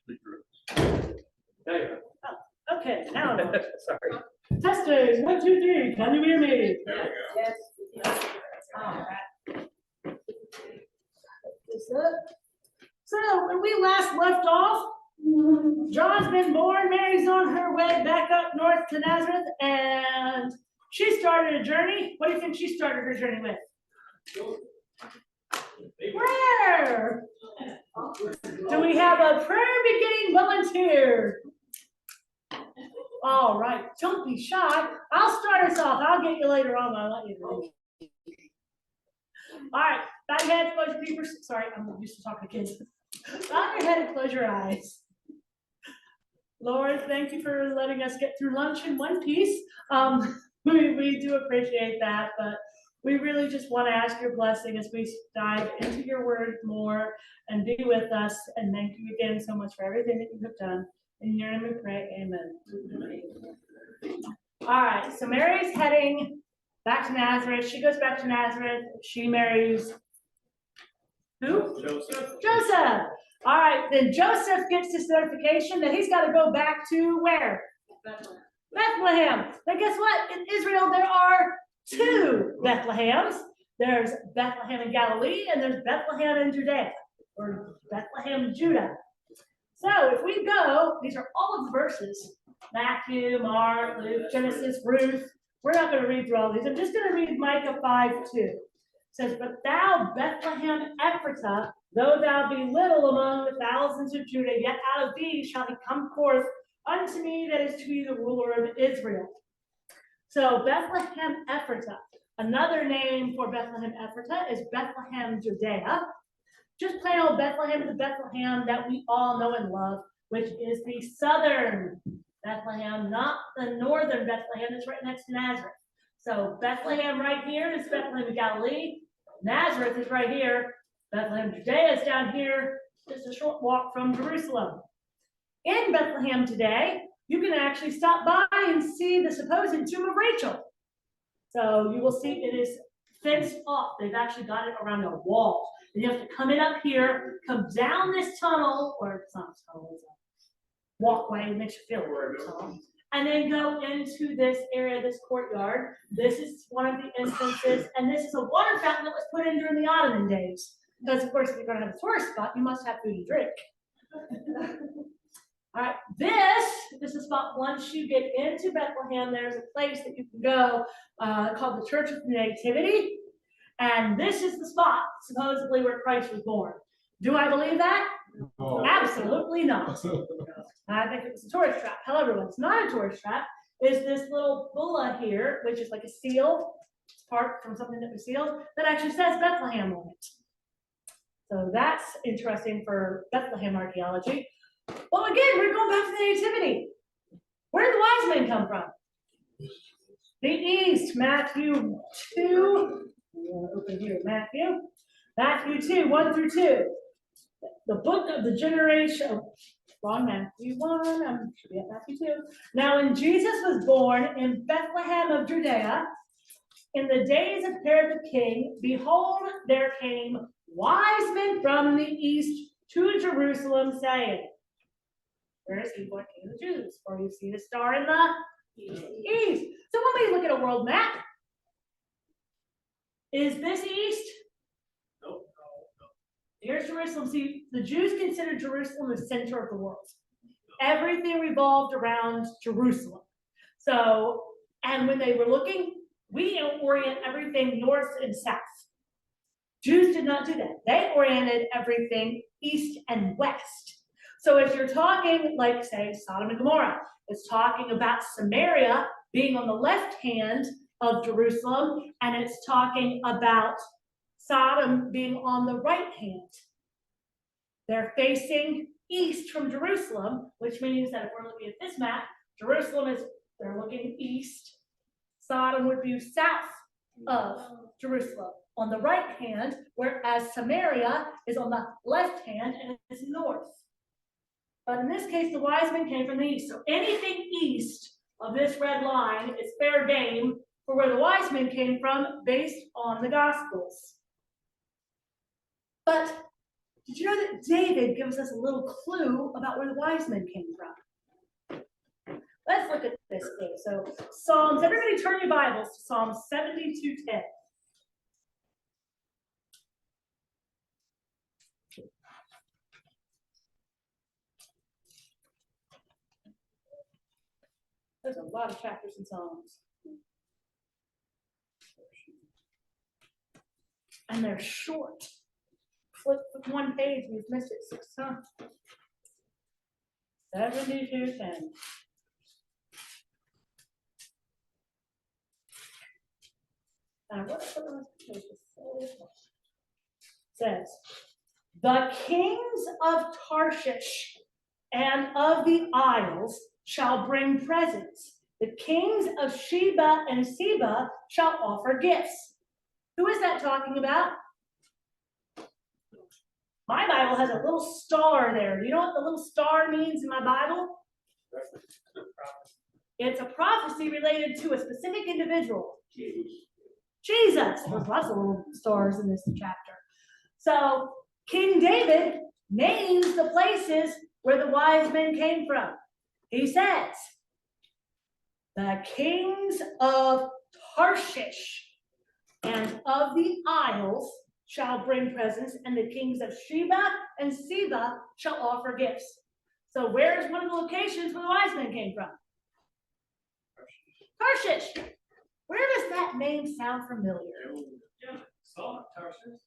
There you go. Oh, okay, now. Sorry. Testing, 1, 2, 3. Can you hear me? There we go. Yes. All right. So when we last left off, John's been born, Mary's on her way back up north to Nazareth, and she started a journey. What do you think she started her journey with? Prayer. Do we have a prayer beginning volunteer? All right, don't be shy. I'll start us off. I'll get you later on. I'll let you know. All right, bow your head, close your peepers. Sorry, I'm used to talking to kids. Bow your head and close your eyes. Lord, thank you for letting us get through lunch in one piece. We do appreciate that, but we really just want to ask your blessing as we dive into your word more and be with us. And thank you again so much for everything that you have done. In your name we pray, amen. All right, so Mary's heading back to Nazareth. She goes back to Nazareth. She marries who? Joseph. All right, then Joseph gets this notification that he's got to go back to where? Bethlehem. Now guess what? In Israel, there are 2 Bethlehems. There's Bethlehem in Galilee, and there's Bethlehem in Judea, or Bethlehem, Judah. So if we go, these are all of the verses, Matthew, Mark, Luke, Genesis, Ruth. We're not going to read through all these. I'm just going to read Micah 5:2. It says, but thou, Bethlehem Ephratah, though thou be little among the thousands of Judah, yet out of thee shall he come forth unto me that is to be the ruler of Israel. So Bethlehem Ephratah, another name for Bethlehem Ephratah is Bethlehem Judea. Just plain old Bethlehem is the Bethlehem that we all know and love, which is the southern Bethlehem, not the northern Bethlehem that's right next to Nazareth. So Bethlehem right here is Bethlehem of Galilee. Nazareth is right here. Bethlehem Judea is down here, just a short walk from Jerusalem. In Bethlehem today, you can actually stop by and see the supposed tomb of Rachel. So you will see it is fenced off. They've actually got it around a wall. And you have to come in up here, come down this tunnel, or it's not a tunnel, it's a walkway, it makes you feel like a tunnel, and then go into this area, this courtyard. This is one of the entrances, and this is a water fountain that was put in during the Ottoman days. Because, of course, if you're going to have a tourist spot, you must have food and drink. All right, this is a spot. Once you get into Bethlehem, there's a place that you can go called the Church of the Nativity. And this is the spot, supposedly, where Christ was born. Do I believe that? No. Absolutely not. I think it was a tourist trap. However, what's not a tourist trap is this little bulla here, which is like a seal. It's part from something that was sealed, that actually says Bethlehem on it. So that's interesting for Bethlehem archaeology. Well, again, we're going back to the Nativity. Where did the wise men come from? The East, Matthew 2. Open here, Matthew 2, 1 through 2. The book of the generation, wrong Matthew 1, should be at Matthew 2. Now, when Jesus was born in Bethlehem of Judea, in the days of Herod the king, behold, there came wise men from the east to Jerusalem, saying, where is he born, King of the Jews? For you see the star in the east. So when we look at a world map, is this east? Nope. Here's Jerusalem. See, the Jews considered Jerusalem the center of the world. Everything revolved around Jerusalem. So, and when they were looking, we orient everything north and south. Jews did not do that. They oriented everything east and west. So if you're talking, like, say, Sodom and Gomorrah, it's talking about Samaria being on the left hand of Jerusalem, and it's talking about Sodom being on the right hand. They're facing east from Jerusalem, which means that if we're looking at this map, Jerusalem is, they're looking east. Sodom would be south of Jerusalem on the right hand, whereas Samaria is on the left hand and it's north. But in this case, the wise men came from the east. So anything east of this red line is fair game for where the wise men came from based on the Gospels. But did you know that David gives us a little clue about where the wise men came from? Let's look at this thing. So Psalms, everybody turn your Bibles to Psalm 72:10. There's a lot of chapters in Psalms. And they're short. Flip one page, we've missed it 6 times. 72:10. What says, the kings of Tarshish and of the isles shall bring presents. The kings of Sheba and Seba shall offer gifts. Who is that talking about? My Bible has a little star there. Do you know what the little star means in my Bible? It's a prophecy related to a specific individual. Jesus. There's lots of little stars in this chapter. So King David names the places where the wise men came from. He says, the kings of Tarshish and of the isles shall bring presents, and the kings of Sheba and Seba shall offer gifts. So where's one of the locations where the wise men came from? Tarshish. Where does that name sound familiar? Yeah, saw Tarsus.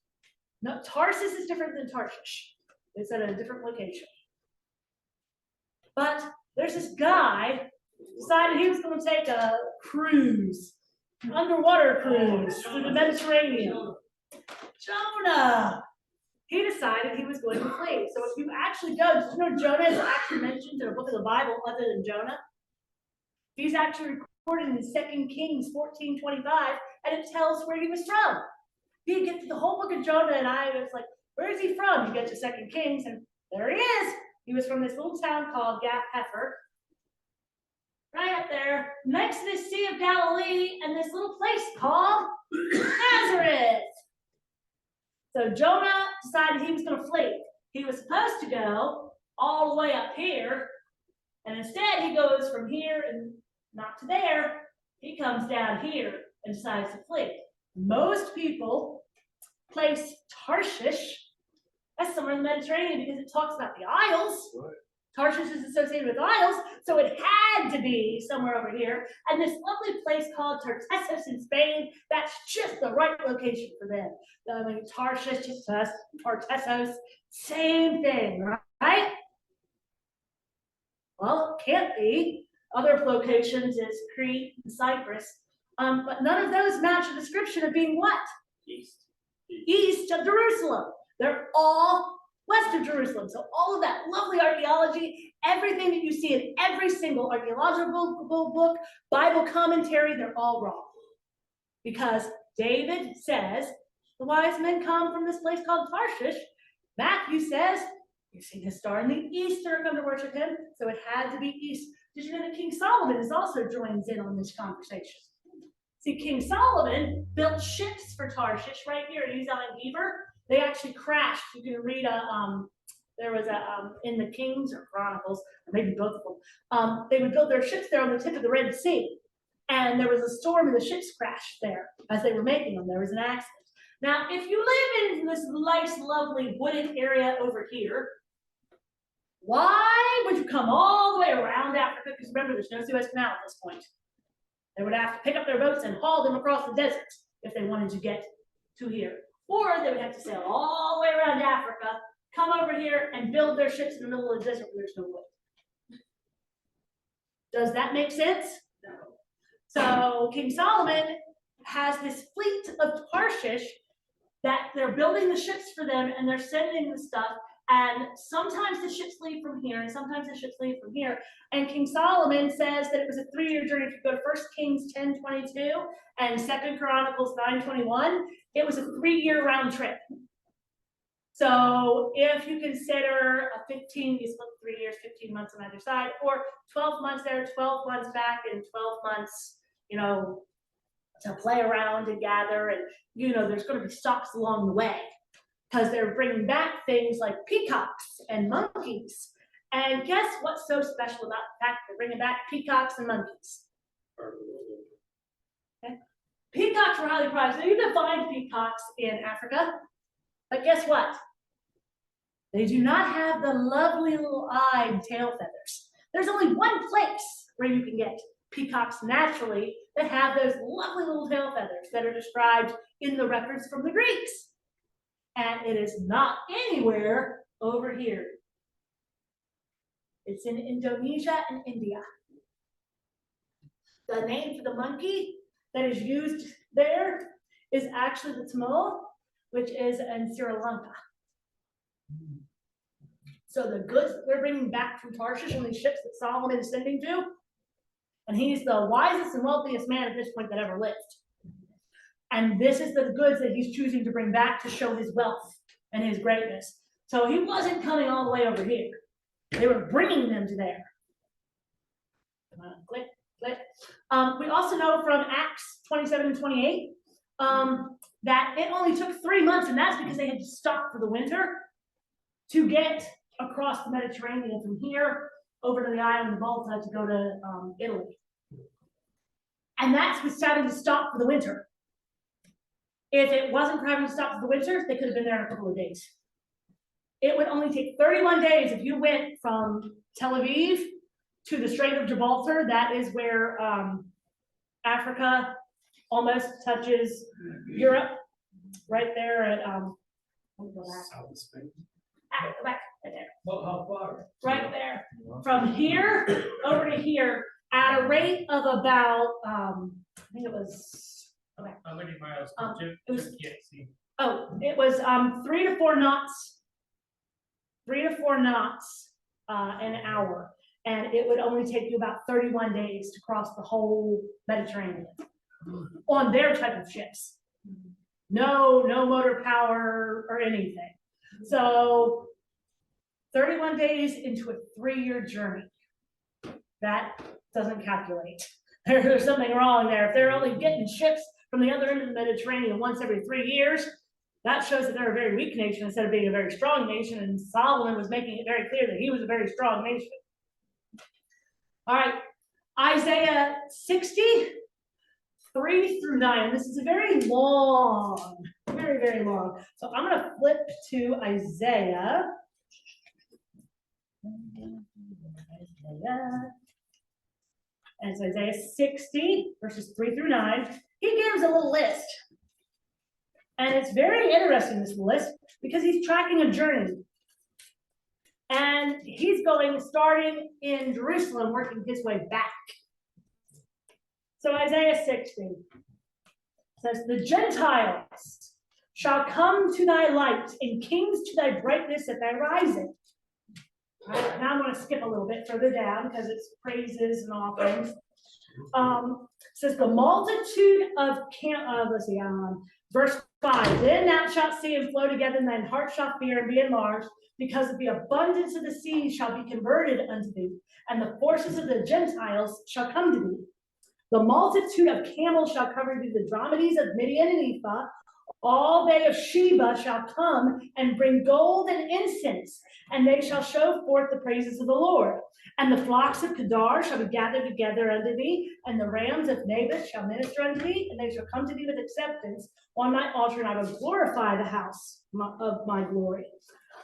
No, Tarsus is different than Tarshish. It's at a different location. But there's this guy decided he was going to take a cruise, an underwater cruise through the Mediterranean. Jonah. He decided he was going to flee. So if you actually go, did you know Jonah is actually mentioned in a book of the Bible other than Jonah? He's actually recorded in 2 Kings 14:25, and it tells where he was from. You get to the whole book of Jonah, and I was like, where is he from? You get to 2 Kings, and there he is. He was from this little town called Gath-Hepher, right up there, next to the Sea of Galilee, and this little place called Nazareth. So Jonah decided he was going to flee. He was supposed to go all the way up here, and instead he goes from here and not to there. He comes down here and decides to flee. Most people place Tarshish as somewhere in the Mediterranean because it talks about the Isles. Right. Tarshish is associated with Isles, so it had to be somewhere over here. And this lovely place called Tartessos in Spain, that's just the right location for them. I mean, Tarshish, Tartessos, same thing, right? Well, it can't be. Other locations is Crete and Cyprus, but none of those match the description of being what? East of Jerusalem. They're all west of Jerusalem. So all of that lovely archaeology, everything that you see in every single archaeological book, Bible commentary, they're all wrong. Because David says the wise men come from this place called Tarshish. Matthew says, you see the star in the east are come to worship him, so it had to be east. Did you know that King Solomon is also joins in on this conversation? See, King Solomon built ships for Tarshish right here in Geber. They actually crashed. You can read there was in the Kings or Chronicles, or maybe both of them. They would build their ships there on the tip of the Red Sea. And there was a storm and the ships crashed there as they were making them. There was an accident. Now, if you live in this nice, lovely wooded area over here, why would you come all the way around Africa? Because remember, there's no Suez Canal at this point. They would have to pick up their boats and haul them across the desert if they wanted to get to here. Or they would have to sail all the way around Africa, come over here and build their ships in the middle of the desert where there's no wood. Does that make sense? No. So King Solomon has this fleet of Tarshish that they're building the ships for them and they're sending the stuff. And sometimes the ships leave from here, and sometimes the ships leave from here. And King Solomon says that it was a 3-year journey. If you go to 1 Kings 10:22 and 2 Chronicles 9:21, it was a 3-year round trip. So if you consider a 15, you split 3 years, 15 months on either side, or 12 months there, 12 months back, and 12 months, to play around and gather, and there's going to be stops along the way. because they're bringing back things like peacocks and monkeys. And guess what's so special about the fact they're bringing back peacocks and monkeys? Okay. Peacocks were highly prized. Now, you can find peacocks in Africa, but guess what? They do not have the lovely little eye and tail feathers. There's only one place where you can get peacocks naturally that have those lovely little tail feathers that are described in the records from the Greeks. And it is not anywhere over here. It's in Indonesia and India. The name for the monkey that is used there is actually the tamil, which is in Sri Lanka. So the goods that they're bringing back from Tarshish on these ships that Solomon is sending to, and he's the wisest and wealthiest man at this point that ever lived. And this is the goods that he's choosing to bring back to show his wealth and his greatness. So he wasn't coming all the way over here. They were bringing them to there. Come on, click, click. We also know from Acts 27 and 28 that it only took 3 months, and that's because they had to stop for the winter to get across the Mediterranean from here over to the island of Malta to go to Italy. And that's what's having to stop for the winter. If it wasn't for having to stop for the winter, they could have been there in a couple of days. It would only take 31 days if you went from Tel Aviv to the Strait of Gibraltar. That is where Africa almost touches Europe, right there at South of Spain. go back, right there. Well, how far? Right there. From here over to here at a rate of about, I think it was, okay. How many miles? It was, Yeah, see. oh, it was 3 to 4 knots. 3 to 4 knots an hour. And it would only take you about 31 days to cross the whole Mediterranean on their type of ships. No motor power or anything. So 31 days into a 3-year journey. That doesn't calculate. There's something wrong there. If they're only getting ships from the other end of the Mediterranean once every 3 years, that shows that they're a very weak nation instead of being a very strong nation. And Solomon was making it very clear that he was a very strong nation. All right, Isaiah 60, 3 through 9. This is a very long, very, very long. So I'm going to flip to Isaiah. And it's Isaiah 60, verses 3 through 9. He gives a little list. And it's very interesting, this list, because he's tracking a journey. And he's starting in Jerusalem, working his way back. So Isaiah 60 says, "The Gentiles shall come to thy light, and kings to thy brightness at thy rising." All right, now I'm going to skip a little bit further down because it's praises and offerings. Says the multitude of verse 5. "Then thou shalt see and flow together, and thine heart shall fear and be enlarged, because of the abundance of the sea shall be converted unto thee, and the forces of the Gentiles shall come to thee. The multitude of camels shall cover thee, the dromedaries of Midian and Ephah. All they of Sheba shall come and bring gold and incense, and they shall show forth the praises of the Lord. And the flocks of Kedar shall be gathered together unto thee, and the rams of Naboth shall minister unto thee, and they shall come to thee with acceptance on my altar, and I will glorify the house of my glory.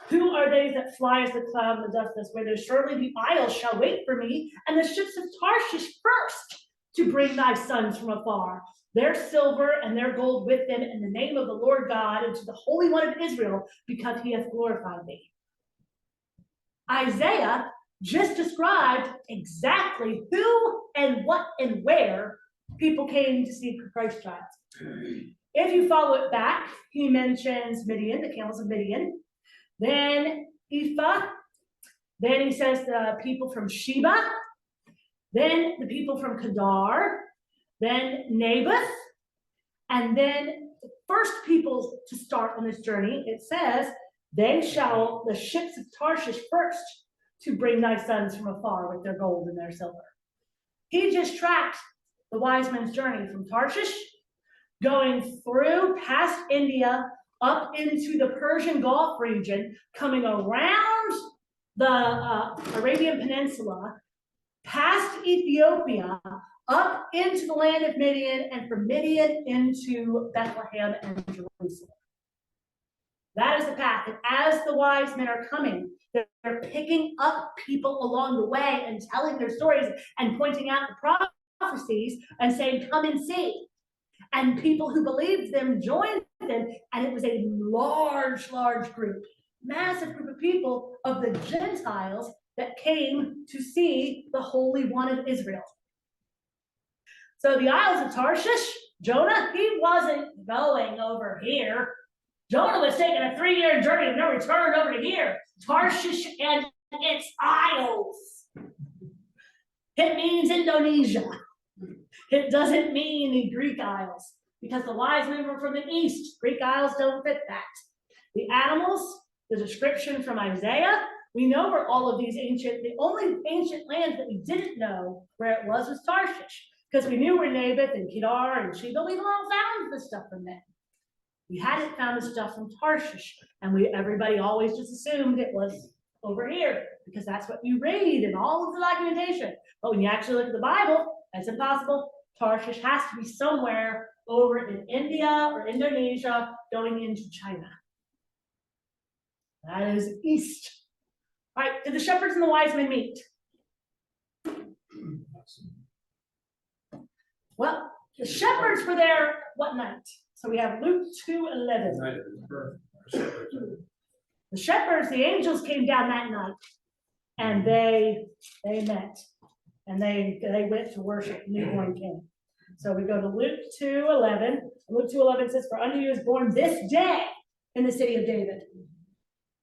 Who are they that fly as the cloud and the dust that's where surely the isles shall wait for me, and the ships of Tarshish first to bring thy sons from afar. Their silver and their gold with them in the name of the Lord God and to the Holy One of Israel, because he hath glorified me." Isaiah just described exactly who and what and where people came to see Christ child. If you follow it back, he mentions Midian, the camels of Midian, then Ephah, then he says the people from Sheba, then the people from Kedar, then Naboth, and then the first people to start on this journey, it says, the ships of Tarshish first to bring thy sons from afar with their gold and their silver. He just tracked the wise men's journey from Tarshish, going through past India, up into the Persian Gulf region, coming around the Arabian Peninsula, past Ethiopia, up into the land of Midian, and from Midian into Bethlehem and Jerusalem. That is the path. And as the wise men are coming, they're picking up people along the way and telling their stories and pointing out the prophecies and saying, come and see. And people who believed them joined them, and it was a large, large group, massive group of people of the Gentiles that came to see the Holy One of Israel. So the Isles of Tarshish, Jonah, he wasn't going over here. Jonah was taking a 3-year journey of no return over to here. Tarshish and its isles. It means Indonesia. It doesn't mean the Greek Isles, because the wise men were from the east. Greek Isles don't fit that. The animals, the description from Isaiah, we know where all of these the only ancient lands that we didn't know where it was Tarshish, because we knew where Naboth and Kedar and Sheba, we've all found the stuff from them. We hadn't found the stuff from Tarshish, and everybody always just assumed it was over here, because that's what you read in all of the documentation. But when you actually look at the Bible, that's impossible. Tarshish has to be somewhere over in India or Indonesia going into China. That is east. All right, did the shepherds and the wise men meet? Well, the shepherds were there what night? So we have Luke 2:11. The shepherds, the angels came down that night, and they met, and they went to worship the newborn king. So we go to Luke 2:11. Luke 2:11 says, "For unto you is born this day in the city of David,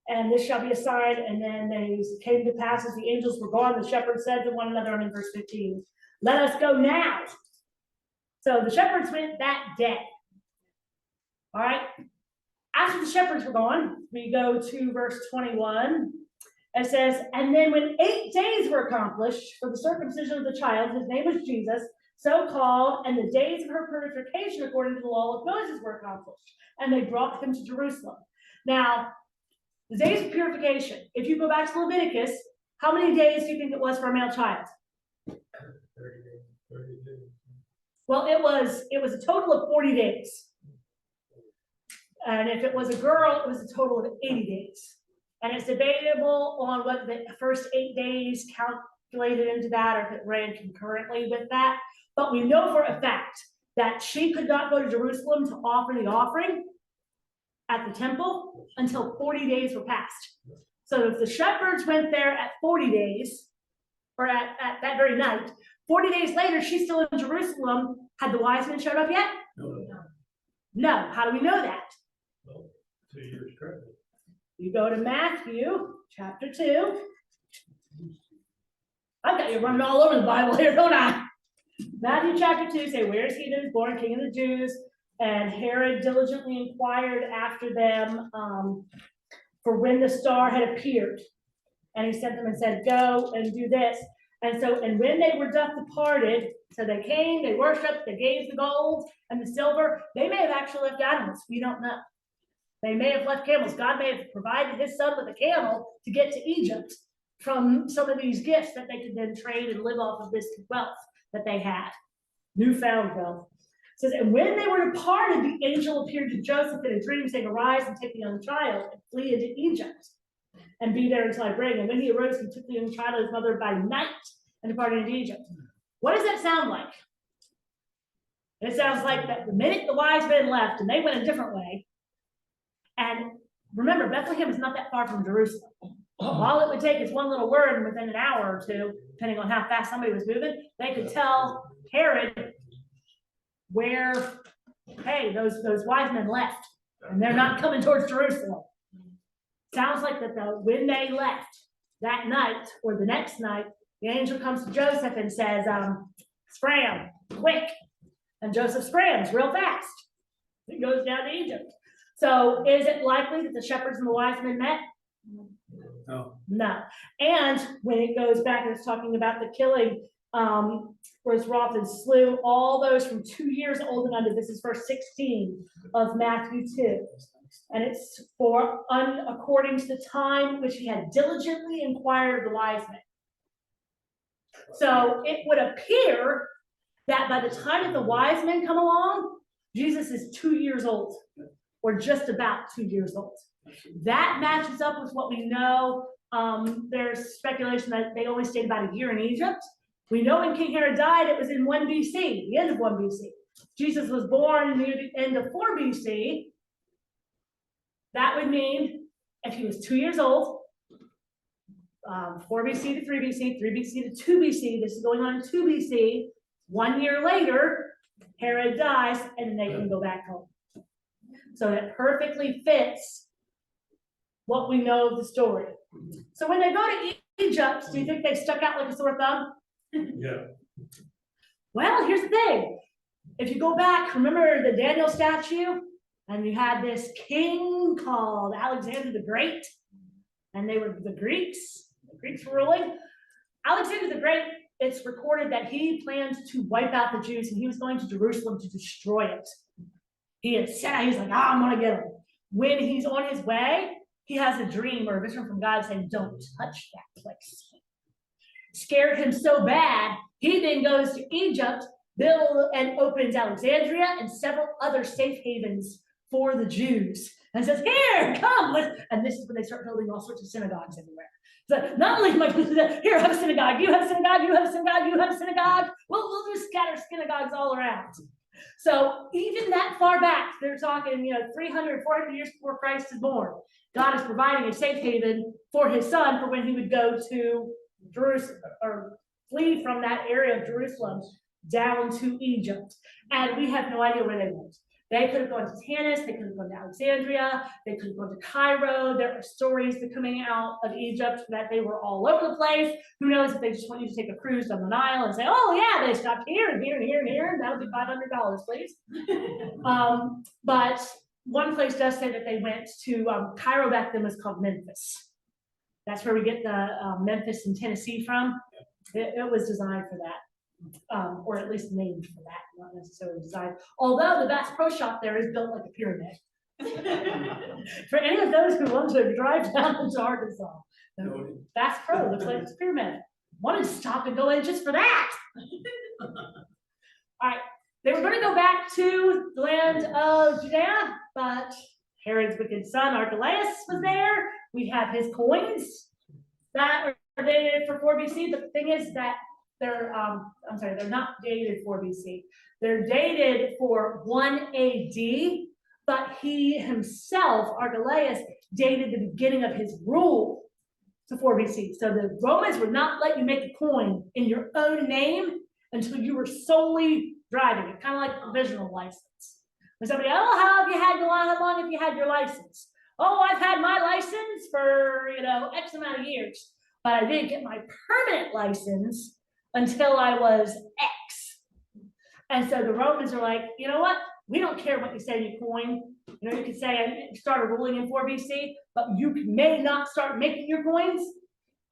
and this shall be a sign." And then they came to pass as the angels were gone, the shepherds said to one another, I'm in verse 15, "Let us go now." So the shepherds went that day. All right. After the shepherds were gone, we go to verse 21. It says, "And then when 8 days were accomplished for the circumcision of the child, his name was Jesus, so called, and the days of her purification according to the law of Moses were accomplished. And they brought him to Jerusalem." Now, the days of purification, if you go back to Leviticus, how many days do you think it was for a male child? 30 days. Well, it was a total of 40 days. And if it was a girl, it was a total of 80 days. And it's debatable on whether the first 8 days calculated into that or if it ran concurrently with that. But we know for a fact that she could not go to Jerusalem to offer the offering at the temple until 40 days were passed. So if the shepherds went there at 40 days, or at that very night, 40 days later, she's still in Jerusalem. Had the wise men showed up yet? No. How do we know that? Well, 2 years credit. You go to Matthew chapter 2. I've got you running all over the Bible here, don't I? Matthew chapter 2 say, "Where is he that is born king of the Jews? And Herod diligently inquired after them for when the star had appeared. And he sent them and said, go and do this. And when they were departed, so they came, they worshiped, they gave the gold and the silver. They may have actually left animals. We don't know. They may have left camels. God may have provided his son with a camel to get to Egypt from some of these gifts that they could then trade and live off of this wealth that they had, newfound wealth. It says, and when they were departed, the angel appeared to Joseph in a dream, saying, arise and take the young child and flee into Egypt and be there until I bring. And when he arose, he took the young child and his mother by night and departed into Egypt. What does that sound like? It sounds like that the minute the wise men left and they went a different way. And remember, Bethlehem is not that far from Jerusalem. All it would take is one little word, and within an hour or two, depending on how fast somebody was moving, they could tell Herod where, hey, those wise men left, and they're not coming towards Jerusalem. Sounds like that when they left that night or the next night, the angel comes to Joseph and says, scram, quick. And Joseph scrams real fast. He goes down to Egypt. So is it likely that the shepherds and the wise men met? No. And when it goes back and it's talking about the killing, was wroth and slew all those from 2 years old and under. This is verse 16 of Matthew 2. And it's according to the time which he had diligently inquired of the wise men. So it would appear that by the time that the wise men come along, Jesus is 2 years old, or just about 2 years old. That matches up with what we know. There's speculation that they only stayed about a year in Egypt. We know when King Herod died, it was in 1 BC, the end of 1 BC. Jesus was born near the end of 4 BC. That would mean if he was 2 years old, 4 BC to 3 BC, 3 BC to 2 BC, this is going on in 2 BC. 1 year later, Herod dies, and they can go back home. So it perfectly fits what we know of the story. So when they go to Egypt, do you think they stuck out like a sore thumb? Yeah. Well, here's the thing. If you go back, remember the Daniel statue? And you had this king called Alexander the Great, and they were the Greeks. The Greeks were ruling. Alexander the Great, it's recorded that he planned to wipe out the Jews, and he was going to Jerusalem to destroy it. He had said, he's like, I'm gonna get him. When he's on his way, he has a dream or a vision from God saying, don't touch that place. Scared him so bad, he then goes to Egypt, builds and opens Alexandria and several other safe havens for the Jews, and says, here, come. And this is when they start building all sorts of synagogues everywhere. So not only my here, have a synagogue, you have a synagogue, you have a synagogue, you have a synagogue. We'll just scatter synagogues all around. So even that far back, they're talking, 300, 400 years before Christ is born. God is providing a safe haven for his son for when he would go to Jerusalem or flee from that area of Jerusalem down to Egypt. And we have no idea where they went. They could have gone to Tanis, they could have gone to Alexandria, they could have gone to Cairo. There are stories that coming out of Egypt that they were all over the place. Who knows if they just want you to take a cruise on the Nile and say, oh yeah, they stopped here and here and here and here, and that would be $500, please. But one place does say that they went to Cairo back then was called Memphis. That's where we get the Memphis in Tennessee from. It was designed for that. Or at least named for that, not necessarily designed. Although the Bass Pro Shop there is built like a pyramid. For any of those who want to drive down into Arkansas, the Bass Pro looks like it's a pyramid. Wanted to stop and go in just for that. All right, they were going to go back to the land of Judea, but Herod's wicked son Archelaus was there. We have his coins that are dated for 4 BC. But the thing is that they're not dated 4 BC. They're dated for 1 AD, but he himself, Archelaus, dated the beginning of his rule to 4 BC. So the Romans would not let you make a coin in your own name until you were solely driving it, kind of like a provisional license. When somebody, how long have you had your license? Oh, I've had my license for, X amount of years, but I didn't get my permanent license until I was X. And so the Romans are like, you know what? We don't care what you say in your coin. You can say I started ruling in 4 BC, but you may not start making your coins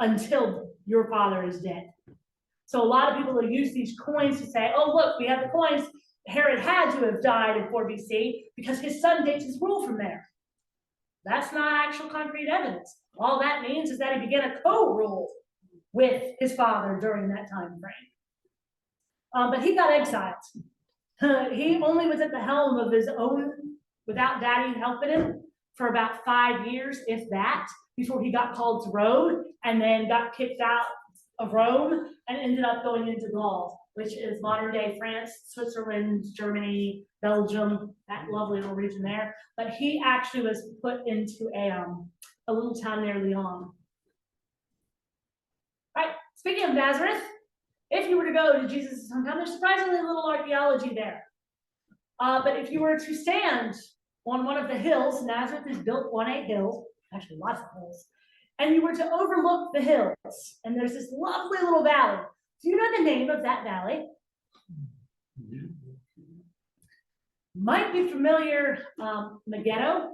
until your father is dead. So a lot of people will use these coins to say, oh, look, we have the coins. Herod had to have died in 4 BC because his son dates his rule from there. That's not actual concrete evidence. All that means is that he began a co-rule with his father during that time frame. But he got exiled. He only was at the helm of his own, without daddy helping him, for about 5 years, if that, before he got called to Rome, and then got kicked out of Rome and ended up going into Gaul, which is modern day France, Switzerland, Germany, Belgium, that lovely little region there. But he actually was put into a little town near Lyon. Right, speaking of Nazareth, if you were to go to Jesus' hometown, there's surprisingly little archaeology there. But if you were to stand on one of the hills, Nazareth is built on a hill, actually lots of hills, and you were to overlook the hills, and there's this lovely little valley. Do you know the name of that valley? Might be familiar, Megiddo.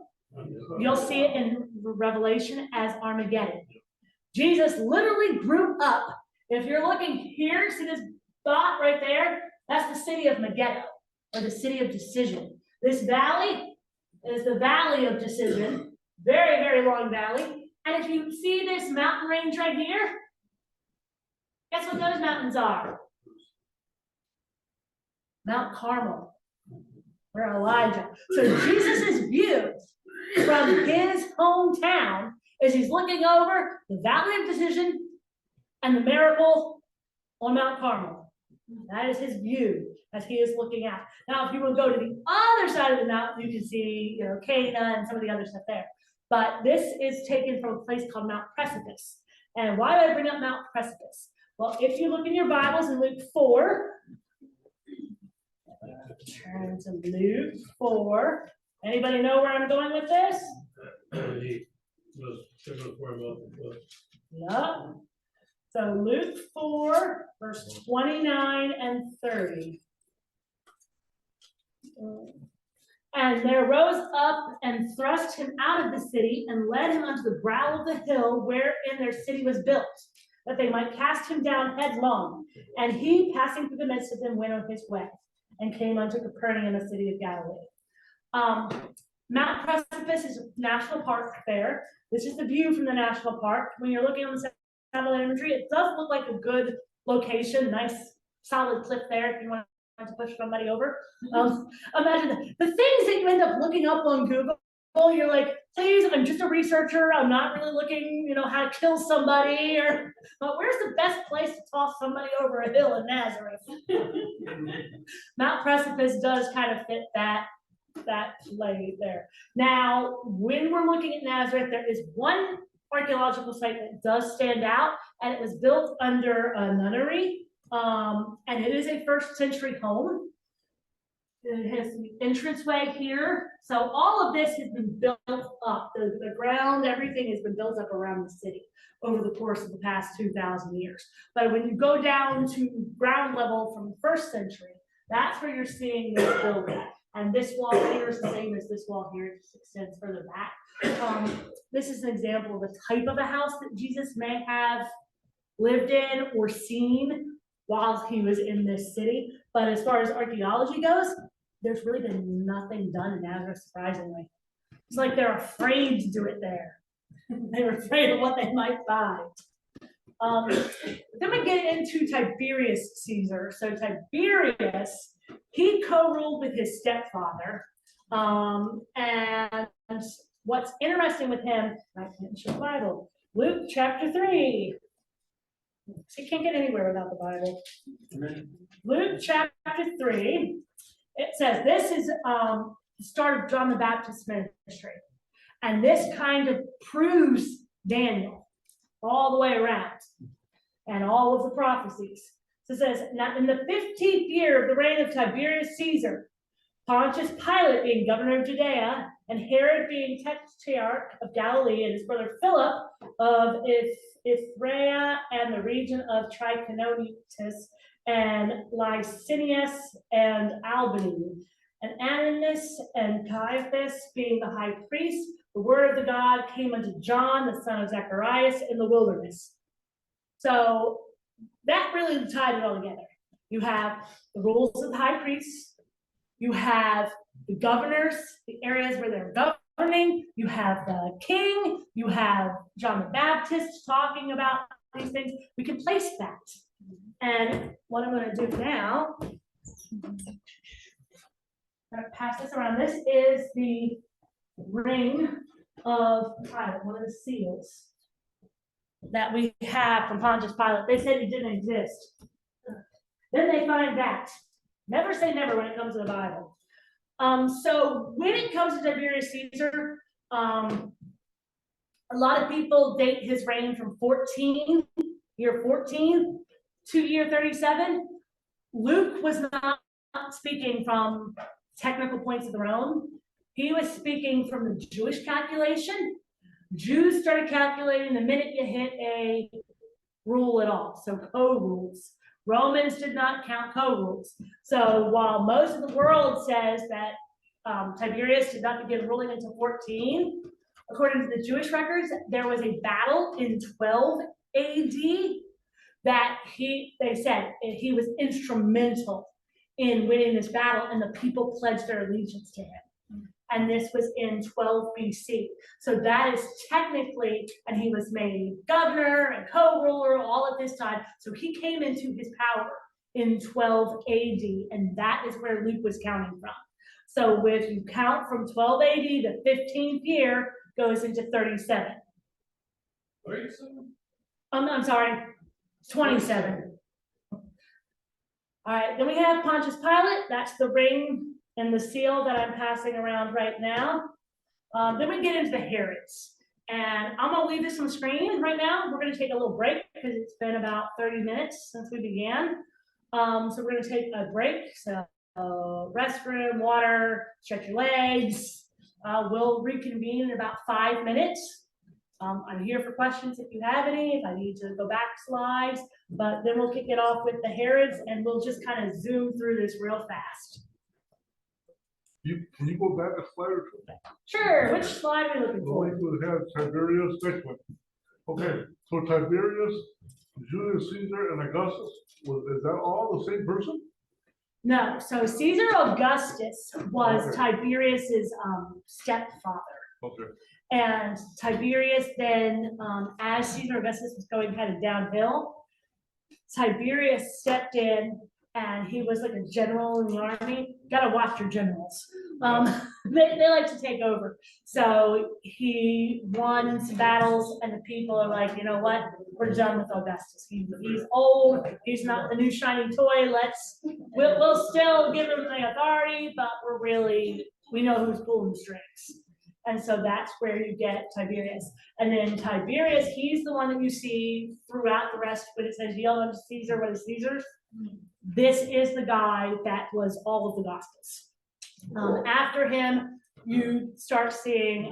You'll see it in Revelation as Armageddon. Jesus literally grew up. If you're looking here, see this dot right there? That's the city of Megiddo, or the city of decision. This valley is the Valley of Decision, very, very long valley. And if you see this mountain range right here, guess what those mountains are? Mount Carmel, where Elijah. So Jesus' view from his hometown is he's looking over the Valley of Decision and the miracle on Mount Carmel. That is his view as he is looking out. Now, if you will go to the other side of the mountain, you can see, Cana and some of the other stuff there. But this is taken from a place called Mount Precipice. And why do I bring up Mount Precipice? Well, if you look in your Bibles in Luke 4, turn to Luke 4. Anybody know where I'm going with this? Yep. So Luke 4, verse 29 and 30. And there rose up and thrust him out of the city and led him unto the brow of the hill wherein their city was built, that they might cast him down headlong. And he, passing through the midst of them, went on his way and came unto Capernaum, a city of Galilee. Mount Precipice is a national park there. This is the view from the national park. When you're looking on the satellite imagery, it does look like a good location, nice solid cliff there if you want to push somebody over. Imagine the things that you end up looking up on Google. You're like, please, I'm just a researcher. I'm not really looking, how to kill somebody, but where's the best place to toss somebody over a hill in Nazareth? Mount Precipice does kind of fit that lay there. Now, when we're looking at Nazareth, there is one archaeological site that does stand out, and it was built under a nunnery, and it is a first century home. It has the entranceway here. So all of this has been built up. The ground, everything has been built up around the city over the course of the past 2,000 years. But when you go down to ground level from the first century, that's where you're seeing this building. And this wall here is the same as this wall here, it just extends further back. This is an example of the type of a house that Jesus may have lived in or seen while he was in this city. But as far as archaeology goes, there's really been nothing done in Nazareth, surprisingly. It's like they're afraid to do it there. They're afraid of what they might find. Then we get into Tiberius Caesar. So Tiberius, he co-ruled with his stepfather. And what's interesting with him, I can't show the Bible, Luke chapter 3. So you can't get anywhere without the Bible. Luke chapter 3, it says, this is the start of John the Baptist's ministry. And this kind of proves Daniel all the way around and all of the prophecies. So it says, now in the 15th year of the reign of Tiberius Caesar, Pontius Pilate being governor of Judea, and Herod being tetrarch of Galilee, and his brother Philip of Ithrea and the region of Trachonitis, and Licinius and Albany, and Ananias and Caiaphas being the high priest, the word of the God came unto John, the son of Zacharias, in the wilderness. So that really tied it all together. You have the rules of the high priest, you have the governors, the areas where they're governing, you have the king, you have John the Baptist talking about these things. We can place that. And what I'm going to do now, I'm going to pass this around. This is the ring of Pilate, one of the seals that we have from Pontius Pilate. They said it didn't exist. Then they find that. Never say never when it comes to the Bible. So when it comes to Tiberius Caesar, a lot of people date his reign from year 14 to year 37. Luke was not speaking from technical points of their own. He was speaking from the Jewish calculation. Jews started calculating the minute you hit a rule at all, so co-rules. Romans did not count co-rules. So while most of the world says that Tiberius did not begin ruling until 14, according to the Jewish records, there was a battle in 12 AD that they said he was instrumental in winning this battle, and the people pledged their allegiance to him. and this was in 12 BC. So that is technically, and he was made governor and co-ruler all at this time. So he came into his power in 12 AD, and that is where Luke was counting from. So if you count from 12 AD, the 15th year goes into 37. 37? I'm sorry, 27. All right, then we have Pontius Pilate. That's the ring and the seal that I'm passing around right now. Then we get into the Herods. And I'm gonna leave this on the screen right now. We're gonna take a little break because it's been about 30 minutes since we began. So we're gonna take a break. So restroom, water, stretch your legs. We'll reconvene in about 5 minutes. I'm here for questions if you have any, if I need to go back slides, but then we'll kick it off with the Herods and we'll just kind of zoom through this real fast. Can you go back a slide or two? Sure, which slide are we looking The for? one who had Tiberius, next one. Okay, so Tiberius, Julius Caesar, and Augustus, is that all the same person? No, so Caesar Augustus was Okay. Tiberius's stepfather. Okay. And Tiberius then, as Caesar Augustus was going kind of downhill, Tiberius stepped in and he was like a general in the army. Gotta watch your generals. They like to take over. So he won some battles and the people are like, you know what? We're done with Augustus. He's old. He's not the new shiny toy. We'll still give him the authority, but we know who's pulling the strings. And so that's where you get Tiberius. And then Tiberius, he's the one that you see throughout the rest when it says yield unto Caesar what is Caesar's. This is the guy that was all of the Gospels. After him, you start seeing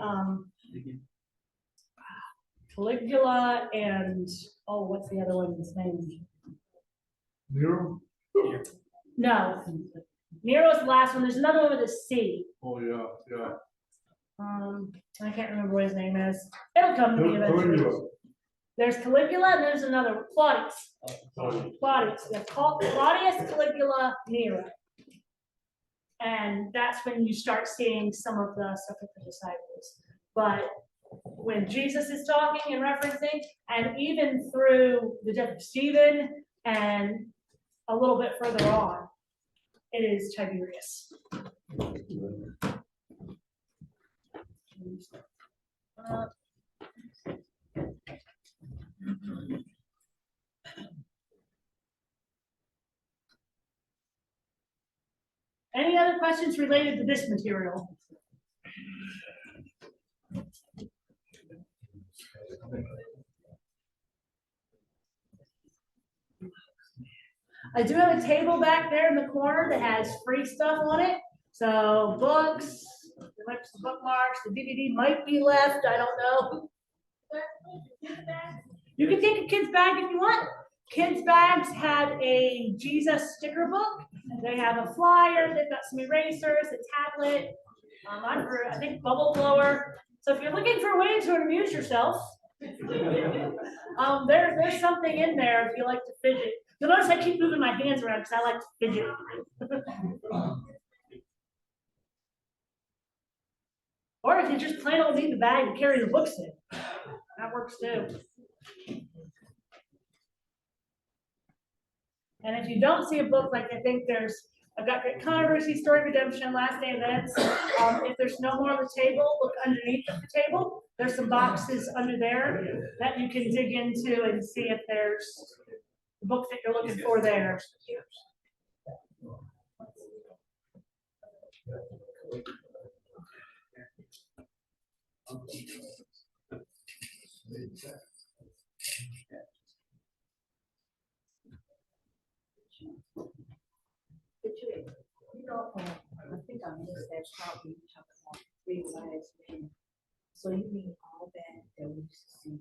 Caligula and, what's the other one's name? Nero? No, Nero's the last one. There's another one with a C. Oh, yeah, yeah. I can't remember what his name is. It'll come to me eventually. Caligula. There's Caligula and there's another one, Claudius. Claudius. That's called Claudius, Caligula, Nero. And that's when you start seeing some of the stuff with the disciples. But when Jesus is talking and referencing, and even through the death of Stephen and a little bit further on, it is Tiberius. Any other questions related to this material? I do have a table back there in the corner that has free stuff on it. So books, there might be some bookmarks, the DVD might be left, I don't know. You can take a kid's bag if you want. Kids' bags had a Jesus sticker book. They have a flyer, they've got some erasers, a tablet, I think bubble blower. So if you're looking for a way to amuse yourself, there's something in there if you like to fidget. You'll notice I keep moving my hands around because I like to fidget. Or if you just plain old need the bag and carry the books in, that works too. And if you don't see a book, like I think I've got Great Controversy, Story of Redemption, Last Day Events. If there's no more on the table, look underneath the table. There's some boxes under there that you can dig into and see if there's the book that you're looking for there. I think I missed that part when you talked about 3 wise men. So you mean all that we used to see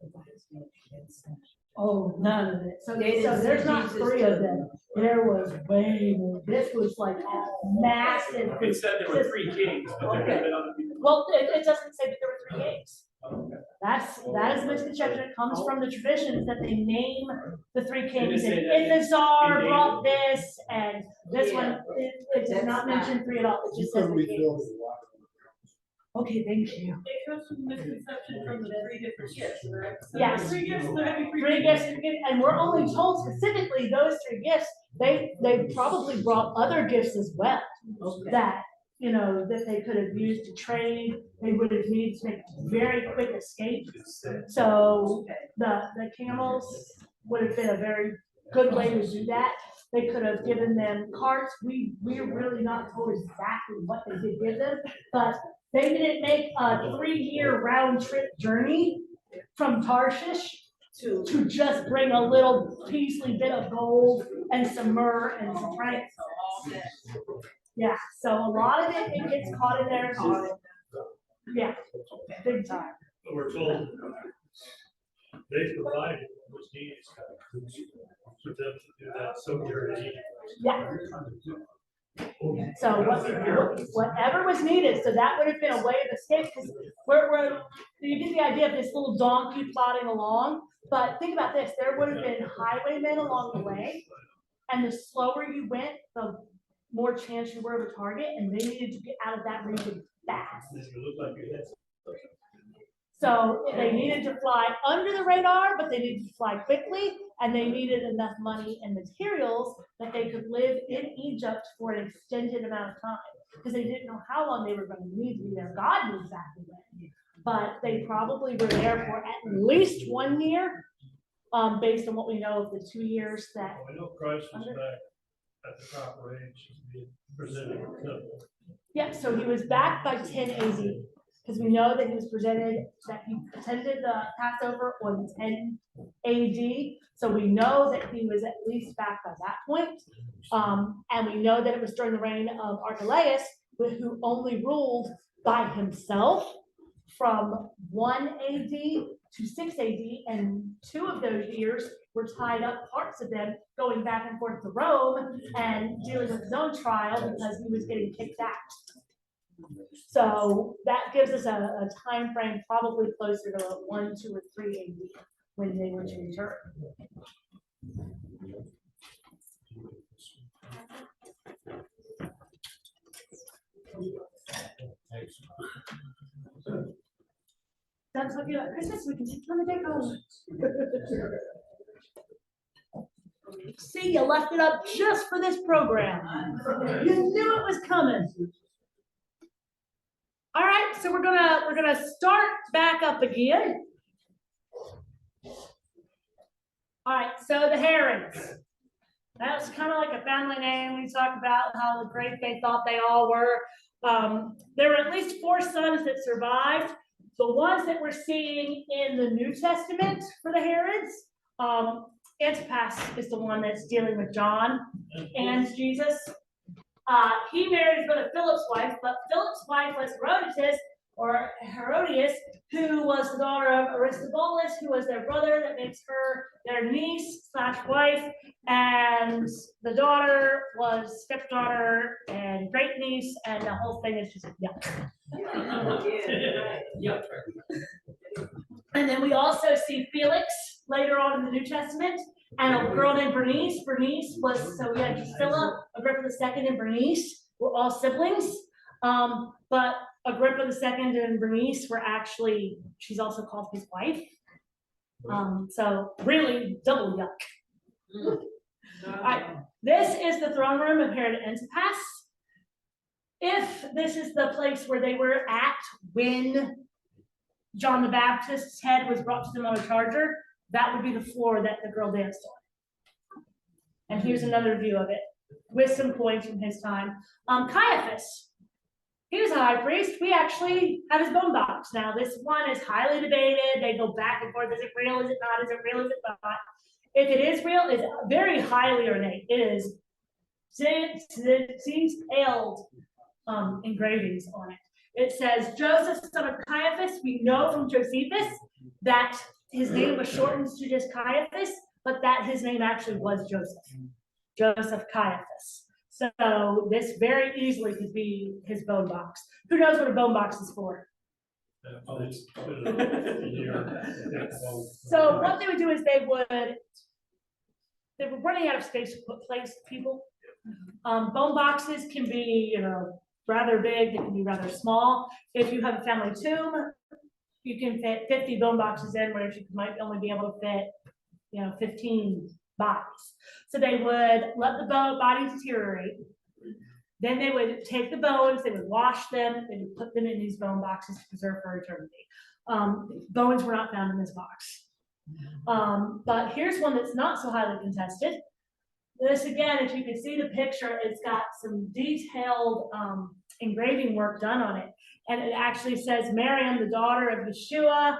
the wise men and stuff? Oh, none of it. So They didn't there's see not Jesus 3 of too. them. There was way more. This was like massive. It said there were 3 kings, but there could have been other people. Well, it doesn't say that there were 3 kings. That is misconception. It comes from the traditions that they name the 3 kings. And the Tsar brought this and this one. It does not mention 3 at all. It just says the kings. Okay, thank you. It comes from the misconception from the 3 different gifts, correct? So Yes. 3 gifts, there have to be 3 Three gifts, and we're only told specifically those 3 gifts. They probably brought other gifts as well that, that they could have used to trade. They would have needed to make very quick escape. So the camels would have been a very good way to do that. They could have given them carts. We're really not told exactly what they did give them, but they didn't make a 3-year round trip journey from Tarshish to just bring a little piecely bit of gold and some myrrh and some francs. Yeah, so a lot of it gets caught in there too. Yeah, big time. We're told they provided what's needed for them to do that sojourn. Yeah. So whatever was needed, so that would have been a way of escape, because you get the idea of this little donkey plodding along, but think about this, there would have been highwaymen along the way, and the slower you went, the more chance you were of a target, and they needed to get out of that region fast. So they needed to fly under the radar, but they needed to fly quickly, and they needed enough money and materials that they could live in Egypt for an extended amount of time, because they didn't know how long they were going to need to be there. God knew exactly when, but they probably were there for at least 1 year, based on what we know of the 2 years that. I know Christ was back at the proper age to be presented in the temple. Yeah, so he was back by 10 AD, because we know that he attended the Passover on 10 AD. So we know that he was at least back by that point. And we know that it was during the reign of Archelaus, who only ruled by himself from 1 AD to 6 AD. And 2 of those years were tied up, parts of them going back and forth to Rome and dealing with his own trial because he was getting kicked out. So that gives us a time frame probably closer to 1, 2, or 3 AD when they were to return. That's what you like Christmas. We can take on the day home. See, you left it up just for this program. You knew it was coming. All right, so we're gonna start back up again. All right, so the Herons. That was kind of like a family name. We talked about how great they thought they all were. There were at least 4 sons that survived. The ones that we're seeing in the New Testament for the Herods, Antipas is the one that's dealing with John and Jesus. He married his brother Philip's wife, but Philip's wife was Herodias, who was the daughter of Aristobulus, who was their brother. That makes her their niece/wife, and the daughter was stepdaughter and great niece, and the whole thing is just yuck. Yeah. And then we also see Felix later on in the New Testament, and a girl named Bernice. Bernice was, so we had Drusilla, Agrippa II, and Bernice were all siblings. But Agrippa II and Bernice were actually, she's also called his wife. So really double yuck. All right, this is the throne room of Herod Antipas. If this is the place where they were at when John the Baptist's head was brought to them on a charger, that would be the floor that the girl danced on. And here's another view of it with some coins from his time. Caiaphas, he was a high priest. We actually have his bone box. Now, this one is highly debated. They go back and forth. Is it real? Is it not? Is it real? Is it not? If it is real, it's very highly ornate. It is detailed engravings on it. It says, Joseph, son of Caiaphas. We know from Josephus that his name was shortened to just Caiaphas, but that his name actually was Joseph. Joseph Caiaphas. So this very easily could be his bone box. Who knows what a bone box is for? So what they would do is they were running out of space to put people. Bone boxes can be, rather big, they can be rather small. If you have a family tomb, you can fit 50 bone boxes in, whereas you might only be able to fit, 15 bodies. So they would let the bodies deteriorate. Then they would take the bones, they would wash them, they would put them in these bone boxes to preserve for eternity. Bones were not found in this box. But here's one that's not so highly contested. This again, if you can see the picture, it's got some detailed engraving work done on it. And it actually says Miriam, the daughter of Yeshua,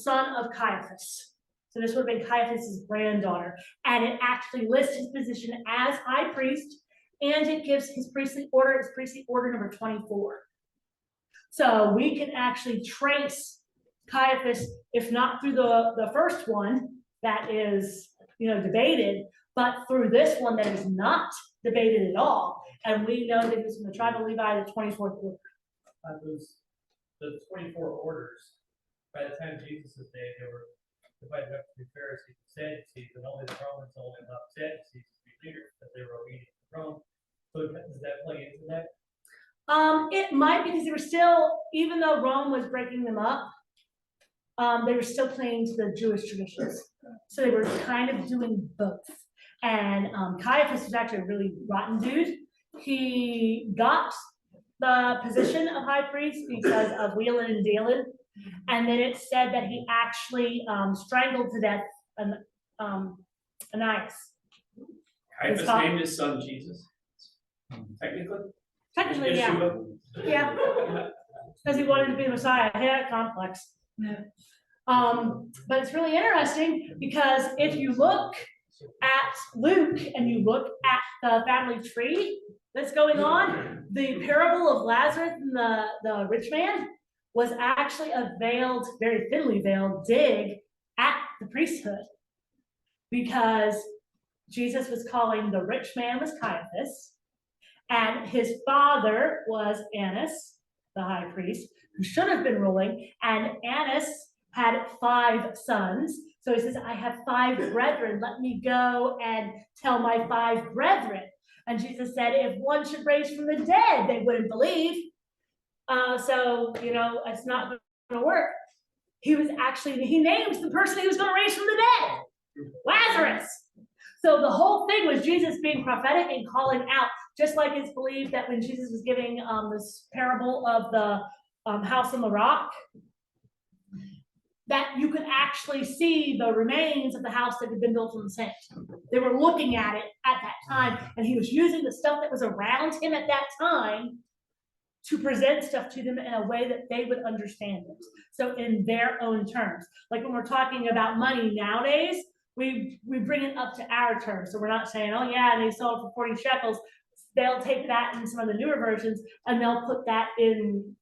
son of Caiaphas. So this would have been Caiaphas' granddaughter. And it actually lists his position as high priest, and it gives his priestly order number 24. So we can actually trace Caiaphas, if not through the first one that is, debated, but through this one that is not debated at all. And we know that he was from the tribe of Levi, the 24th order. The 24 orders, by the time Jesus' day, they were divided up to be Pharisees and Sadducees, and only the Romans only allowed Sadducees to be leaders because they were obedient to Rome. So does that play into that? It might, because they were still, even though Rome was breaking them up, they were still playing to the Jewish traditions. So they were kind of doing both. And Caiaphas was actually a really rotten dude. He got the position of high priest because of wheeling and dealing. And then it said that he actually strangled to death Ananias. Caiaphas named his son Jesus. Technically, yeah. Yeah. Because he wanted to be the Messiah. He had a complex. Yeah. But it's really interesting because if you look at Luke and you look at the family tree that's going on, the parable of Lazarus and the rich man was actually a veiled, very thinly veiled dig at the priesthood, because Jesus was calling the rich man was Caiaphas, and his father was Annas, the high priest, who should have been ruling, and Annas had 5 sons. So he says, I have 5 brethren. Let me go and tell my 5 brethren. And Jesus said, if one should raise from the dead, they wouldn't believe. So, it's not going to work. He names the person he was going to raise from the dead, Lazarus. So the whole thing was Jesus being prophetic and calling out, just like it's believed that when Jesus was giving this parable of the house on the rock, that you could actually see the remains of the house that had been built on the sand. They were looking at it at that time, and he was using the stuff that was around him at that time to present stuff to them in a way that they would understand it. So in their own terms. Like when we're talking about money nowadays, we bring it up to our terms. So we're not saying, oh yeah, they sold for 40 shekels. They'll take that in some of the newer versions and they'll put that in,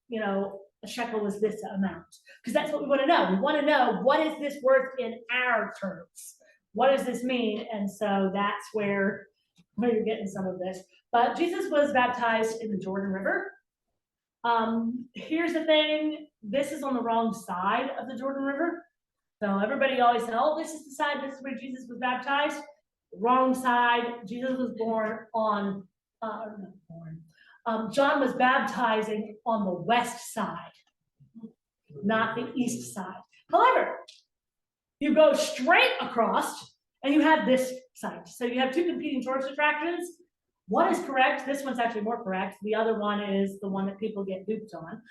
a shekel was this amount. Because that's what we want to know. We want to know, what is this worth in our terms? What does this mean? And so that's where you're getting some of this. But Jesus was baptized in the Jordan River. Here's the thing, this is on the wrong side of the Jordan River. So everybody always said, oh, this is the side, this is where Jesus was baptized. Wrong side. Jesus was born on, John was baptizing on the west side, not the east side. However, you go straight across and you have this site. So you have 2 competing tourist attractions. One is correct. This one's actually more correct. The other one is the one that people get duped on.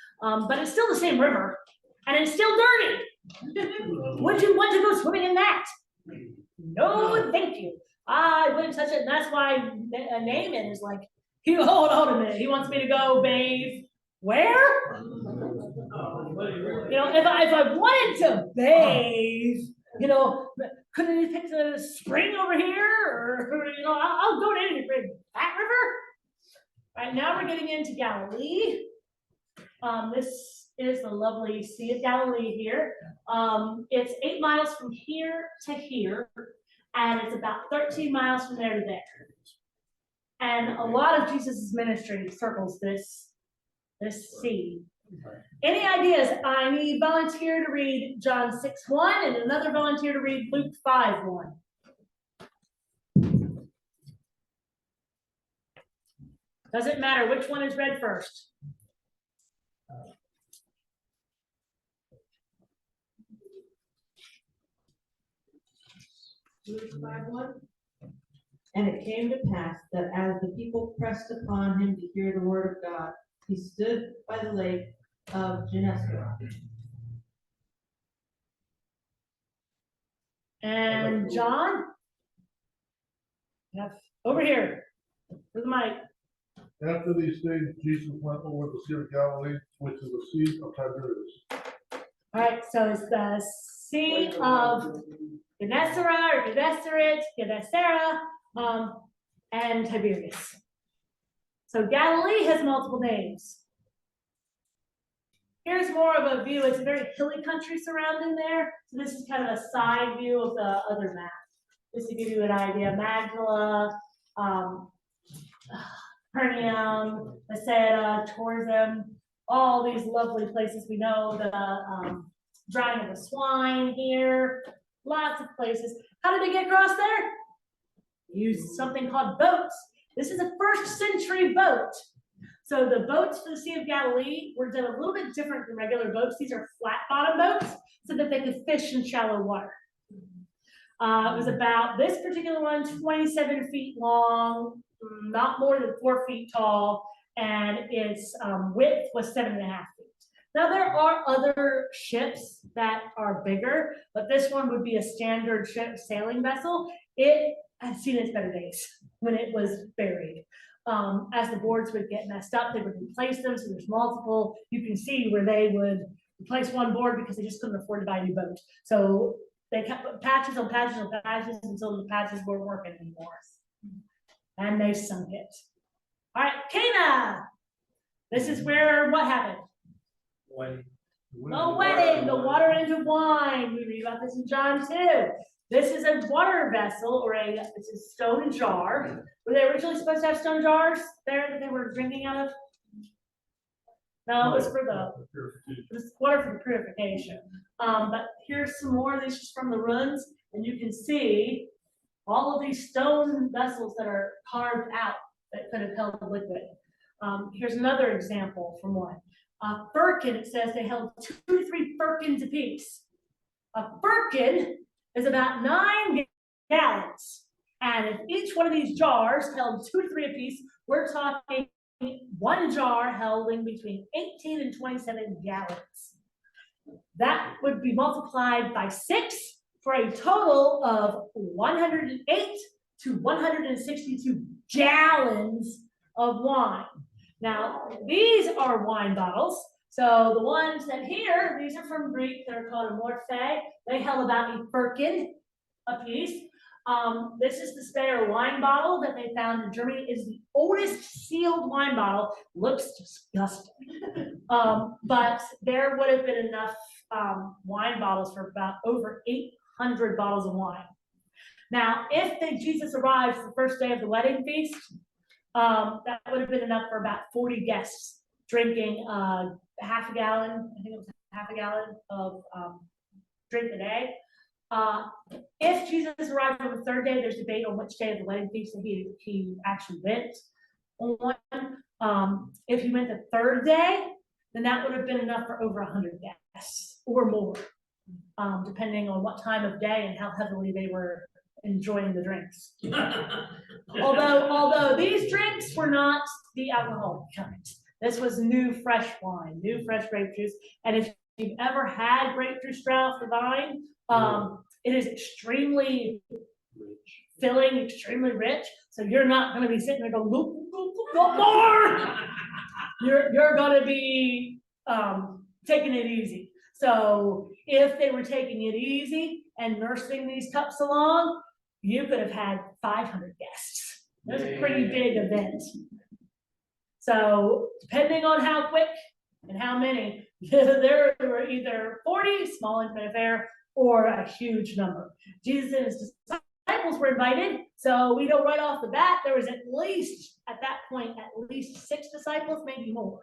But it's still the same river, and it's still dirty. Would you want to go swimming in that? No, thank you. I wouldn't touch it. And that's why Naaman is like, hold on a minute. He wants me to go bathe where? If I wanted to bathe, couldn't you pick the spring over here? Or, I'll go to any spring. That river? Right now we're getting into Galilee. This is the lovely Sea of Galilee here. It's 8 miles from here to here, and it's about 13 miles from there to there. And a lot of Jesus' ministry circles this sea. Any ideas? I need a volunteer to read John 6:1 and another volunteer to read Luke 5:1. Doesn't matter which one is read first. And it came to pass that as the people pressed upon him to hear the word of God, he stood by the lake of Gennesaret. And John? Yes, over here, for the mic. After these things, Jesus went over the Sea of Galilee, which is the Sea of Tiberias. All right, so it's the Sea of Gennesaret or Gennesera, and Tiberias. So Galilee has multiple names. Here's more of a view. It's a very hilly country surrounding there. So this is kind of a side view of the other map. Just to give you an idea, Magdala, Hernium, Bethsaida, Torzim, all these lovely places. We know the drying of the swine here, lots of places. How did they get across there? Used something called boats. This is a 1st century boat. So the boats for the Sea of Galilee were done a little bit different than regular boats. These are flat bottom boats so that they could fish in shallow water. It was about, this particular one, 27 feet long, not more than 4 feet tall, and its width was 7.5 feet. Now there are other ships that are bigger, but this one would be a standard ship sailing vessel. It had seen its better days when it was buried. As the boards would get messed up, they would replace them. So there's multiple, you can see where they would replace one board because they just couldn't afford to buy a new boat. So they kept patches on patches on patches until the patches weren't working anymore. And they sunk it. All right, Cana. This is where what happened? When The wedding, the water into wine. We read about this in John 2. This is a water vessel, or it's a stone jar. Were they originally supposed to have stone jars there that they were drinking out of? No, it was for it was water for the purification. But here's some more of these just from the ruins, and you can see all of these stone vessels that are carved out that could have held liquid. Here's another example from one. Firkin, it says they held 2 to 3 firkins apiece. A firkin is about 9 gallons. And if each one of these jars held 2 to 3 apiece, we're talking one jar holding between 18 and 27 gallons. That would be multiplied by 6 for a total of 108 to 162 gallons of wine. Now, these are wine bottles. So the ones that here, these are from Greek, they're called amorphe. They held about a firkin apiece. This is the spare wine bottle that they found in Germany. It is the oldest sealed wine bottle. Looks disgusting. But there would have been enough wine bottles for about over 800 bottles of wine. Now, if Jesus arrived the first day of the wedding feast, that would have been enough for about 40 guests drinking half a gallon, I think it was half a gallon of drink a day. If Jesus arrived on the 3rd day, there's debate on which day of the wedding feast that he actually went on. If he went the 3rd day, then that would have been enough for over 100 guests or more, depending on what time of day and how heavily they were enjoying the drinks. Although these drinks were not the alcoholic kind. This was new fresh wine, new fresh grape juice. And if you've ever had grapefruit Strauss or vine, it is extremely filling, extremely rich. So you're not going to be sitting there going, go more. You're going to be taking it easy. So if they were taking it easy and nursing these cups along, you could have had 500 guests. It was a pretty big event. So depending on how quick and how many, there were either 40, small infant affair, or a huge number. Jesus and his disciples were invited. So we know right off the bat, there was at least, at that point, at least 6 disciples, maybe more.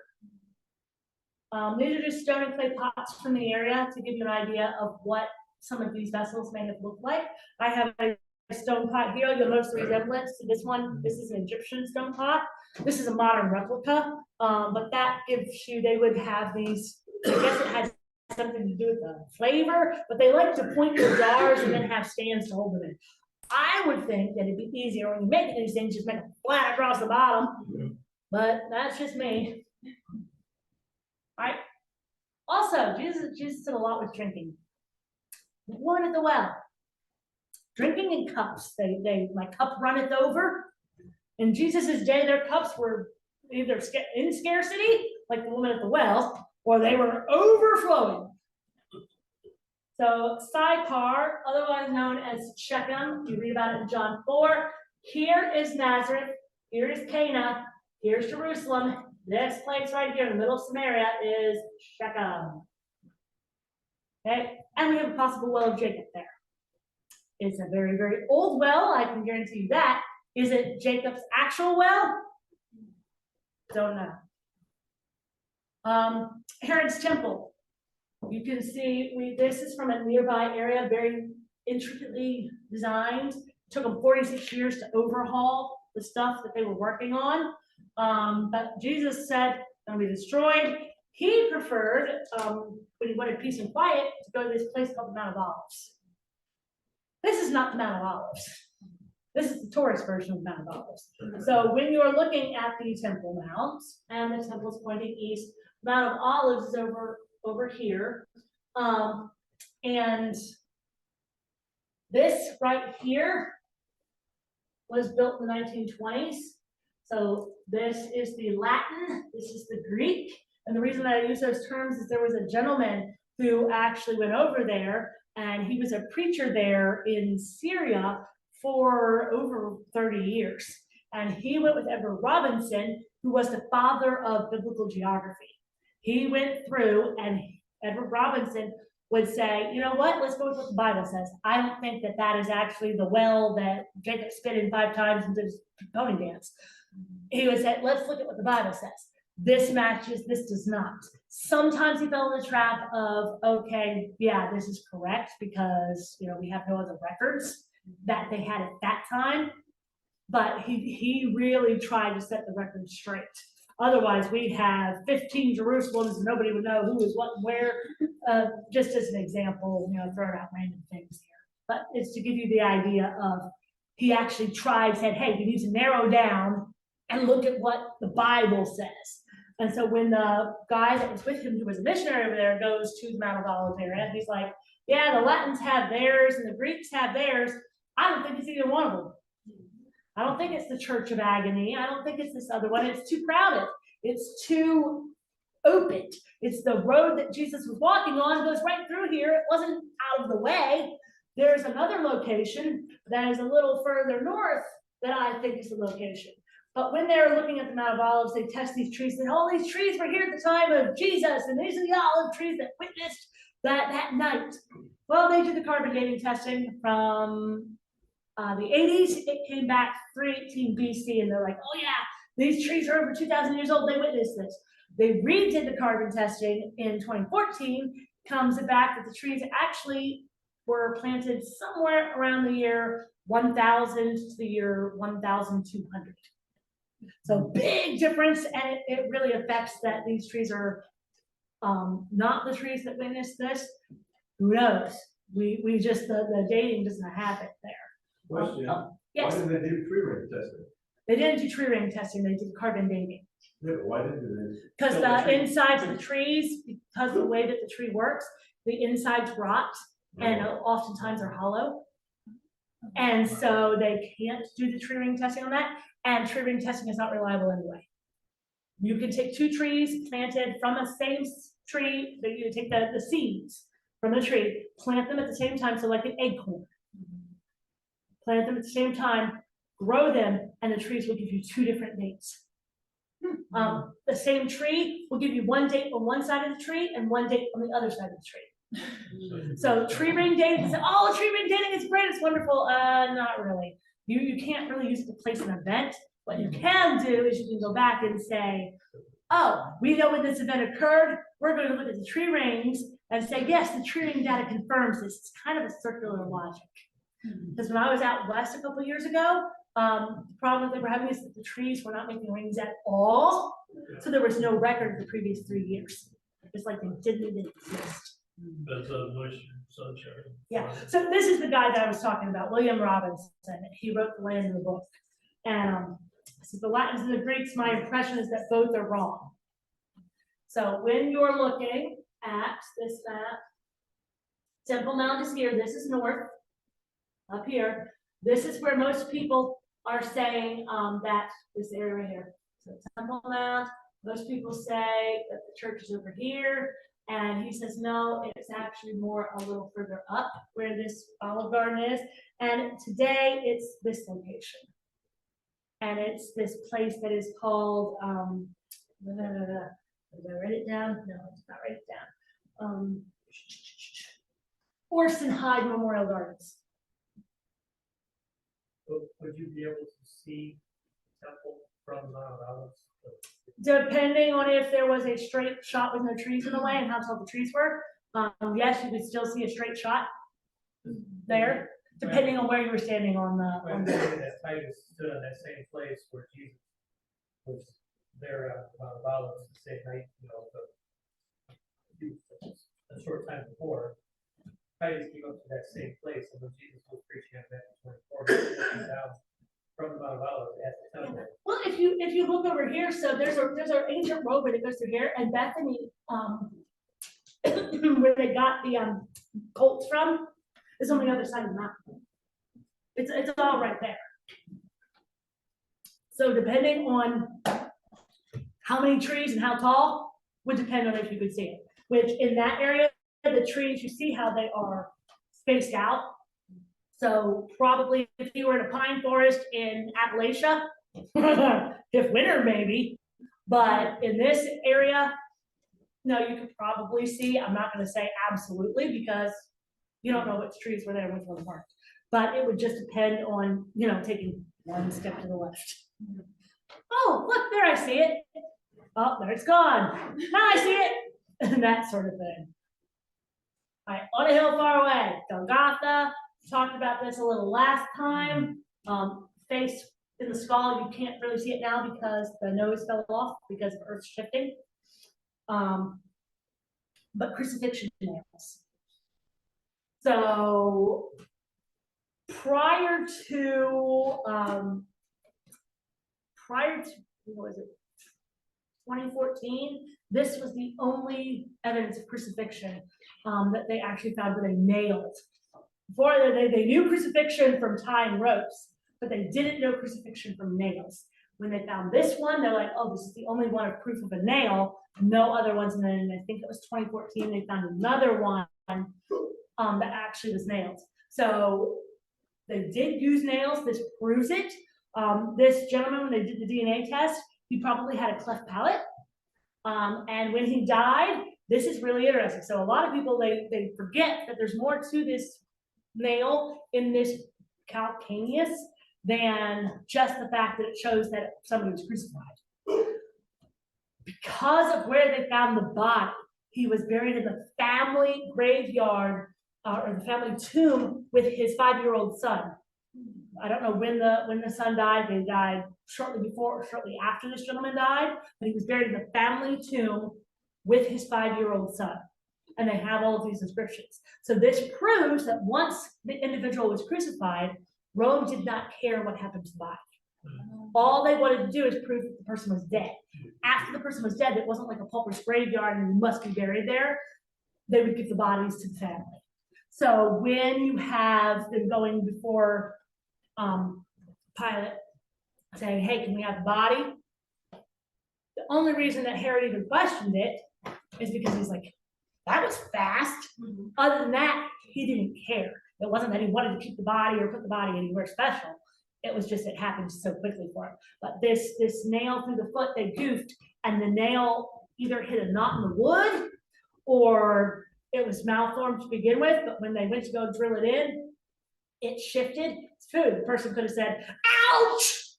These are just stone and clay pots from the area to give you an idea of what some of these vessels may have looked like. I have a stone pot here. You'll notice the resemblance to this one. This is an Egyptian stone pot. This is a modern replica, but that gives you, they would have these, I guess it has something to do with the flavor, but they like to point to jars and then have stands to hold them in. I would think that it'd be easier when you make these things, just make them flat across the bottom, but that's just me. All right. Also, Jesus did a lot with drinking. The woman at the well, drinking in cups. My cup runneth over. In Jesus's day, their cups were either in scarcity, like the woman at the well, or they were overflowing. So Sychar, otherwise known as Shechem, you read about it in John 4. Here is Nazareth, here is Cana, here's Jerusalem. This place right here in the middle of Samaria is Shechem. Okay, and we have a possible well of Jacob there. It's a very, very old well, I can guarantee you that. Is it Jacob's actual well? Don't know. Herod's temple. You can see, this is from a nearby area, very intricately designed. It took them 46 years to overhaul the stuff that they were working on. But Jesus said, going to be destroyed. He preferred, when he wanted peace and quiet, to go to this place called the Mount of Olives. This is not the Mount of Olives. This is the tourist version of the Mount of Olives. So when you're looking at the Temple Mount, and the temple's pointing east, Mount of Olives is over here. And this right here was built in the 1920s. So this is the Latin, this is the Greek. And the reason that I use those terms is there was a gentleman who actually went over there, and he was a preacher there in Syria for over 30 years. And he went with Edward Robinson, who was the father of biblical geography. He went through, and Edward Robinson would say, you know what, let's go with what the Bible says. I don't think that that is actually the well that Jacob spit in 5 times and did his pony dance. He would say, let's look at what the Bible says. This matches, this does not. Sometimes he fell in the trap of, okay, yeah, this is correct because, we have no other records that they had at that time. But he really tried to set the record straight. Otherwise, we'd have 15 Jerusalems and nobody would know who was what and where. Just as an example, throwing out random things here. But it's to give you the idea of, he actually said, hey, we need to narrow down and look at what the Bible says. And so when the guy that was with him, who was a missionary over there, goes to the Mount of Olives area, he's like, yeah, the Latins have theirs and the Greeks have theirs. I don't think it's either one of them. I don't think it's the Church of Agony. I don't think it's this other one. It's too crowded. It's too open. It's the road that Jesus was walking on, goes right through here. It wasn't out of the way. There's another location that is a little further north that I think is the location. But when they're looking at the Mount of Olives, they test these trees, and all these trees were here at the time of Jesus, and these are the olive trees that witnessed that night. Well, they did the carbon dating testing from the 80s. It came back 318 BC, and they're like, oh yeah, these trees are over 2,000 years old. They witnessed this. They redid the carbon testing in 2014, comes back that the trees actually were planted somewhere around the year 1000 to the year 1200. So big difference, and it really affects that these trees are not the trees that witnessed this. Who knows? We just, the dating doesn't happen there. Question. Yes. Why did they do tree ring testing? They didn't do tree ring testing, they did carbon dating. Yeah, but why didn't they? Because the insides of the trees, because of the way that the tree works, the insides rot and oftentimes are hollow. And so they can't do the tree ring testing on that. And tree ring testing is not reliable anyway. You can take 2 trees planted from the same tree, so you take the seeds from the tree, plant them at the same time, so like an acorn. Plant them at the same time, grow them, and the trees will give you 2 different dates. The same tree will give you 1 date on one side of the tree and 1 date on the other side of the tree. So tree ring dating, you say, oh, tree ring dating is great, it's wonderful. Not really. You can't really use it to place an event. What you can do is you can go back and say, oh, we know when this event occurred. We're going to look at the tree rings and say, yes, the tree ring data confirms this. It's kind of a circular logic. Because when I was out west a couple years ago, The problem they were having is that the trees were not making rings at all, so there was no record of the previous 3 years. It's like they didn't even exist. That's a bush sunshine. Yeah, so this is the guy that I was talking about, William Robinson. He wrote the land in the book. And so the Latins and the Greeks, my impression is that both are wrong. So when you're looking at this map, Temple Mount is here, this is north, up here. This is where most people are saying that this area right here. So Temple Mount, most people say that the church is over here. And he says, no, it's actually more a little further up where this Olive Garden is. And today it's this location. And it's this place that is called, did I write it down? No, I did not write it down. Orson Hyde Memorial Gardens. Would you be able to see Temple from Mount Olives? Depending on if there was a straight shot with no trees in the way and how tall the trees were, yes, you could still see a straight shot there, depending on where you were standing on the. When that Titus stood on that same place where Jesus was there at Mount Olives the same night, a short time before, Titus came up to that same place, and when Jesus was preaching on Matthew 24, he was down from the Mount Olives at the temple. Well, if you look over here, so there's an ancient roadway that goes through here, and Bethany, where they got the colts from, is on the other side of the mountain. It's all right there. So depending on how many trees and how tall would depend on if you could see it. Which in that area, the trees, you see how they are spaced out. So probably if you were in a pine forest in Appalachia, if winter maybe, but in this area, no, you could probably see, I'm not gonna say absolutely because you don't know which trees were there and which ones weren't. But it would just depend on, taking one step to the left. Oh, look, there I see it. Oh, there it's gone. Now I see it. And that sort of thing. All right, on a hill far away, Golgotha. Talked about this a little last time. Face in the skull, you can't really see it now because the nose fell off because of Earth shifting. But crucifixion nails. So prior to what was it, 2014, this was the only evidence of crucifixion that they actually found where they nailed. Before they knew crucifixion from tying ropes, but they didn't know crucifixion from nails. When they found this one, they're like, oh, this is the only one of proof of a nail, no other ones. And then I think it was 2014, they found another one that actually was nailed. So they did use nails, this proves it. This gentleman, when they did the DNA test, he probably had a cleft palate. And when he died, this is really interesting. So a lot of people, they forget that there's more to this nail in this calcaneus than just the fact that it shows that somebody was crucified. Because of where they found the body, he was buried in the family graveyard or the family tomb with his 5-year-old son. I don't know when the son died. They died shortly before or shortly after this gentleman died, but he was buried in the family tomb with his 5-year-old son. And they have all of these inscriptions. So this proves that once the individual was crucified, Rome did not care what happened to the body. All they wanted to do is prove that the person was dead. After the person was dead, it wasn't like a pauper's graveyard and you must be buried there. They would give the bodies to the family. So when you have them going before Pilate saying, hey, can we have the body? The only reason that Herod even questioned it is because he's like, that was fast. Other than that, he didn't care. It wasn't that he wanted to keep the body or put the body anywhere special. It was just, it happened so quickly for him. But this nail through the foot, they goofed, and the nail either hit a knot in the wood or it was malformed to begin with, but when they went to go drill it in, it shifted. It's true. The person could have said, ouch!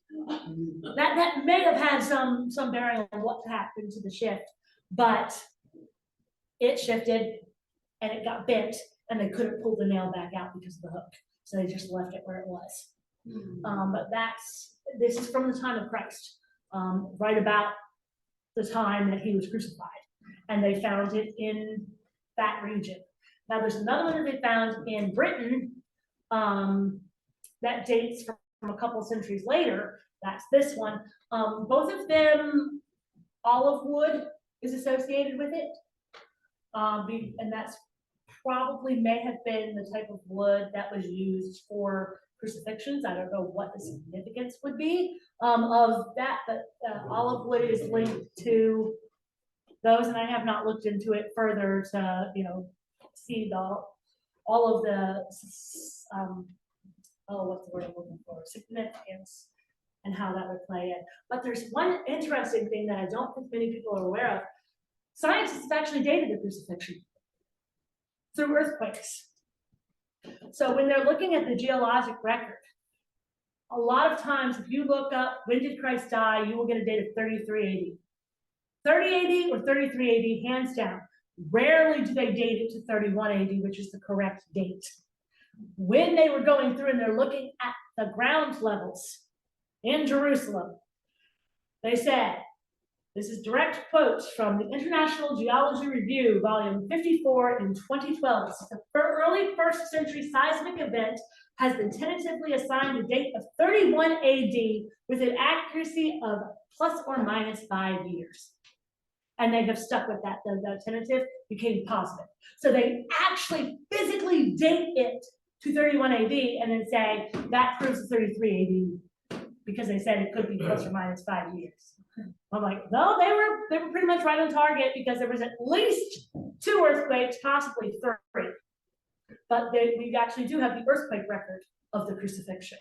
That may have had some bearing on what happened to the shift, but it shifted and it got bent and they couldn't pull the nail back out because of the hook. So they just left it where it was. But this is from the time of Christ, right about the time that he was crucified. And they found it in that region. Now there's another one that they found in Britain, that dates from a couple centuries later. That's this one. Both of them, olive wood is associated with it. And that's probably may have been the type of wood that was used for crucifixions. I don't know what the significance would be of that, but olive wood is linked to those, and I have not looked into it further to, see all of the, what's the word I'm looking for, significance and how that would play in. But there's one interesting thing that I don't think many people are aware of. Scientists have actually dated the crucifixion through earthquakes. So when they're looking at the geologic record, a lot of times if you look up when did Christ die, you will get a date of 33 AD. 30 AD or 33 AD, hands down. Rarely do they date it to 31 AD, which is the correct date. When they were going through and they're looking at the ground levels in Jerusalem, they said, this is direct quotes from the International Geology Review, volume 54 in 2012. The early 1st century seismic event has been tentatively assigned a date of 31 AD with an accuracy of plus or minus 5 years. And they have stuck with that. The tentative became positive. So they actually physically date it to 31 AD and then say that proves 33 AD because they said it could be plus or minus 5 years. I'm like, no, they were pretty much right on target because there was at least 2 earthquakes, possibly 3. But we actually do have the earthquake record of the crucifixion.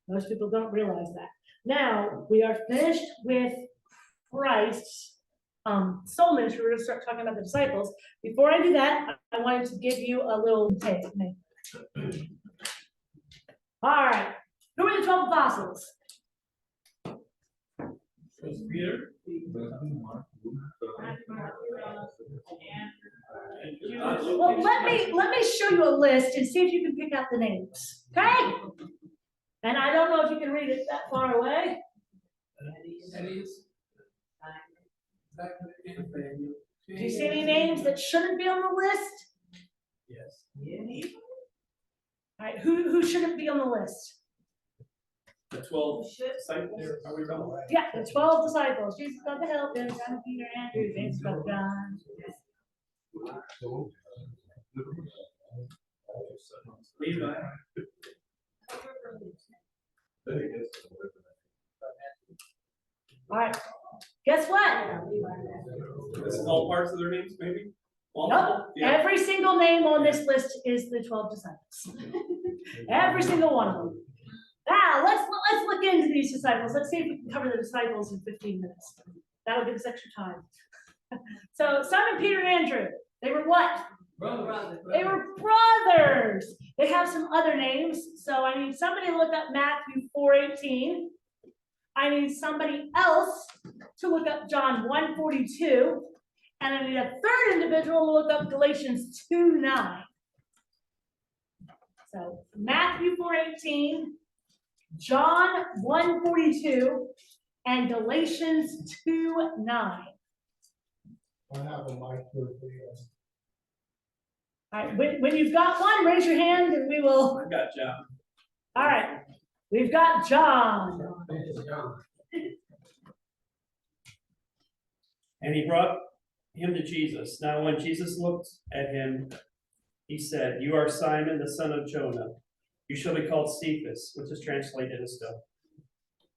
Most people don't realize that. Now we are finished with Christ's soul ministry. We're going to start talking about the disciples. Before I do that, I wanted to give you a little taste. All right, who are the 12 apostles? Peter. Well, let me show you a list and see if you can pick out the names. Okay? And I don't know if you can read it that far away. Do you see any names that shouldn't be on the list? Yes. All right, who shouldn't be on the list? The 12 disciples, are we talking about? Yeah, the 12 disciples. Jesus got to help him. Simon, Peter, Andrew, James, got John. Levi. All right. Guess what? This is all parts of their names, maybe? Nope. Every single name on this list is the 12 disciples. Every single one of them. Now, let's look into these disciples. Let's see if we can cover the disciples in 15 minutes. That'll give us extra time. So Simon, Peter, and Andrew, they were what? Brothers. They were brothers. They have some other names. So I need somebody to look up Matthew 4:18. I need somebody else to look up John 1:42. And I need a third individual to look up Galatians 2:9. So Matthew 4:18, John 1:42, and Galatians 2:9. I have a mic here. All right, when you've got one, raise your hand and we will. I got John. All right, we've got John. And he brought him to Jesus. Now, when Jesus looked at him, he said, "You are Simon, the son of Jonah. You shall be called Cephas," which is translated as stone.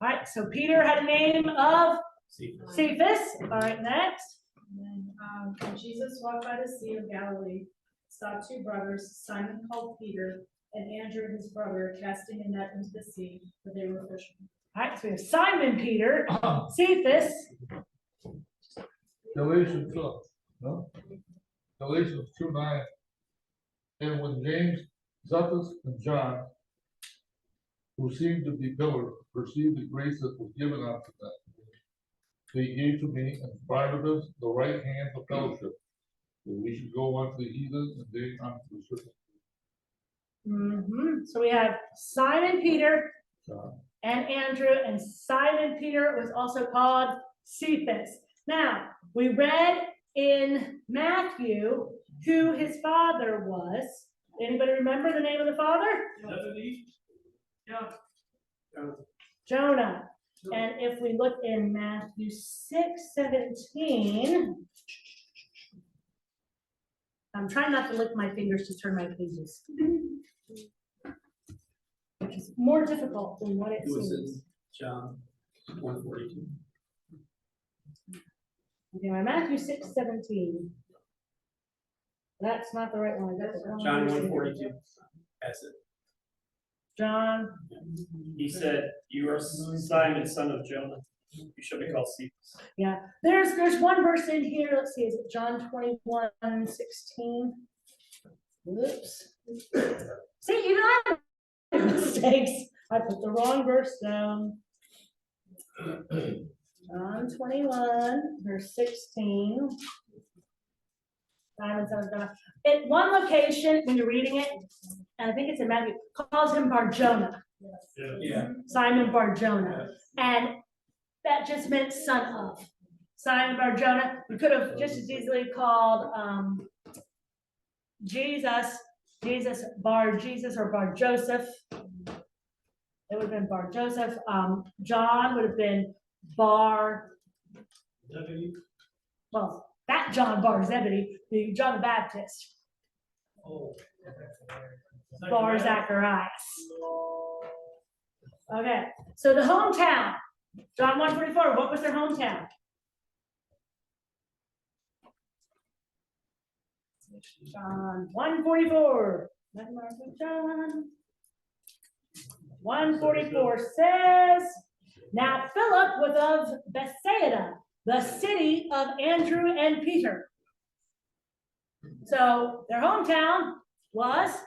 All right, so Peter had a name of Cephas. Cephas. All right, next. And Jesus walked by the Sea of Galilee, saw 2 brothers, Simon called Peter, and Andrew his brother, casting a net into the sea, for they were fishermen. All right, so we have Simon Peter, Cephas. Galatians 2:9. And when James, Cephas, and John, who seemed to be pillars, perceived the grace that was given unto them, they gave to me and Barnabas the right hand of fellowship, that we should go unto the heathen and they unto the circumcision. So we have Simon Peter, John. and Andrew, and Simon Peter was also called Cephas. Now, we read in Matthew who his father was. Anybody remember the name of the father? Jonah. And if we look in Matthew 6:17, I'm trying not to lick my fingers to turn my pages, which is more difficult than what it It was seems. in John 1:42. Okay, my Matthew 6:17. That's not the right one. I got the wrong John verse. 1:42. That's it. John, He said, "You are Simon, son of Jonah. You shall be called Cephas." yeah, there's one verse in here, let's see, is it John 21:16? Whoops. See, even I make mistakes, I put the wrong verse down. John 21, verse 16. Simon, son of Jonah. At one location, when you're reading it, and I think it's in Matthew, calls him Bar-Jonah. Yeah. Simon Bar-Jonah. And that just meant son of. Simon Bar-Jonah. We could have just as easily called Jesus Bar-Jesus or Bar-Joseph. It would have been Bar-Joseph. John would have been well, that John Bar-Zebedee, the John the Baptist. Bar-Zacharias. Okay, so the hometown. John 1:44, what was their hometown? John 1:44. John 1:44 says, now Philip was of Bethsaida, the city of Andrew and Peter. So their hometown was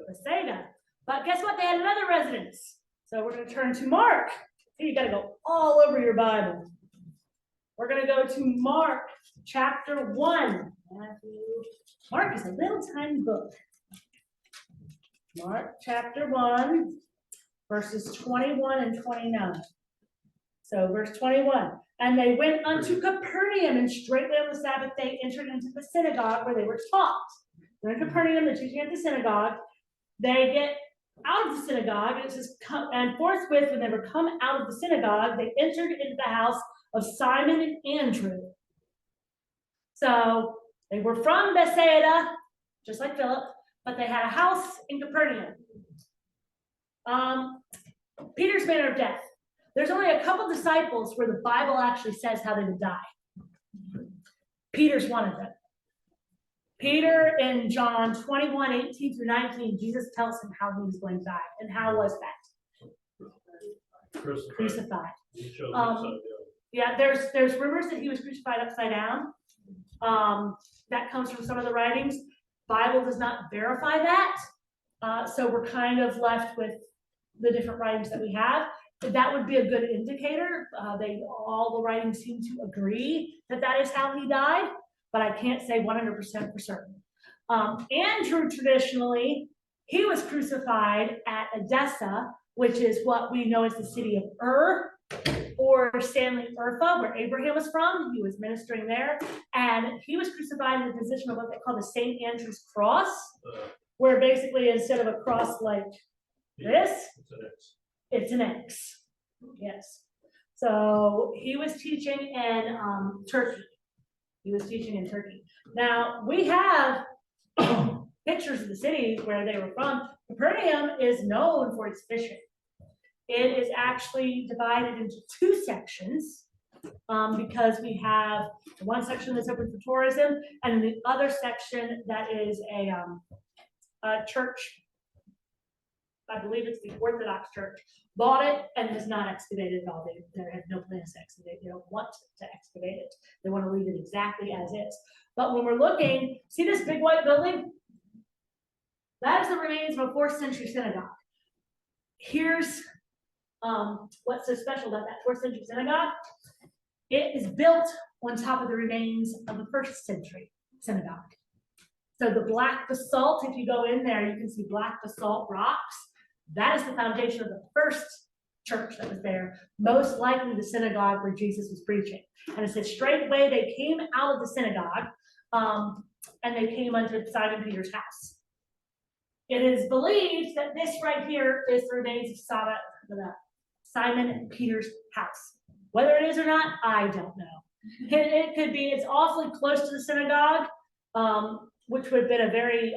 Bethsaida. But guess what? They had another residence. So we're going to turn to Mark. So you got to go all over your Bible. We're going to go to Mark chapter 1. Mark is a little tiny book. Mark chapter 1, verses 21 and 29. So verse 21. And they went unto Capernaum, and straightway on the Sabbath they entered into the synagogue where they were taught. They're in Capernaum, they're teaching at the synagogue. They get out of the synagogue, and it says, and forthwith, when they were come out of the synagogue, they entered into the house of Simon and Andrew. So they were from Bethsaida, just like Philip, but they had a house in Capernaum. Peter's manner of death. There's only a couple disciples where the Bible actually says how they would die. Peter's one of them. Peter in John 21:18 through 19, Jesus tells him how he was going to die. And how was that? Crucified. Yeah, there's rumors that he was crucified upside down. That comes from some of the writings. Bible does not verify that. So we're kind of left with the different writings that we have. That would be a good indicator. All the writings seem to agree that that is how he died, but I can't say 100% for certain. Andrew, traditionally, he was crucified at Edessa, which is what we know as the city of Ur, or Stanley Urfa, where Abraham was from. He was ministering there, and he was crucified in the position of what they call the St. Andrew's cross, where basically instead of a cross like this, it's an X. Yes. So he was teaching in Turkey. He was teaching in Turkey. Now, we have pictures of the city where they were from. Capernaum is known for its fishing. It is actually divided into two sections because we have one section that's open for tourism, and the other section that is a church. I believe it's the Orthodox Church, bought it and has not excavated it all. They have no plans to excavate. They don't want to excavate it. They want to leave it exactly as is. But when we're looking, see this big white building? That is the remains of a 4th century synagogue. Here's what's so special about that 4th century synagogue. It is built on top of the remains of a 1st century synagogue. So the black basalt, if you go in there, you can see black basalt rocks. That is the foundation of the first church that was there, most likely the synagogue where Jesus was preaching. And it says straightway they came out of the synagogue, and they came unto Simon Peter's house. It is believed that this right here is the remains of Simon Peter's house. Whether it is or not, I don't know. It could be, it's awfully close to the synagogue, which would have been a very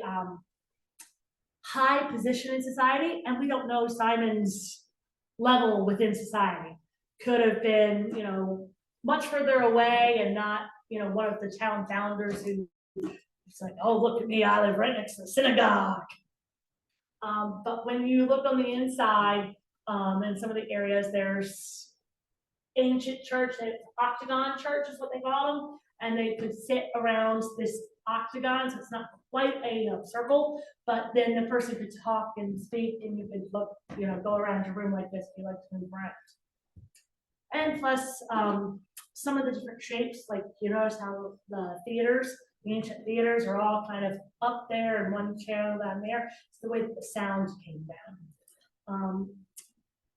high position in society, and we don't know Simon's level within society. Could have been, you know, much further away and not, you know, one of the town founders who it's like, oh, look at me, I live right next to the synagogue. But when you look on the inside, in some of the areas, there's ancient church, octagon church is what they call them, and they could sit around this octagon, so it's not quite a circle, but then the person could talk and speak, and you could look, you know, go around your room like this if you like to move around. And plus, some of the different shapes, like you notice how the theaters, the ancient theaters are all kind of up there and one channel down there. It's the way that the sound came down.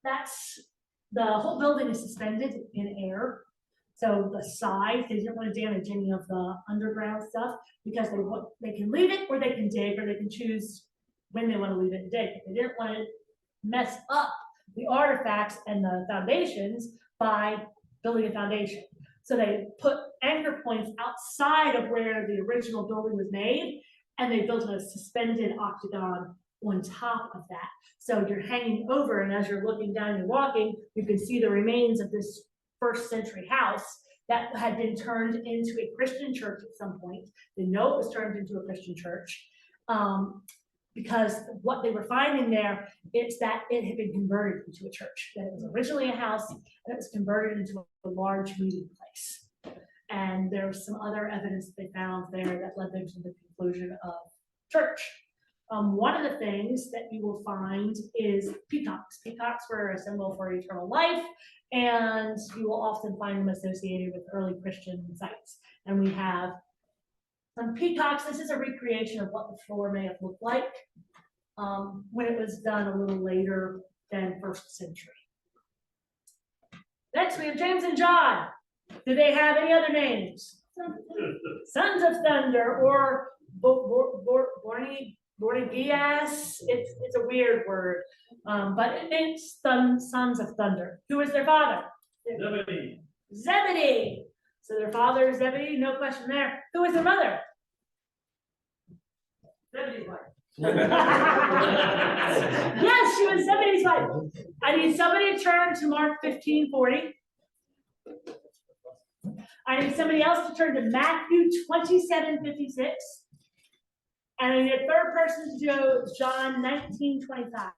That's the whole building is suspended in air. So the sides, they didn't want to damage any of the underground stuff because they can leave it or they can dig, or they can choose when they want to leave it and dig. But they didn't want to mess up the artifacts and the foundations by building a foundation. So they put anchor points outside of where the original building was made, and they built a suspended octagon on top of that. So you're hanging over, and as you're looking down and walking, you can see the remains of this first century house that had been turned into a Christian church at some point. They know it was turned into a Christian church because what they were finding there, it's that it had been converted into a church, that it was originally a house and it was converted into a large meeting place. And there was some other evidence that they found there that led them to the conclusion of church. One of the things that you will find is peacocks. Peacocks were a symbol for eternal life, and you will often find them associated with early Christian sites. And we have some peacocks. This is a recreation of what the floor may have looked like when it was done a little later than first century. Next, we have James and John. Do they have any other names? Sons of Thunder, or Bornigias. It's a weird word, but it means sons of thunder. Who was their father? Zebedee. Zebedee. So their father is Zebedee, no question there. Who was their mother? Zebedee's wife. Yes, she was Zebedee's wife. I need somebody to turn to Mark 15:40. I need somebody else to turn to Matthew 27:56. And I need a third person to do John 19:25.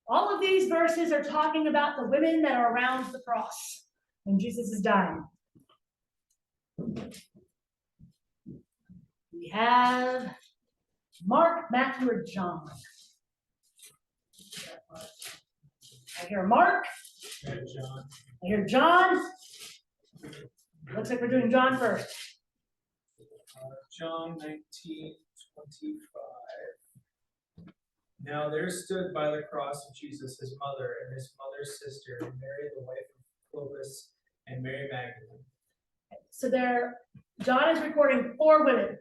All of these verses are talking about the women that are around the cross when Jesus is dying. We have Mark, Matthew, or John. I hear Mark. I hear John. Looks like we're doing John first. John 19:25. Now there stood by the cross of Jesus his mother and his mother's sister, Mary the wife of Clopas, and Mary Magdalene. So John is recording 4 women.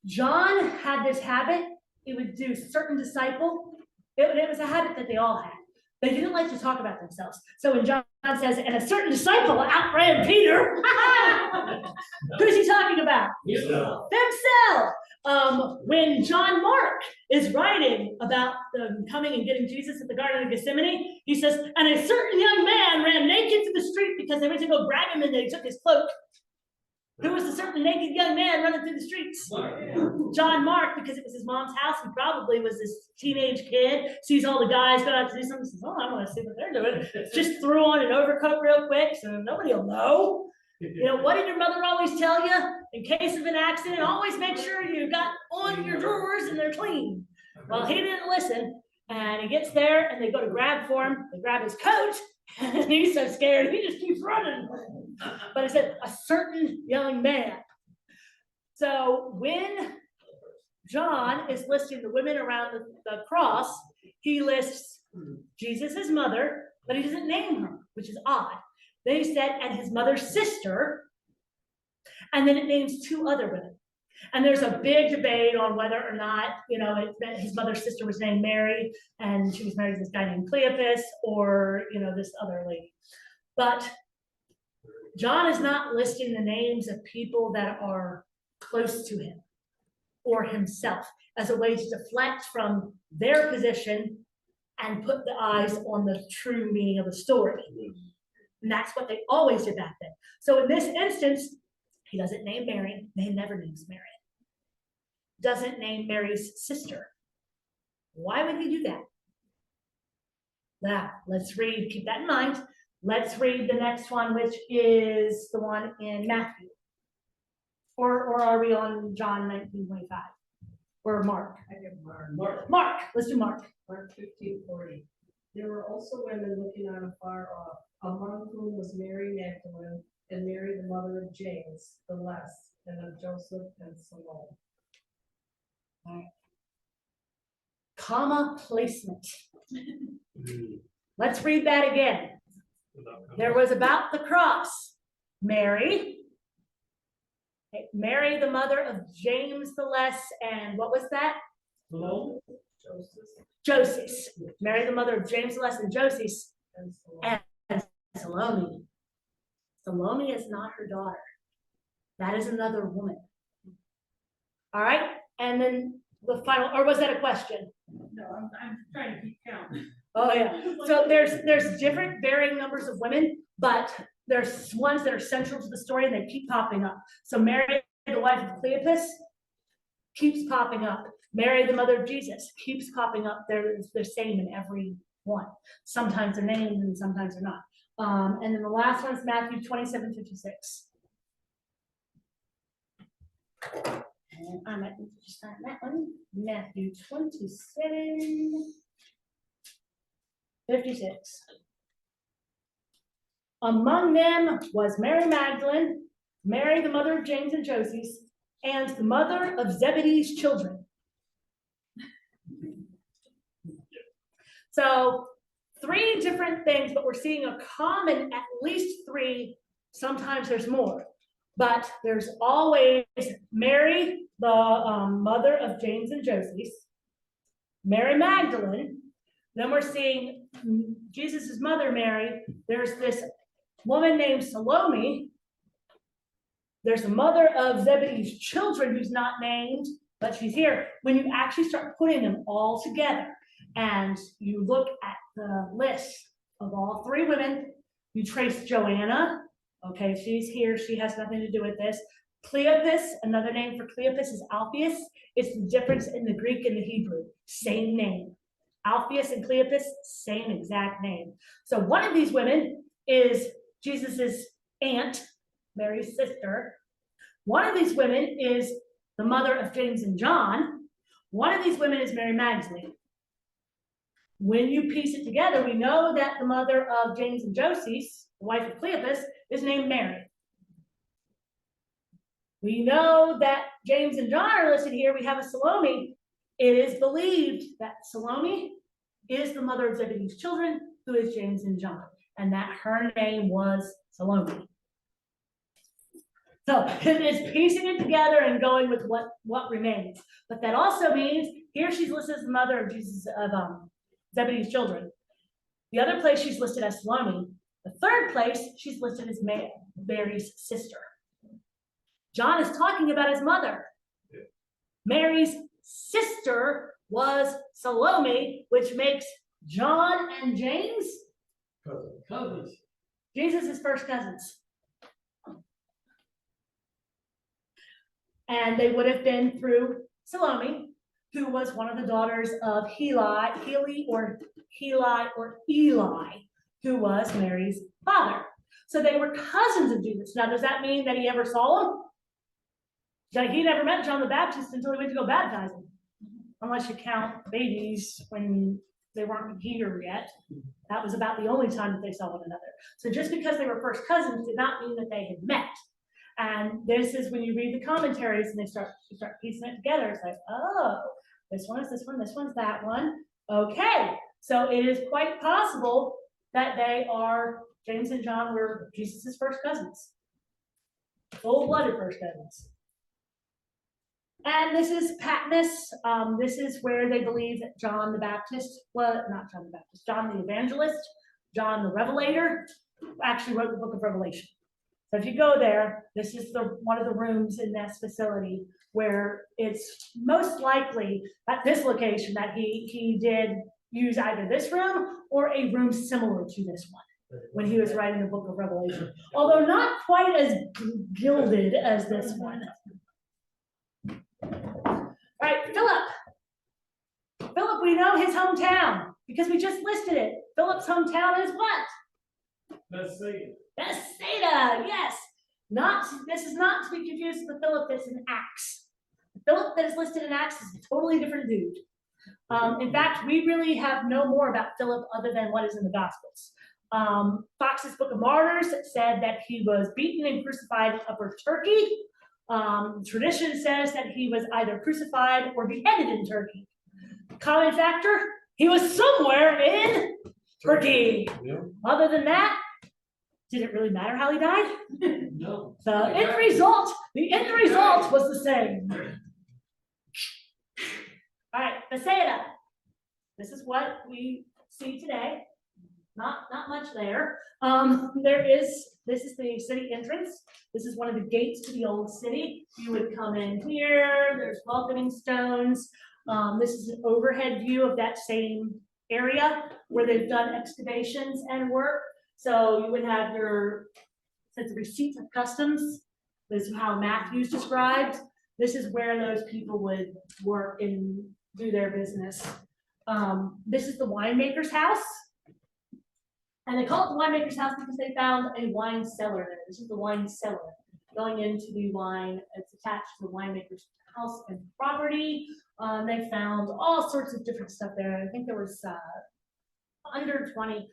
John had this habit. He would do certain disciple. It was a habit that they all had. They didn't like to talk about themselves. So when John says, and a certain disciple outran Peter, who's he talking about? Himself. When John Mark is writing about them coming and getting Jesus at the Garden of Gethsemane, he says, and a certain young man ran naked to the street because they went to go grab him and they took his cloak. Who was the certain naked young man running through the streets? John Mark, because it was his mom's house. He probably was this teenage kid, sees all the guys go out to do something, says, oh, I want to see what they're doing. Just threw on an overcoat real quick so nobody will know. You know, what did your mother always tell you? In case of an accident, always make sure you got on your drawers and they're clean. Well, he didn't listen, and he gets there and they go to grab for him. They grab his coat, and he's so scared, he just keeps running. But it said, a certain young man. So when John is listing the women around the cross. He lists Jesus' mother, but he doesn't name her, which is odd. Then he said, and his mother's sister, and then it names 2 other women. And there's a big debate on whether or not, that his mother's sister was named Mary, and she was married to this guy named Cleopas, or, this other lady. But John is not listing the names of people that are close to him or himself as a way to deflect from their position and put the eyes on the true meaning of the story. And that's what they always did back then. So in this instance, he doesn't name Mary. He never names Mary. Doesn't name Mary's sister. Why would he do that? Now, let's read, keep that in mind. Let's read the next one, which is the one in Matthew. Or are we on John 19:25? Or Mark? I give Mark. Mark, let's do Mark. Mark 15:40. There were also women looking on afar off, among whom was Mary Magdalene, and Mary the mother of James the Less, and of Joseph and Salome. All right. Comma placement. Let's read that again. There was about the cross, Mary, Mary the mother of James the Less, and what was that? Joseph. Mary the mother of James the Less and Joseph, and Salome. Salome is not her daughter. That is another woman. All right, and then the final, or was that a question? No, I'm trying to keep count. Oh yeah. So there's different varying numbers of women, but there's ones that are central to the story and they keep popping up. So Mary, the wife of Cleopas, keeps popping up. Mary, the mother of Jesus, keeps popping up. They're the same in every one. Sometimes they're named and sometimes they're not. And then the last one's Matthew 27:56. And I might need to just find that one. Matthew 27:56. Among them was Mary Magdalene, Mary the mother of James and Joseph, and the mother of Zebedee's children. So 3 different things, but we're seeing a common, at least 3, sometimes there's more. But there's always Mary, the mother of James and Joseph, Mary Magdalene. Then we're seeing Jesus's mother, Mary. There's this woman named Salome. There's the mother of Zebedee's children who's not named, but she's here. When you actually start putting them all together and you look at the list of all 3 women, you trace Joanna. Okay, she's here. She has nothing to do with this. Cleopas, another name for Cleopas is Alphaeus. It's the difference in the Greek and the Hebrew. Same name. Alphaeus and Cleopas, same exact name. So one of these women is Jesus's aunt, Mary's sister. One of these women is the mother of James and John. One of these women is Mary Magdalene. When you piece it together, we know that the mother of James and Joseph, the wife of Cleopas, is named Mary. We know that James and John are listed here. We have a Salome. It is believed that Salome is the mother of Zebedee's children, who is James and John, and that her name was Salome. So it is piecing it together and going with what remains. But that also means here she's listed as the mother of Zebedee's children. The other place she's listed as Salome. The third place she's listed as Mary's sister. John is talking about his mother. Mary's sister was Salome, which makes John and James Cousins. Jesus' first cousins. And they would have been through Salome, who was one of the daughters of Eli, who was Mary's father. So they were cousins of Jesus. Now, does that mean that he ever saw him? He never met John the Baptist until he went to go baptize him. Unless you count babies when they weren't here yet. That was about the only time that they saw one another. So just because they were first cousins did not mean that they had met. And this is when you read the commentaries and you start piecing it together. It's like, oh, this one is this one, this one's that one. Okay, so it is quite possible that James and John were Jesus' first cousins. Full-blooded first cousins. And this is Patmos. This is where they believe that John the Baptist, well, not John the Baptist, John the Evangelist, John the Revelator, actually wrote the book of Revelation. So if you go there, this is one of the rooms in this facility where it's most likely at this location that he did use either this room or a room similar to this one when he was writing the book of Revelation, although not quite as gilded as this one. All right, Philip. Philip, we know his hometown because we just listed it. Philip's hometown is what? Bethsaida. Bethsaida, yes. This is not to be confused with the Philip that's in Acts. The Philip that is listed in Acts is a totally different dude. In fact, we really have no more about Philip other than what is in the Gospels. Fox's Book of Martyrs said that he was beaten and crucified in Upper Turkey. Tradition says that he was either crucified or beheaded in Turkey. Common factor, he was somewhere in Turkey. Yeah. Other than that, did it really matter how he died? No. The end result was the same. All right, Bethsaida. This is what we see today. Not much there. This is the city entrance. This is one of the gates to the old city. You would come in here. There's welcoming stones. This is an overhead view of that same area where they've done excavations and work. So you would have your receipts of customs. This is how Matthew's described. This is where those people would work and do their business. This is the winemaker's house. And they call it the winemaker's house because they found a wine cellar there. This is the wine cellar. Going into the wine, it's attached to the winemaker's house and property. They found all sorts of different stuff there. I think there was under 20,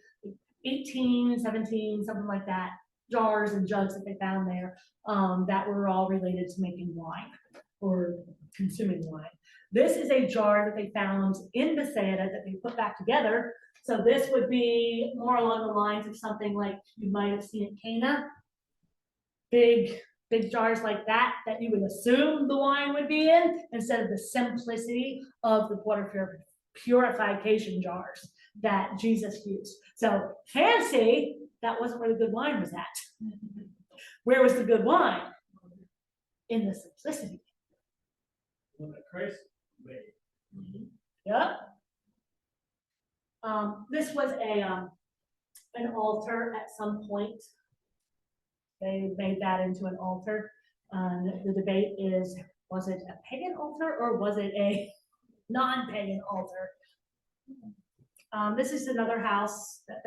18, 17, something like that, jars and jugs that they found there that were all related to making wine or consuming wine. This is a jar that they found in Bethsaida that they put back together. So this would be more along the lines of something like you might have seen at Cana. Big jars like that you would assume the wine would be in, instead of the simplicity of the water purification jars that Jesus used. So fancy, that wasn't where the good wine was at. Where was the good wine? In the simplicity. When Christ made. Yep. This was an altar at some point. They made that into an altar. The debate is, was it a pagan altar or was it a non-pagan altar? This is another house that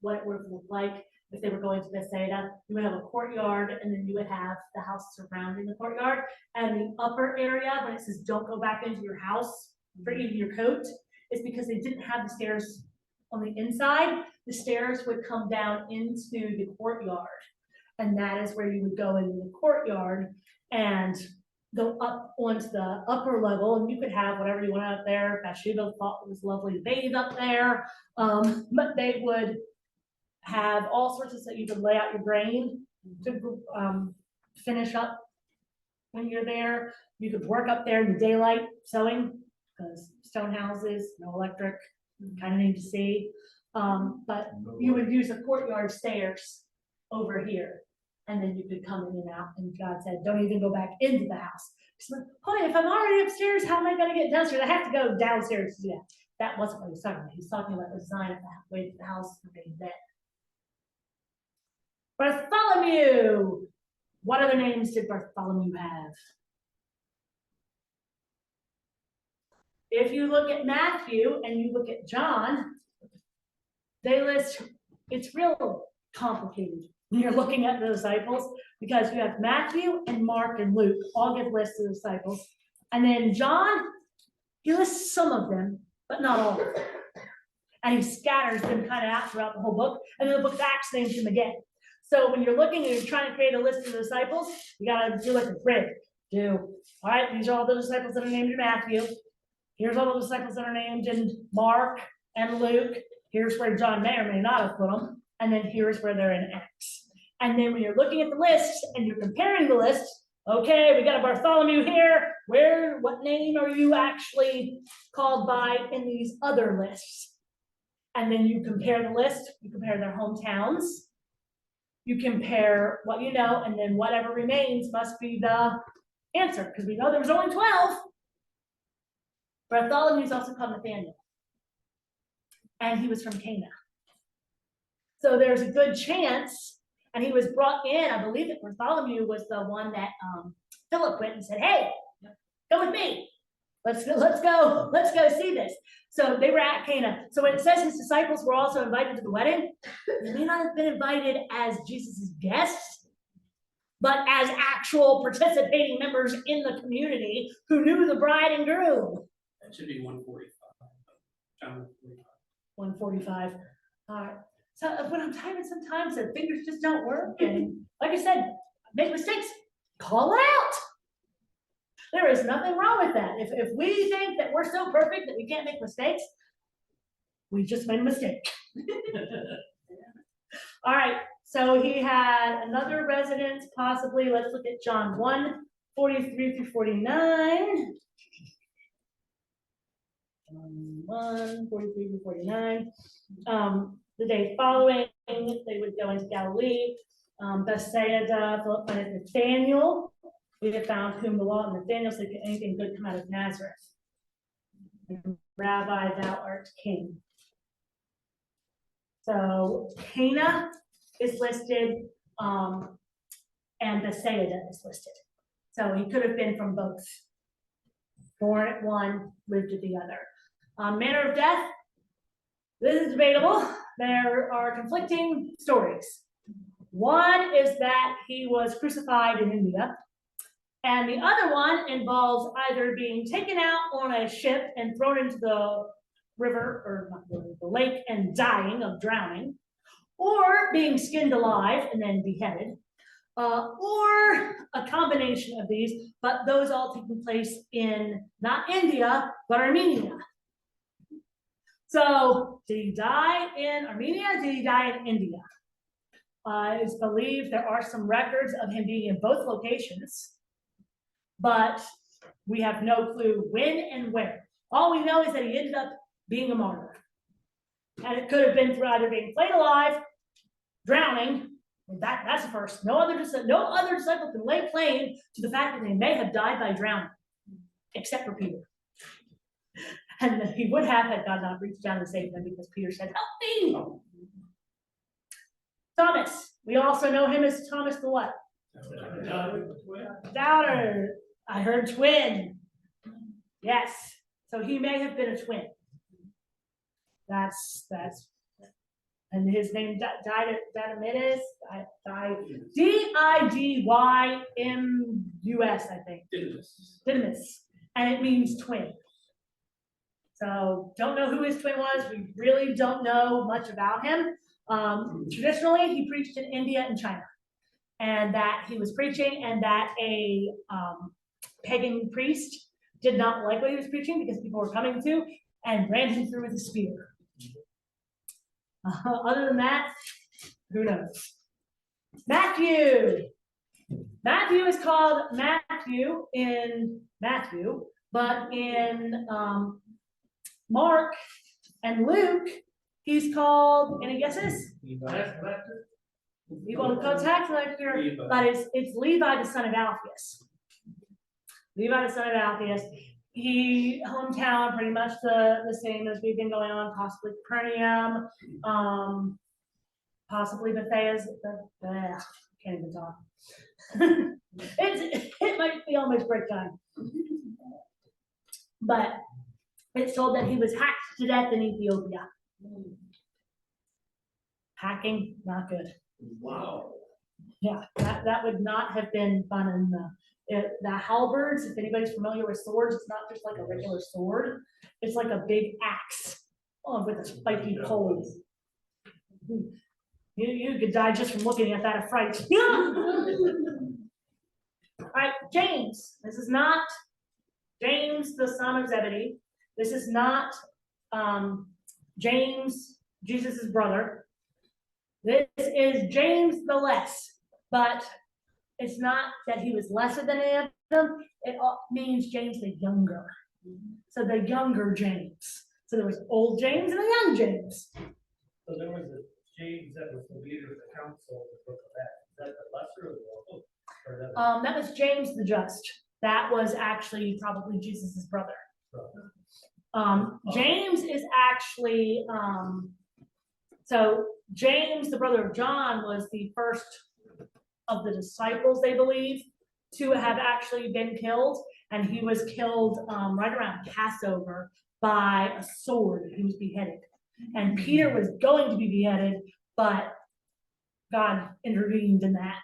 what it would have looked like if they were going to Bethsaida. You would have a courtyard, and then you would have the house surrounding the courtyard. And the upper area, when it says don't go back into your house for even your coat, is because they didn't have the stairs on the inside. The stairs would come down into the courtyard. And that is where you would go into the courtyard and go up onto the upper level, and you could have whatever you want out there. Bathsheba thought it was lovely to bathe up there. But they would have all sorts of stuff. You could lay out your grain to finish up when you're there. You could work up there in the daylight sewing, because stone houses, no electric, kind of need to see. But you would use the courtyard stairs over here, and then you could come in and out. And God said, don't even go back into the house. She's like, honey, if I'm already upstairs, how am I going to get downstairs? I have to go downstairs to do that. That wasn't what he was talking about. He was talking about the design of the way the house was made then. Bartholomew. What other names did Bartholomew have? If you look at Matthew and you look at John, they list, it's real complicated when you're looking at the disciples, because you have Matthew and Mark and Luke all give lists of disciples. And then John, he lists some of them, but not all of them. And he scatters them kind of out throughout the whole book. And then the book of Acts names him again. So when you're looking and you're trying to create a list of the disciples, you gotta do like a grid. All right, these are all the disciples that are named in Matthew. Here's all the disciples that are named in Mark and Luke. Here's where John may or may not have put them. And then here's where they're in Acts. And then when you're looking at the list and you're comparing the list, okay, we got a Bartholomew here. What name are you actually called by in these other lists? And then you compare the list, you compare their hometowns, you compare what you know, and then whatever remains must be the answer, because we know there was only 12. Bartholomew is also called Nathaniel, and he was from Cana. So there's a good chance, and he was brought in, I believe that Bartholomew was the one that Philip went and said, hey, come with me. Let's go see this. So they were at Cana. So when it says his disciples were also invited to the wedding, they may not have been invited as Jesus' guests, but as actual participating members in the community who knew the bride and groom. That should be 145. John 145. All right. So when I'm typing, sometimes the fingers just don't work. And like I said, make mistakes, call it out. There is nothing wrong with that. If we think that we're so perfect that we can't make mistakes, we just made a mistake. All right. So he had another residence, possibly. Let's look at John 1:43 through 49. 1:43 through 49. The day following, they would go into Galilee. Bethsaida, Philip found Nathaniel. We have found whom the law of Nathaniel said, can anything good come out of Nazareth? And, Rabbi, thou art king. So Cana is listed, and Bethsaida is listed. So he could have been from both. Born at one, lived at the other. Manner of death, this is debatable. There are conflicting stories. One is that he was crucified in India, and the other one involves either being taken out on a ship and thrown into the river, or not the river, the lake, and dying of drowning, or being skinned alive and then beheaded, or a combination of these, but those all taking place in not India, but Armenia. So, did he die in Armenia? Did he die in India? It's believed there are some records of him being in both locations, but we have no clue when and where. All we know is that he ended up being a martyr. And it could have been through either being flayed alive, drowning. That's the first. No other disciple can lay claim to the fact that they may have died by drowning, except for Peter. And he would have had God not reached down and saved them, because Peter said, help me. Thomas, we also know him as Thomas the what? Doubter. I heard twin. Yes. So he may have been a twin. That's and his name Didymus, Didymus, I think. Didymus. And it means twin. So don't know who his twin was. We really don't know much about him. Traditionally, he preached in India and China, and that he was preaching, and that a pagan priest did not like what he was preaching because people were coming to and ran him through with a spear. Other than that, who knows? Matthew. Matthew is called Matthew in Matthew, but in Mark and Luke, he's called, any guesses? People call tax collector, but it's Levi the son of Alphaeus. Levi the son of Alphaeus. He hometown pretty much the same as we've been going on, possibly Capernaum, possibly Bethsaida. Can't even talk. It might be almost break time. But it's told that he was hacked to death in Ethiopia. Hacking, not good. Wow. Yeah, that would not have been fun. In the halberds, if anybody's familiar with swords, it's not just like a regular sword. It's like a big axe with a spiky pole. You could die just from looking at that affright. All right, James. This is not James, the son of Zebedee. This is not James, Jesus' brother. This is James the less, but it's not that he was lesser than any of them. It means James the younger. So the younger James. So there was old James and a young James. So there was a James that was the leader of the council of the book of Acts. Is that the lesser or the older? Or That was James the Just. That was actually probably Jesus' brother. James is actually, so James, the brother of John, was the first of the disciples, they believe, to have actually been killed. And he was killed right around Passover by a sword. He was beheaded. And Peter was going to be beheaded, but God intervened in that.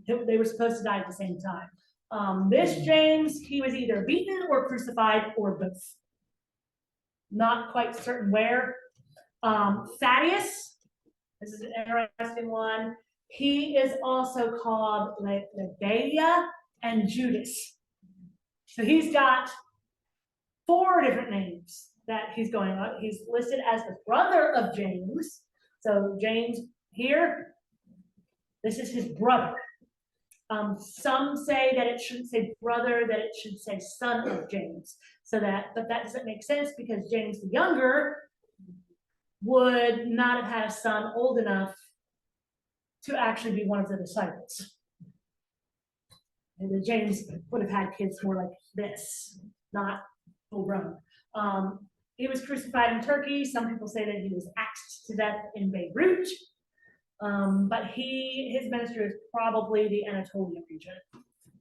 They were supposed to die at the same time. This James, he was either beaten or crucified or both. Not quite certain where. Thaddeus, this is an interesting one. He is also called Lebbaeus and Judas. So he's got 4 different names that he's going on. He's listed as the brother of James. So James here, this is his brother. Some say that it shouldn't say brother, that it should say son of James. But that doesn't make sense because James the younger would not have had a son old enough to actually be one of the disciples. And then James would have had kids more like this, not full grown. He was crucified in Turkey. Some people say that he was axed to death in Beirut. But his ministry is probably the Anatolia region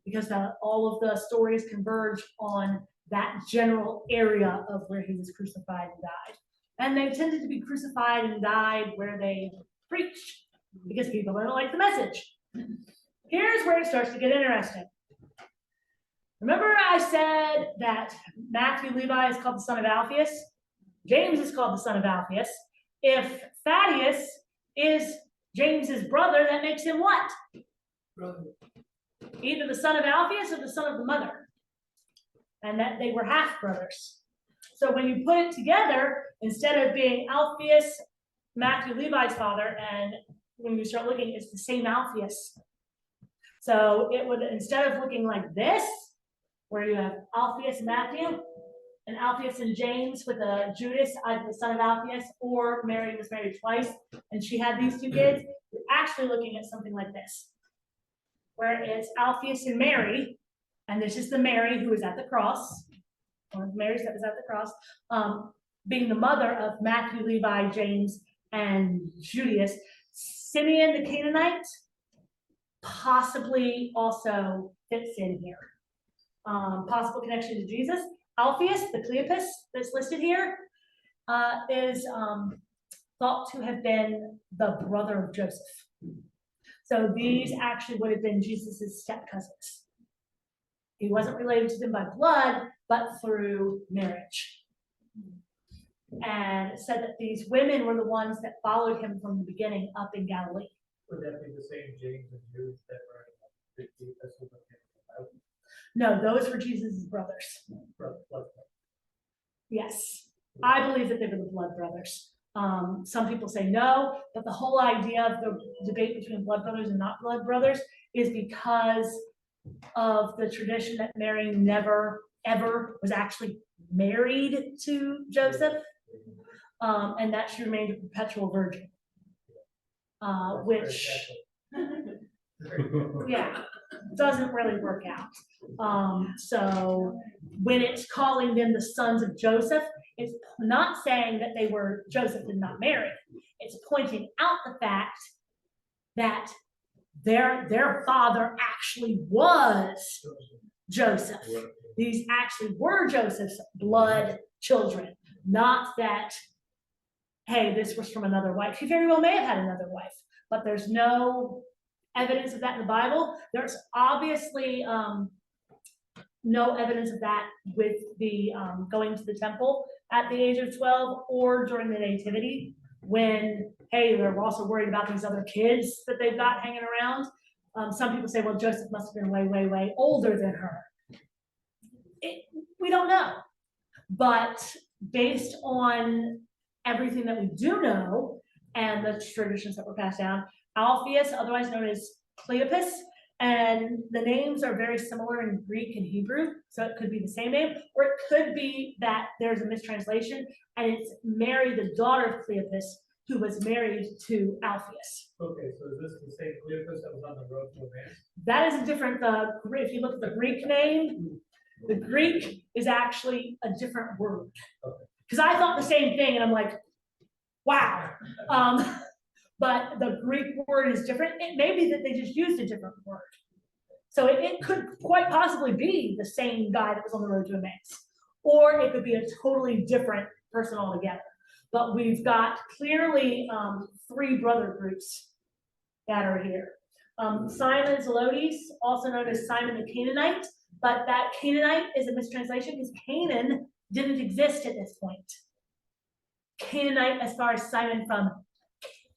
because all of the stories converge on that general area of where he was crucified and died. And they tended to be crucified and died where they preached because people don't like the message. Here's where it starts to get interesting. Remember I said that Matthew Levi is called the son of Alphaeus? James is called the son of Alphaeus. If Thaddeus is James's brother, that makes him what? Brother. Either the son of Alphaeus or the son of the mother. And that they were half brothers. So when you put it together, instead of being Alphaeus, Matthew Levi's father, and when you start looking, it's the same Alphaeus. So it would, instead of looking like this, where you have Alphaeus and Matthew, and Alphaeus and James with a Judas, either the son of Alphaeus, or Mary was married twice, and she had these 2 kids, you're actually looking at something like this, where it's Alphaeus and Mary, and this is the Mary who is at the cross, one of the Marys that was at the cross, being the mother of Matthew, Levi, James, and Judas. Simeon the Canaanite possibly also fits in here. Possible connection to Jesus. Alphaeus, the Cleopas that's listed here, is thought to have been the brother of Joseph. So these actually would have been Jesus's step cousins. He wasn't related to them by blood, but through marriage. And it said that these women were the ones that followed him from the beginning up in Galilee. would that be the same James and Jude that were in the epistle of him? No, those were Jesus' brothers. Yes, I believe that they were the blood brothers. Some people say no, but the whole idea of the debate between blood brothers and not blood brothers is because of the tradition that Mary never, ever was actually married to Joseph, and that she remained a perpetual virgin, which, yeah, doesn't really work out. So when it's calling them the sons of Joseph, it's not saying that they were Joseph and not Mary. It's pointing out the fact that their father actually was Joseph. These actually were Joseph's blood children, not that, hey, this was from another wife. He very well may have had another wife, but there's no evidence of that in the Bible. There's obviously no evidence of that with the going to the temple at the age of 12 or during the nativity. when, hey, they're also worried about these other kids that they've got hanging around. Some people say, well, Joseph must have been way, way, way older than her. We don't know. But based on everything that we do know and the traditions that were passed down, Alphaeus, otherwise known as Cleopas, and the names are very similar in Greek and Hebrew, so it could be the same name, or it could be that there's a mistranslation, and it's Mary, the daughter of Cleopas, who was married to Alphaeus. Okay, so is this the same Cleopas that was on the road to Emmaus? That is a different, if you look at the Greek name, the Greek is actually a different word. Because I thought the same thing, and I'm like, wow. But the Greek word is different. It may be that they just used a different word. So it could quite possibly be the same guy that was on the road to Emmaus. Or it could be a totally different person altogether. But we've got clearly 3 brother groups that are here. Simon Zelotes, also known as Simon the Canaanite, but that Canaanite is a mistranslation because Canaan didn't exist at this point. Canaanite, as far as Simon from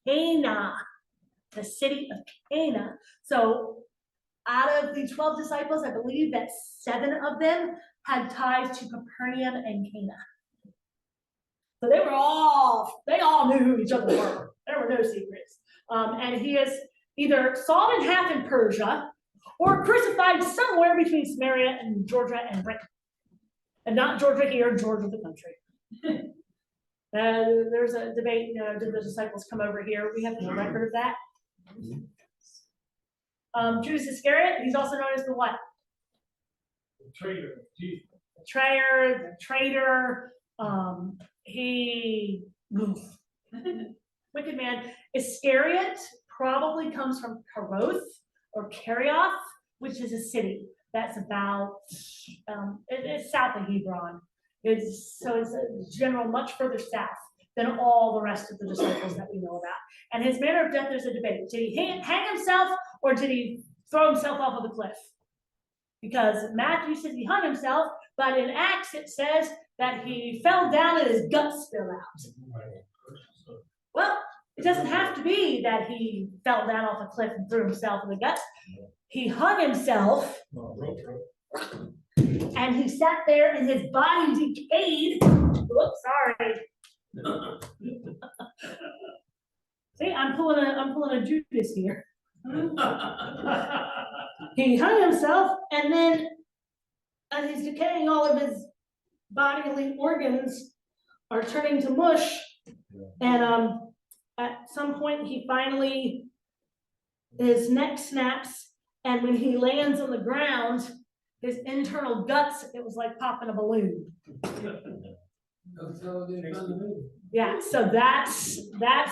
Cana, the city of Cana. So out of the 12 disciples, I believe that 7 of them had ties to Capernaum and Cana. So they all knew who each other were. There were no secrets. And he is either sawed in half in Persia or crucified somewhere between Samaria and Georgia and Britain. And not Georgia here, Georgia the country. There's a debate, did the disciples come over here? We have no record of that. Judas Iscariot, he's also known as the what? The traitor, Jesus. The traitor, wicked man. Iscariot probably comes from Karoth or Kerioth, which is a city that's about, it's south of Hebron. It's a general much further south than all the rest of the disciples that we know about. And his manner of death, there's a debate. Did he hang himself or did he throw himself off of the cliff? Because Matthew says he hung himself, but in Acts it says that he fell down and his guts spilled out. Well, it doesn't have to be that he fell down off a cliff and threw himself in the guts. He hung himself. And he sat there and his body decayed. Whoops, sorry. See, I'm pulling a Judas here. He hung himself, and then as he's decaying, all of his bodily organs are turning to mush. And at some point he finally, his neck snaps, and when he lands on the ground, his internal guts, it was like popping a balloon. Yeah, so that's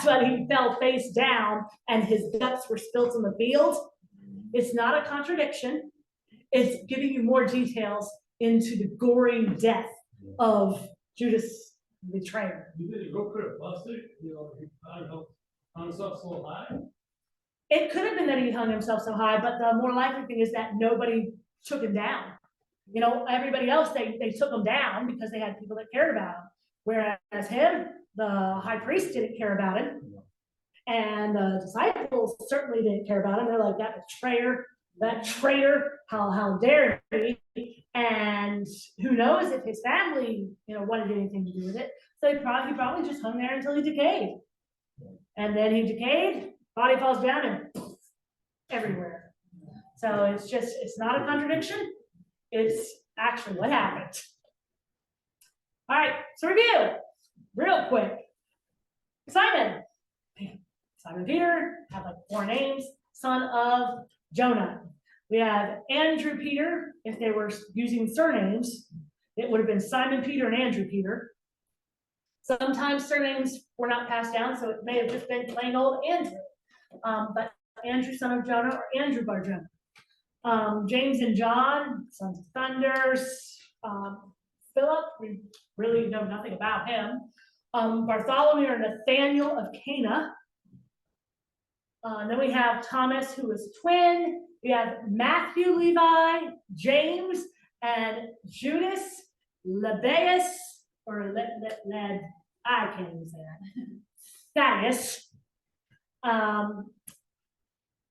when he fell face down and his guts were spilt in the field. It's not a contradiction. It's giving you more details into the gory death of Judas the betrayer. You didn't go for a busted, I don't know, hung himself so high. It could have been that he hung himself so high, but the more likely thing is that nobody took him down. Everybody else, they took him down because they had people that cared about him. Whereas him, the high priest didn't care about him. And the disciples certainly didn't care about him. They're like, that traitor, how dare he? And who knows if his family, wanted anything to do with it. So he probably just hung there until he decayed. And then he decayed, body falls down and everywhere. So it's not a contradiction. It's actually what happened. All right, so review, real quick. Simon Peter, have like 4 names, son of Jonah. We have Andrew Peter. If they were using surnames, it would have been Simon Peter and Andrew Peter. Sometimes surnames were not passed down, so it may have just been plain old Andrew. But Andrew, son of Jonah, or Andrew bar Jonah. James and John, sons of thunders. Philip, we really know nothing about him. Bartholomew or Nathaniel of Cana. Then we have Thomas, who is twin. We have Matthew, Levi, James, and Judas, Lebbaeus, or I can't even say Thaddeus.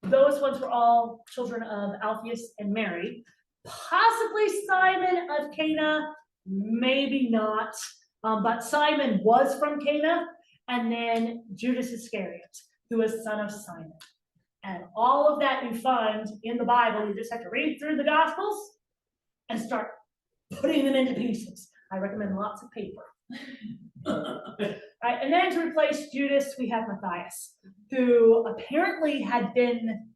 Those ones were all children of Alphaeus and Mary. Possibly Simon of Cana, maybe not. But Simon was from Cana, and then Judas Iscariot, who was son of Simon. And all of that you find in the Bible, you just have to read through the Gospels and start putting them into pieces. I recommend lots of paper. Right, and then to replace Judas, we have Matthias, who apparently had been,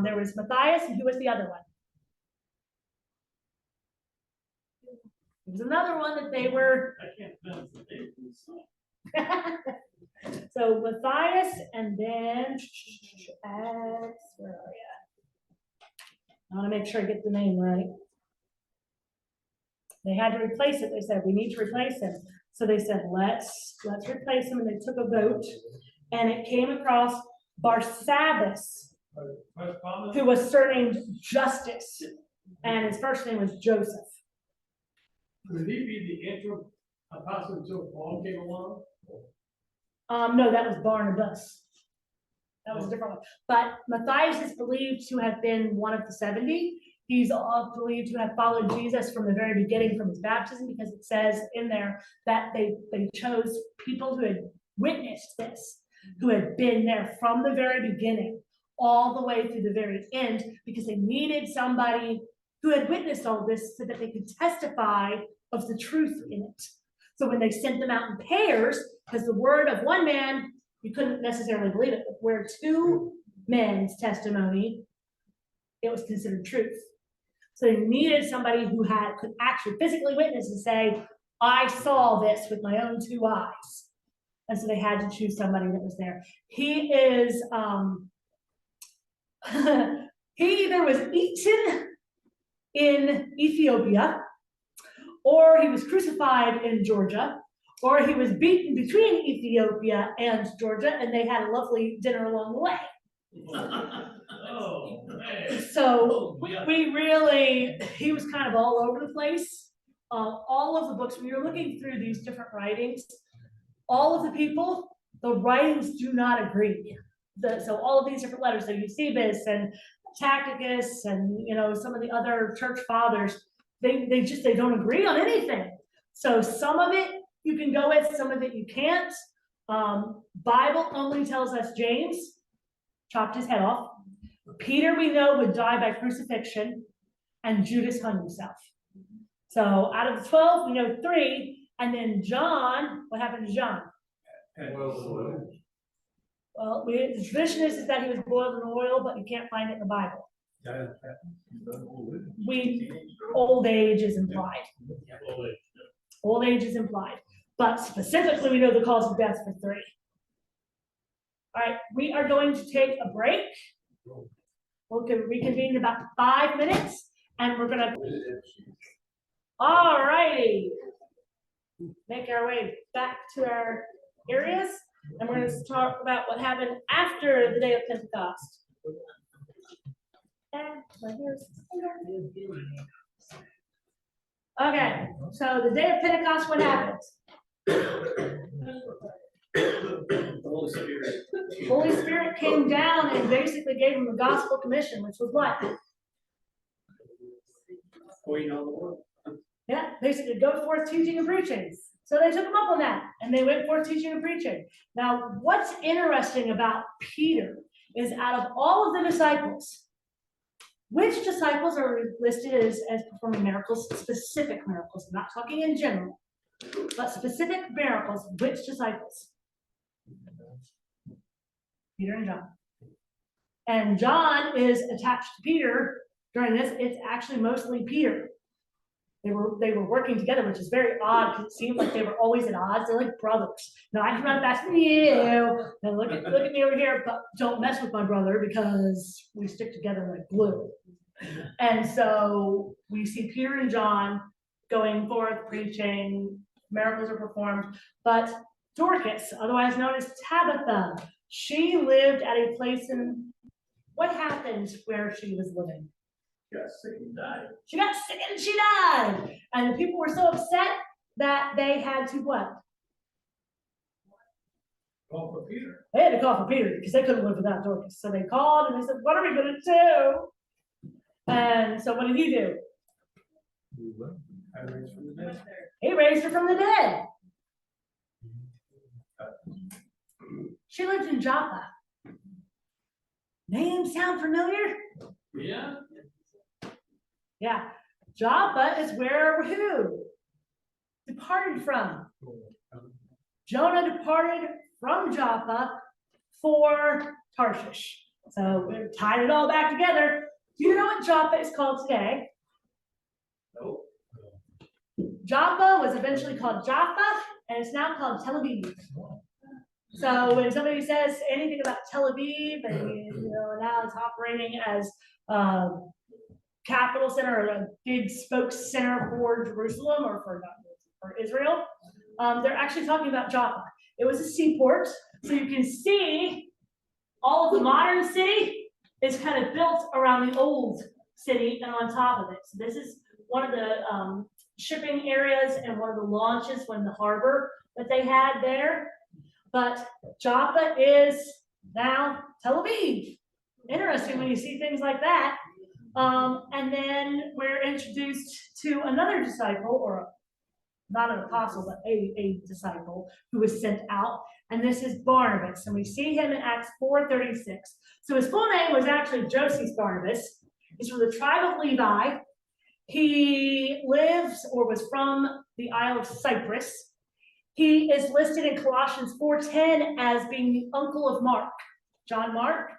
there was Matthias, and who was the other one? There's another one that they were. I can't pronounce the name of this song. So Matthias, and then where are you? I want to make sure I get the name right. They had to replace it. They said, we need to replace him. So they said, let's replace him. And they took a vote, and it came across Barsabbas, who was surnamed Justice, and his first name was Joseph. Could he be the interim apostle until Paul came along? No, that was Barnabas. That was a different one. But Matthias is believed to have been one of the 70. He's all believed to have followed Jesus from the very beginning, from his baptism, because it says in there that they chose people who had witnessed this, who had been there from the very beginning, all the way through the very end, because they needed somebody who had witnessed all this so that they could testify of the truth in it. So when they sent them out in pairs, because the word of one man, you couldn't necessarily believe it, but where two men's testimony, it was considered truth. So they needed somebody who could actually physically witness and say, I saw this with my own two eyes. And so they had to choose somebody that was there. He is, he either was eaten in Ethiopia, or he was crucified in Georgia, or he was beaten between Ethiopia and Georgia, and they had a lovely dinner along the way. Oh, man. So we really, he was kind of all over the place. All of the books, when you're looking through these different writings, all of the people, the writings do not agree. So all of these different letters, so Eusebius and Tacitus and, some of the other church fathers, they don't agree on anything. So some of it you can go with, some of it you can't. Bible only tells us James chopped his head off. Peter, we know, would die by crucifixion, and Judas hung himself. So out of the 12, we know 3, and then John, what happened to John? Well, the tradition is that he was boiled in oil, but you can't find it in the Bible. Old age is implied. Old age is implied. But specifically, we know the cause of death for 3. All right, we are going to take a break. We'll reconvene in about 5 minutes, and we're gonna, all righty, make our way back to our areas, and we're gonna talk about what happened after the day of Pentecost. Okay, so the day of Pentecost, what happened? The Holy Spirit. Holy Spirit came down and basically gave them the gospel commission, which was what? Going on the world. Yeah, basically go forth teaching and preaching. So they took them up on that, and they went forth teaching and preaching. Now, what's interesting about Peter is out of all of the disciples, which disciples are listed as performing miracles, specific miracles, I'm not talking in general, but specific miracles, which disciples? Peter and John. And John is attached to Peter during this. It's actually mostly Peter. They were working together, which is very odd because it seemed like they were always at odds. They're like brothers. No, I can run faster than you. And look at me over here, but don't mess with my brother because we stick together like glue. And so we see Peter and John going forth preaching. Miracles are performed, but Dorcas, otherwise known as Tabitha, she lived at a place in, what happened where she was living? Got sick and died. She got sick and she died. And the people were so upset that they had to what? They had to call for Peter because they couldn't live without Dorcas. So they called and they said, what are we gonna do? And so what did he do? I raised from the dead. He raised her from the dead. She lived in Joppa. Name sound familiar? Yeah. Yeah. Joppa is where who departed from. Jonah departed from Joppa for Tarshish. So we tied it all back together. Do you know what Joppa is called today? Nope. Joppa was eventually called Jaffa, and it's now called Tel Aviv. So when somebody says anything about Tel Aviv, and now it's operating as capital center or a big spokes center for Jerusalem or for Israel, they're actually talking about Joppa. It was a seaport, so you can see all of the modern city is kind of built around the old city and on top of it. So this is one of the shipping areas and one of the launches when the harbor that they had there. But Joppa is now Tel Aviv. Interesting when you see things like that. And then we're introduced to another disciple, or not an apostle, but a disciple who was sent out. And this is Barnabas. And we see him in Acts 4:36. So his full name was actually Joseph Barnabas. He's from the tribe of Levi. He lives or was from the Isle of Cyprus. He is listed in Colossians 4:10 as being the uncle of Mark, John Mark.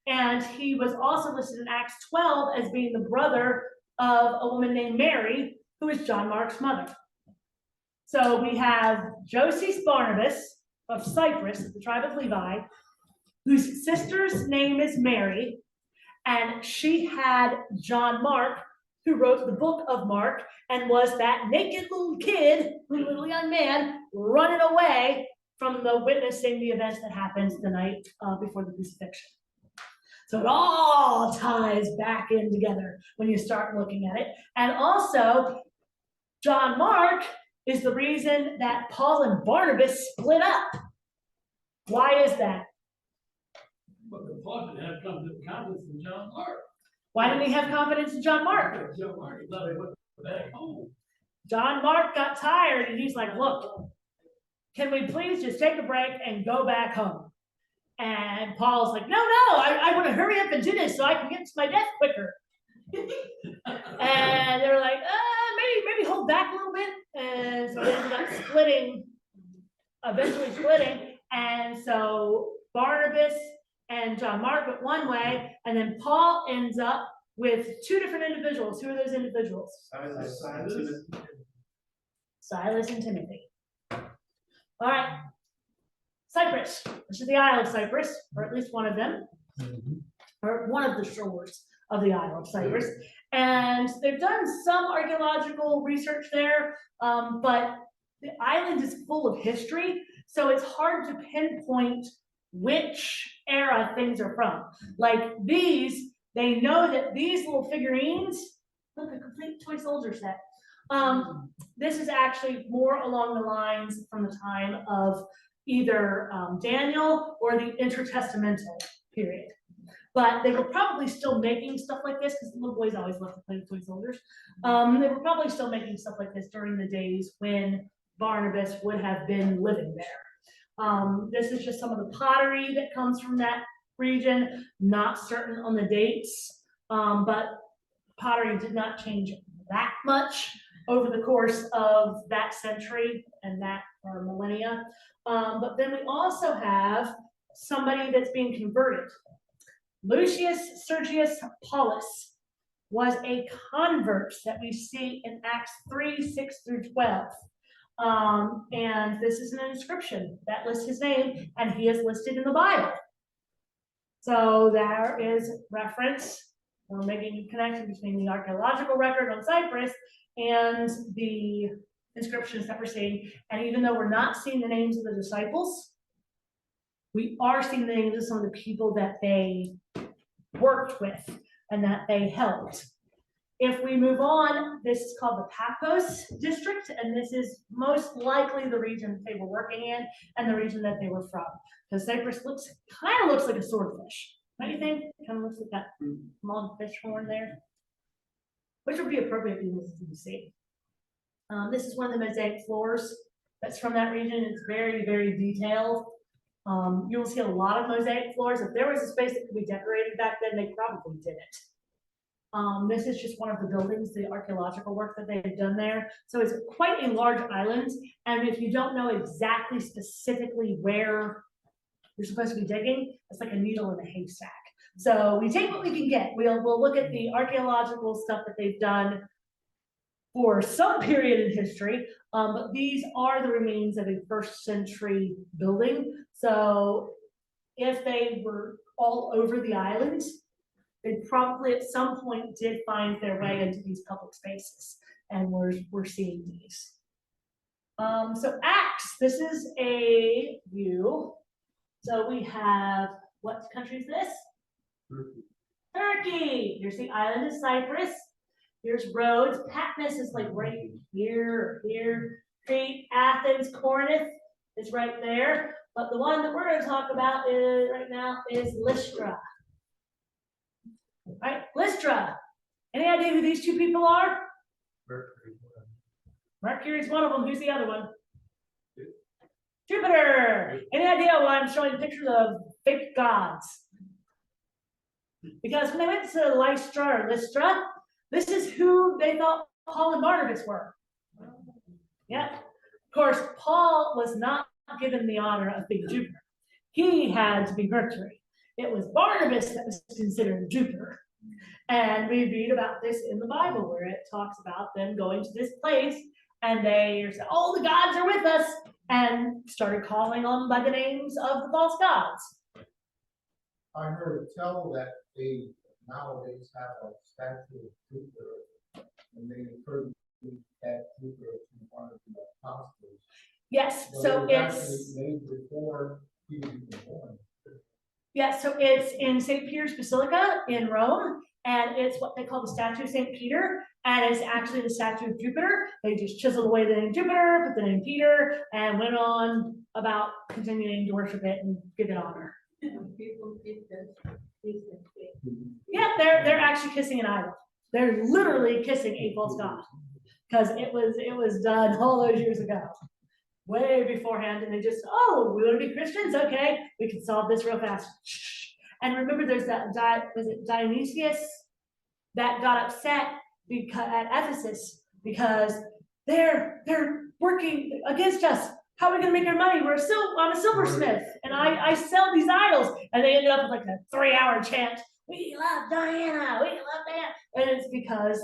And he was also listed in Acts 12 as being the brother of a woman named Mary, who is John Mark's mother. So we have Joseph Barnabas of Cyprus, the tribe of Levi, whose sister's name is Mary, and she had John Mark, who wrote the book of Mark and was that naked little kid, little young man, running away from the witnessing the events that happened the night before the crucifixion. So it all ties back in together when you start looking at it. And also, John Mark is the reason that Paul and Barnabas split up. Why is that? But the Paul didn't have confidence in John Mark. Why didn't he have confidence in John Mark? John Mark, he thought he went back home. John Mark got tired and he's like, look, can we please just take a break and go back home? And Paul's like, no, I want to hurry up and do this so I can get to my death quicker. And they're like, maybe hold back a little bit. And so they ended up eventually splitting. And so Barnabas and John Mark went one way, and then Paul ends up with two different individuals. Who are those individuals? Silas and Timothy. All right. Cyprus. This is the Isle of Cyprus, or at least one of them, or one of the shores of the Isle of Cyprus. And they've done some archaeological research there, but the island is full of history, so it's hard to pinpoint which era things are from. Like these, they know that these little figurines, look, a complete toy soldier set. This is actually more along the lines from the time of either Daniel or the intertestamental period. But they were probably still making stuff like this because the little boys always love to play with toy soldiers. They were probably still making stuff like this during the days when Barnabas would have been living there. This is just some of the pottery that comes from that region, not certain on the dates, but pottery did not change that much over the course of that century and that millennia. But then we also have somebody that's being converted. Lucius Sergius Paulus was a convert that we see in Acts 3:6-12. And this is an inscription that lists his name, and he is listed in the Bible. So there is reference, we're making a connection between the archaeological record on Cyprus and the inscriptions that we're seeing. And even though we're not seeing the names of the disciples, we are seeing the names of some of the people that they worked with and that they helped. If we move on, this is called the Paphos district, and this is most likely the region they were working in and the region that they were from. Because Cyprus kind of looks like a swordfish. Don't you think? Kind of looks like that long fish horn there, which would be appropriate because it's in the sea. This is one of the mosaic floors that's from that region. It's very, very detailed. You will see a lot of mosaic floors. If there was a space that could be decorated back then, they probably did it. This is just one of the buildings, the archaeological work that they've done there. So it's quite a large island. And if you don't know exactly specifically where you're supposed to be digging, it's like a needle in a haystack. So we take what we can get. We'll look at the archaeological stuff that they've done for some period in history. But these are the remains of a first century building. So if they were all over the island, they probably at some point did find their way into these public spaces, and we're seeing these. So Acts, this is a view. So we have, what country is this? Turkey. Here's the island of Cyprus. Here's Rhodes. Patmos is like right here, here. Crete, Athens, Corinth is right there. But the one that we're going to talk about right now is Lystra. All right, Lystra. Any idea who these two people are? Mercury's one of them. Who's the other one? Jupiter. Any idea why I'm showing pictures of fake gods? Because when they went to Lystra, this is who they thought Paul and Barnabas were. Yeah. Of course, Paul was not given the honor of being Jupiter. He had to be Mercury. It was Barnabas that was considered Jupiter. And we read about this in the Bible where it talks about them going to this place and they said, oh, the gods are with us, and started calling on by the names of the false gods. I heard it tell that they nowadays have a statue of Jupiter, and they encourage that Jupiter to one of the apostles. Yes, But so it was it's actually made before he was even born. yeah, so it's in St. Peter's Basilica in Rome, and it's what they call the statue of St. Peter, and it's actually the statue of Jupiter. They just chiseled away the name Jupiter, put the name Peter, and went on about continuing to worship it and give it honor. Yeah, they're actually kissing an idol. They're literally kissing a false god, because it was done all those years ago, way beforehand, and they just, oh, we want to be Christians? Okay, we can solve this real fast. And remember, there's that was it Dionysius that got upset because at Ephesus because they're working against us. How are we gonna make our money? I'm a silversmith, and I sell these idols, and they ended up with like a 3-hour chant. We love Diana, we love that, and it's because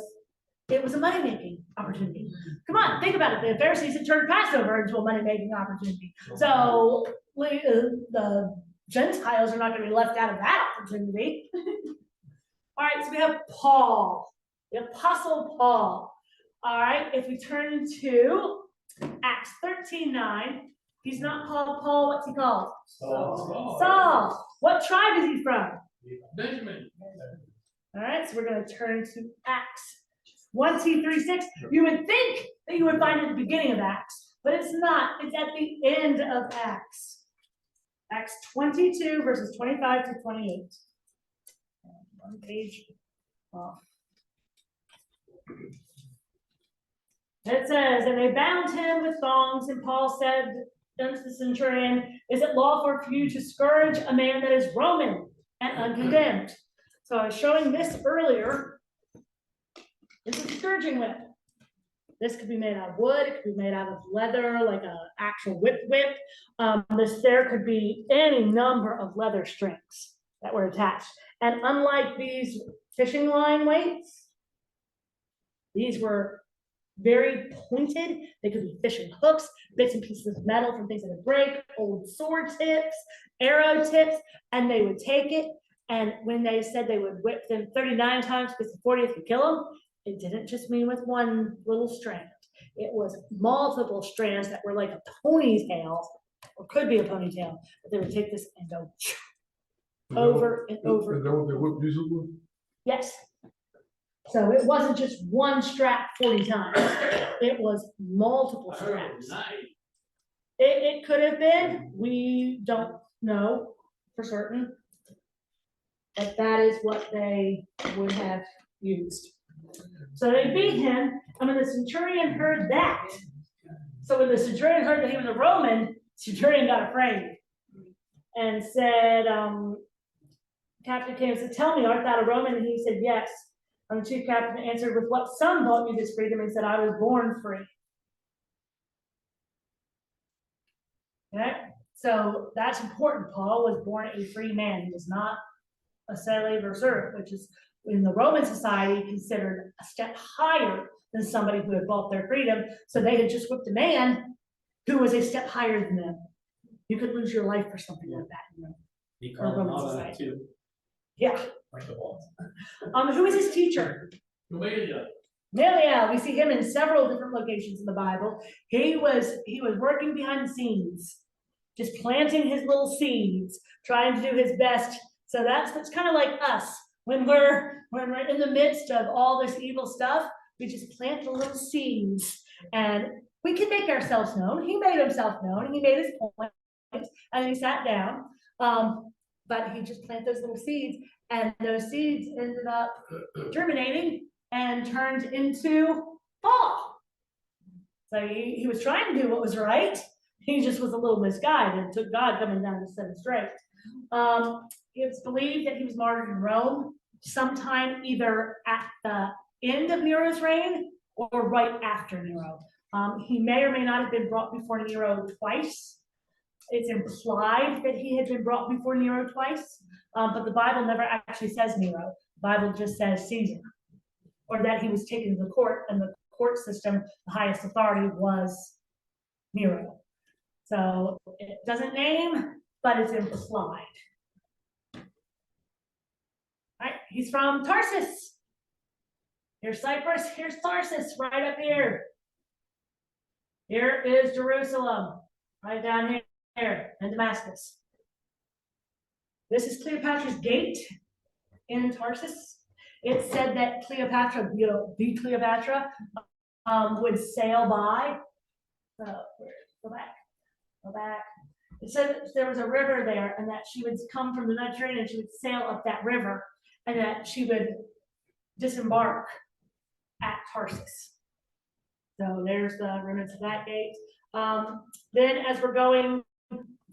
it was a money-making opportunity. Come on, think about it. The Pharisees had turned Passover into a money-making opportunity. So the Gentiles are not going to be left out of that opportunity. All right, so we have Paul, the Apostle Paul. All right, if we turn to Acts 13:9, he's not called Paul, what's he called? Saul. What tribe is he from? Benjamin. All right, so we're going to turn to Acts 1, 2, 3, 6. You would think that you would find it at the beginning of Acts, but it's not. It's at the end of Acts. Acts 22, verses 25 to 28. One page off. It says, and they bound him with thongs, and Paul said unto the centurion, is it lawful for you to scourge a man that is Roman and uncondemned? So I was showing this earlier. This is a scourging whip. This could be made out of wood, it could be made out of leather, like an actual whip. There could be any number of leather strings that were attached. And unlike these fishing line weights, these were very pointed. They could be fishing hooks, bits and pieces of metal from things that would break, old sword tips, arrow tips, and they would take it. And when they said they would whip them 39 times because the 40th would kill them, it didn't just mean with one little strand. It was multiple strands that were like a ponytail, or could be a ponytail, but they would take this and go over and over. Is that what they whip Jesus with? Yes. So it wasn't just one strap 40 times. It was multiple straps. It could have been, we don't know for certain. But that is what they would have used. So they beat him, and when the centurion heard that, so when the centurion heard that he was a Roman, centurion got afraid and said, Captain came and said, tell me, art thou a Roman? And he said, yes. And the chief captain answered, with what sum bought you this freedom? And said, I was born free. Okay, so that's important. Paul was born a free man. He was not a slave or servant, which is in the Roman society considered a step higher than somebody who had bought their freedom. So they had just whipped a man who was a step higher than them. You could lose your life for something like that. You know? He called him out on it too. Yeah. Like the walls. Who was his teacher? Gamaliel. Yeah, we see him in several different locations in the Bible. He was working behind the scenes, just planting his little seeds, trying to do his best. So that's kind of like us when we're in the midst of all this evil stuff. We just plant the little seeds, and we can make ourselves known. He made himself known, and he made his point, and then he sat down. But he just planted those little seeds, and those seeds ended up germinating and turned into Paul. So he was trying to do what was right. He just was a little misguided and took God coming down to set him straight. It's believed that he was martyred in Rome sometime either at the end of Nero's reign or right after Nero. He may or may not have been brought before Nero twice. It's implied that he had been brought before Nero twice, but the Bible never actually says Nero. The Bible just says Caesar, or that he was taken to the court, and the court system, the highest authority was Nero. So it doesn't name, but it's implied. Right, he's from Tarsus. Here's Cyprus, here's Tarsus, right up here. Here is Jerusalem, right down here, and Damascus. This is Cleopatra's Gate in Tarsus. It said that Cleopatra, the Cleopatra, would sail by. Go back. It said that there was a river there, and that she would come from the Mediterranean, and she would sail up that river, and that she would disembark at Tarsus. So there's the remnants of that gate. Then as we're going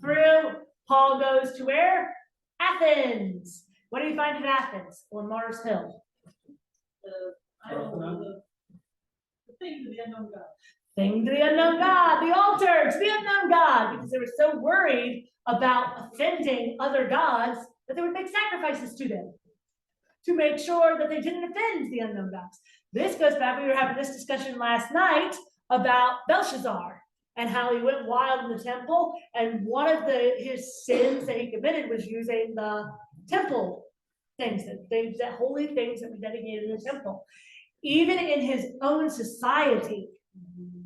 through, Paul goes to where? Athens. What do you find in Athens on Mars Hill? The thing to the unknown God. Thing to the unknown God, the altar to the unknown God, because they were so worried about offending other gods that they would make sacrifices to them to make sure that they didn't offend the unknown gods. This goes back, we were having this discussion last night about Belshazzar and how he went wild in the temple, and one of his sins that he committed was using the temple things, that holy things that we dedicated in the temple. Even in his own society,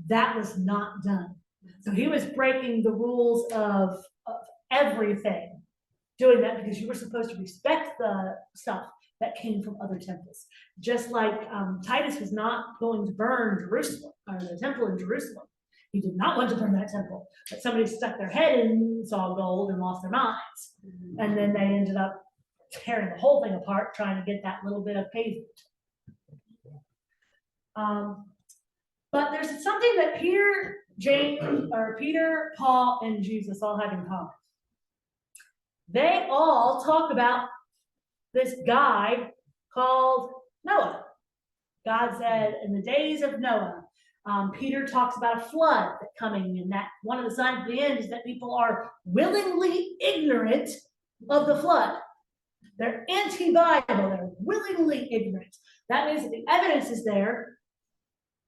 that was not done. So he was breaking the rules of everything, doing that because you were supposed to respect the stuff that came from other temples. Just like Titus was not going to burn Jerusalem, or the temple in Jerusalem. He did not want to burn that temple, but somebody stuck their head in, saw gold, and lost their minds. And then they ended up tearing the whole thing apart, trying to get that little bit of pavement. But there's something that Peter, Paul, and Jesus all have in common. They all talk about this guy called Noah. God said, in the days of Noah, Peter talks about a flood coming, and that one of the signs of the end is that people are willingly ignorant of the flood. They're anti-Bible, they're willingly ignorant. That means that the evidence is there,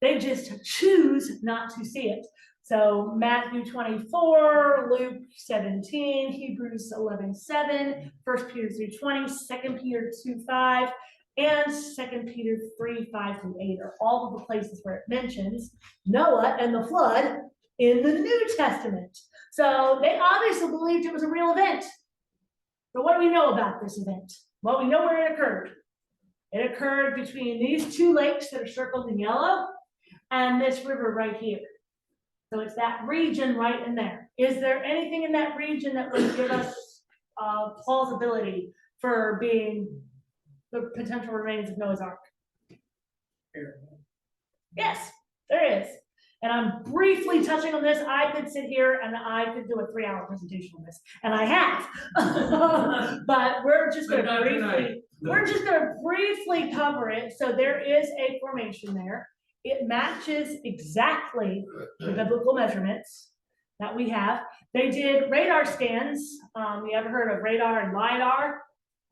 they just choose not to see it. So Matthew 24, Luke 17, Hebrews 11:7, 1 Peter 3:20, 2 Peter 2:5, and 2 Peter 3:5-8 are all of the places where it mentions Noah and the flood in the New Testament. So they obviously believed it was a real event. But what do we know about this event? Well, we know where it occurred. It occurred between these two lakes that are circled in yellow and this river right here. So it's that region right in there. Is there anything in that region that would give us plausibility for being the potential remains of Noah's Ark? Yes, there is. And I'm briefly touching on this. I could sit here and I could do a 3-hour presentation on this, and I have. But we're just going to briefly cover it. So there is a formation there. It matches exactly the biblical measurements that we have. They did radar scans. You ever heard of radar and LiDAR?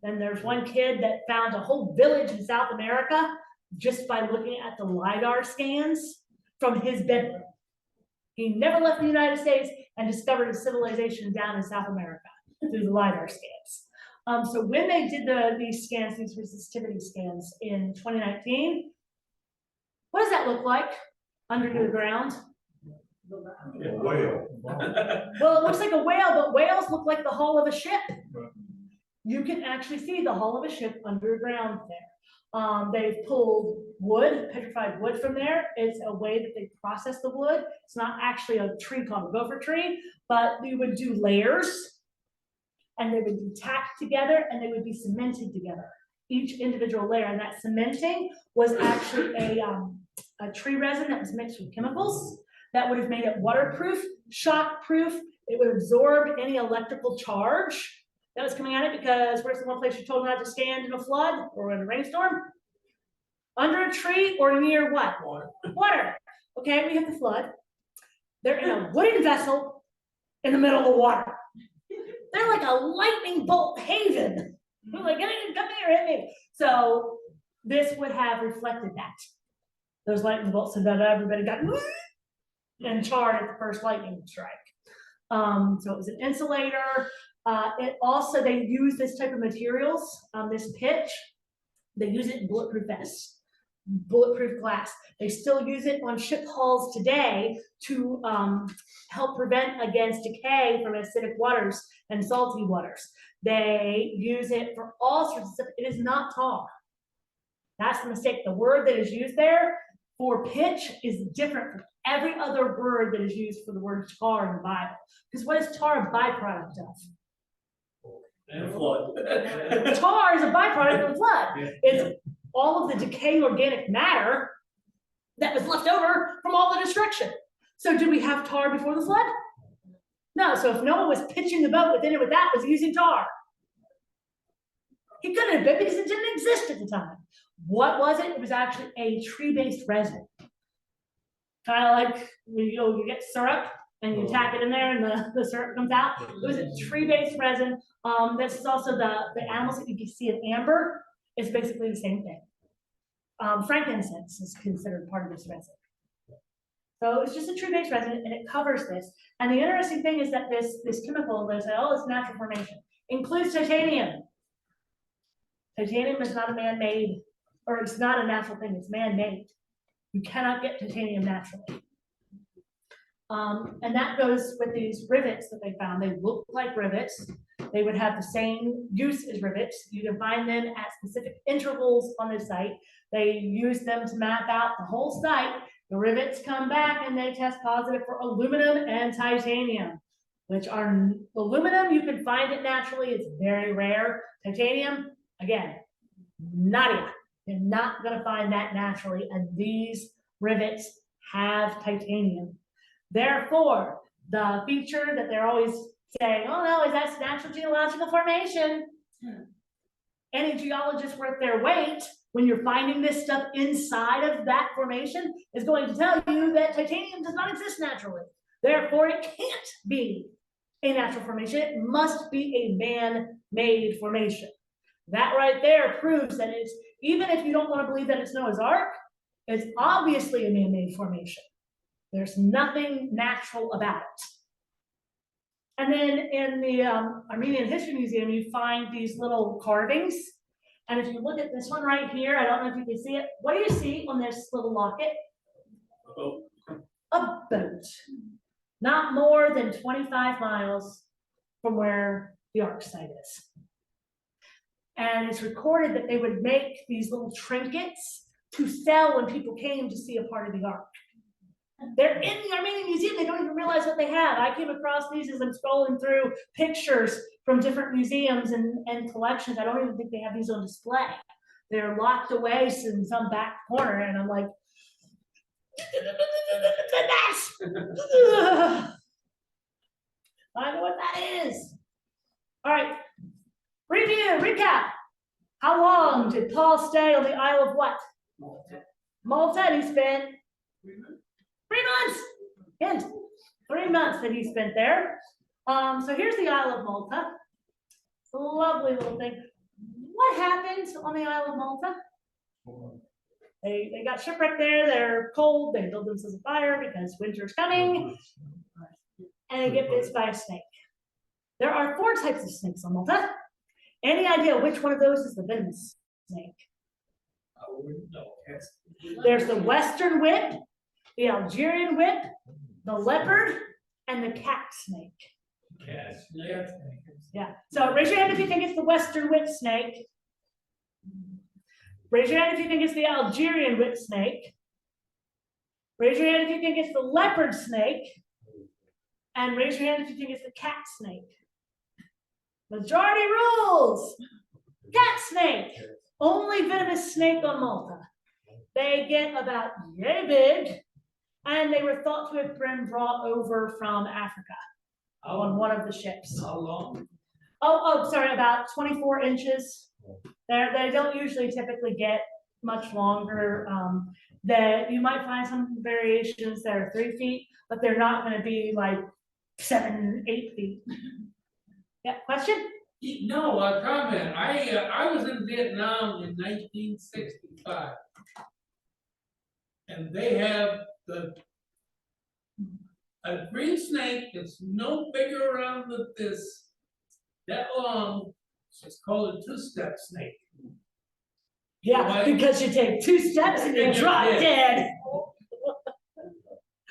Then there's one kid that found a whole village in South America just by looking at the LiDAR scans from his bedroom. He never left the United States and discovered a civilization down in South America through the LiDAR scans. So when they did these scans, these resistivity scans in 2019, what does that look like under the ground? Whale. Well, it looks like a whale, but whales look like the hull of a ship. You can actually see the hull of a ship underground there. They've pulled wood, petrified wood from there. It's a way that they process the wood. It's not actually a tree called a gopher tree, but we would do layers and they would be tacked together and they would be cemented together, each individual layer. And that cementing was actually a tree resin that was mixed with chemicals that would have made it waterproof, shockproof. It would absorb any electrical charge that was coming at it, because where's the one place you're told not to stand in a flood or in a rainstorm? Under a tree or near what? Water. Okay, we have the flood. They're in a wooden vessel in the middle of the water. They're like a lightning bolt haven. We're like, come here, hit me. So this would have reflected that. Those lightning bolts, so that everybody got and charred at the first lightning strike. So it was an insulator. It also, they use this type of materials, this pitch, they use it in bulletproof vests, bulletproof glass. They still use it on ship hulls today to help prevent against decay from acidic waters and salty waters. They use it for all sorts of stuff. It is not tar. That's the mistake. The word that is used there for pitch is different from every other word that is used for the word tar in the Bible. Because what is tar a byproduct of? And flood. Tar is a byproduct of the flood. It's all of the decaying organic matter that was left over from all the destruction. So did we have tar before the flood? No. So if Noah was pitching the boat within it with that, was he using tar? He couldn't have been, because it didn't exist at the time. What was it? It was actually a tree-based resin. Kind of like you get syrup and you tack it in there and the syrup comes out. It was a tree-based resin. This is also the animals that you can see in amber. It's basically the same thing. Frankincense is considered part of this resin. So it's just a tree-based resin and it covers this. And the interesting thing is that this chemical, they say, oh, it's natural formation, includes titanium. Titanium is not a man-made, or it's not a natural thing, it's man-made. You cannot get titanium naturally. And that goes with these rivets that they found. They look like rivets. They would have the same use as rivets. You can find them at specific intervals on the site. They use them to map out the whole site. The rivets come back and they test positive for aluminum and titanium, which are aluminum. You can find it naturally. It's very rare. Titanium, again, nadia. You're not going to find that naturally. And these rivets have titanium. Therefore, the feature that they're always saying, oh no, is that natural geological formation? Any geologist worth their weight, when you're finding this stuff inside of that formation, is going to tell you that titanium does not exist naturally. Therefore, it can't be a natural formation. It must be a man-made formation. That right there proves that it's, even if you don't want to believe that it's Noah's Ark, it's obviously a man-made formation. There's nothing natural about it. And then in the Armenian History Museum, you find these little carvings. And if you look at this one right here, I don't know if you can see it. What do you see on this little locket? A boat. Not more than 25 miles from where the Ark site is. And it's recorded that they would make these little trinkets to sell when people came to see a part of the ark. They're in the Armenian Museum. They don't even realize what they have. I came across these as I'm scrolling through pictures from different museums and collections. I don't even think they have these on display. They're locked away in some back corner, and I'm like, I know what that is. All right, recap. How long did Paul stay on the Isle of what? Malta. And he spent 3 months. Hint. 3 months that he spent there. So here's the Isle of Malta. It's a lovely little thing. What happened on the Isle of Malta? They got shipwrecked there. They're cold. They build themselves a fire because winter's coming. And they get bit by a snake. There are 4 types of snakes on Malta. Any idea which one of those is the venomous snake? I wouldn't know. There's the Western whip, the Algerian whip, the leopard, and the cat snake. Yes. Yeah. Yeah. So raise your hand if you think it's the Western whip snake. Raise your hand if you think it's the Algerian whip snake. Raise your hand if you think it's the leopard snake. And raise your hand if you think it's the cat snake. Majority rules. Cat snake. Only venomous snake on Malta. They get about yay big, and they were thought to have been brought over from Africa on one of the ships. How long? Oh, sorry, about 24 inches. They don't usually typically get much longer. That you might find some variations that are 3 feet, but they're not going to be like 7, 8 feet. Yeah, question? No, a comment. I was in Vietnam in 1965. And they have a green snake that's no bigger around than this, that long. It's called a 2-step snake. Yeah, Why? because you take 2 steps and you And you're drop dead.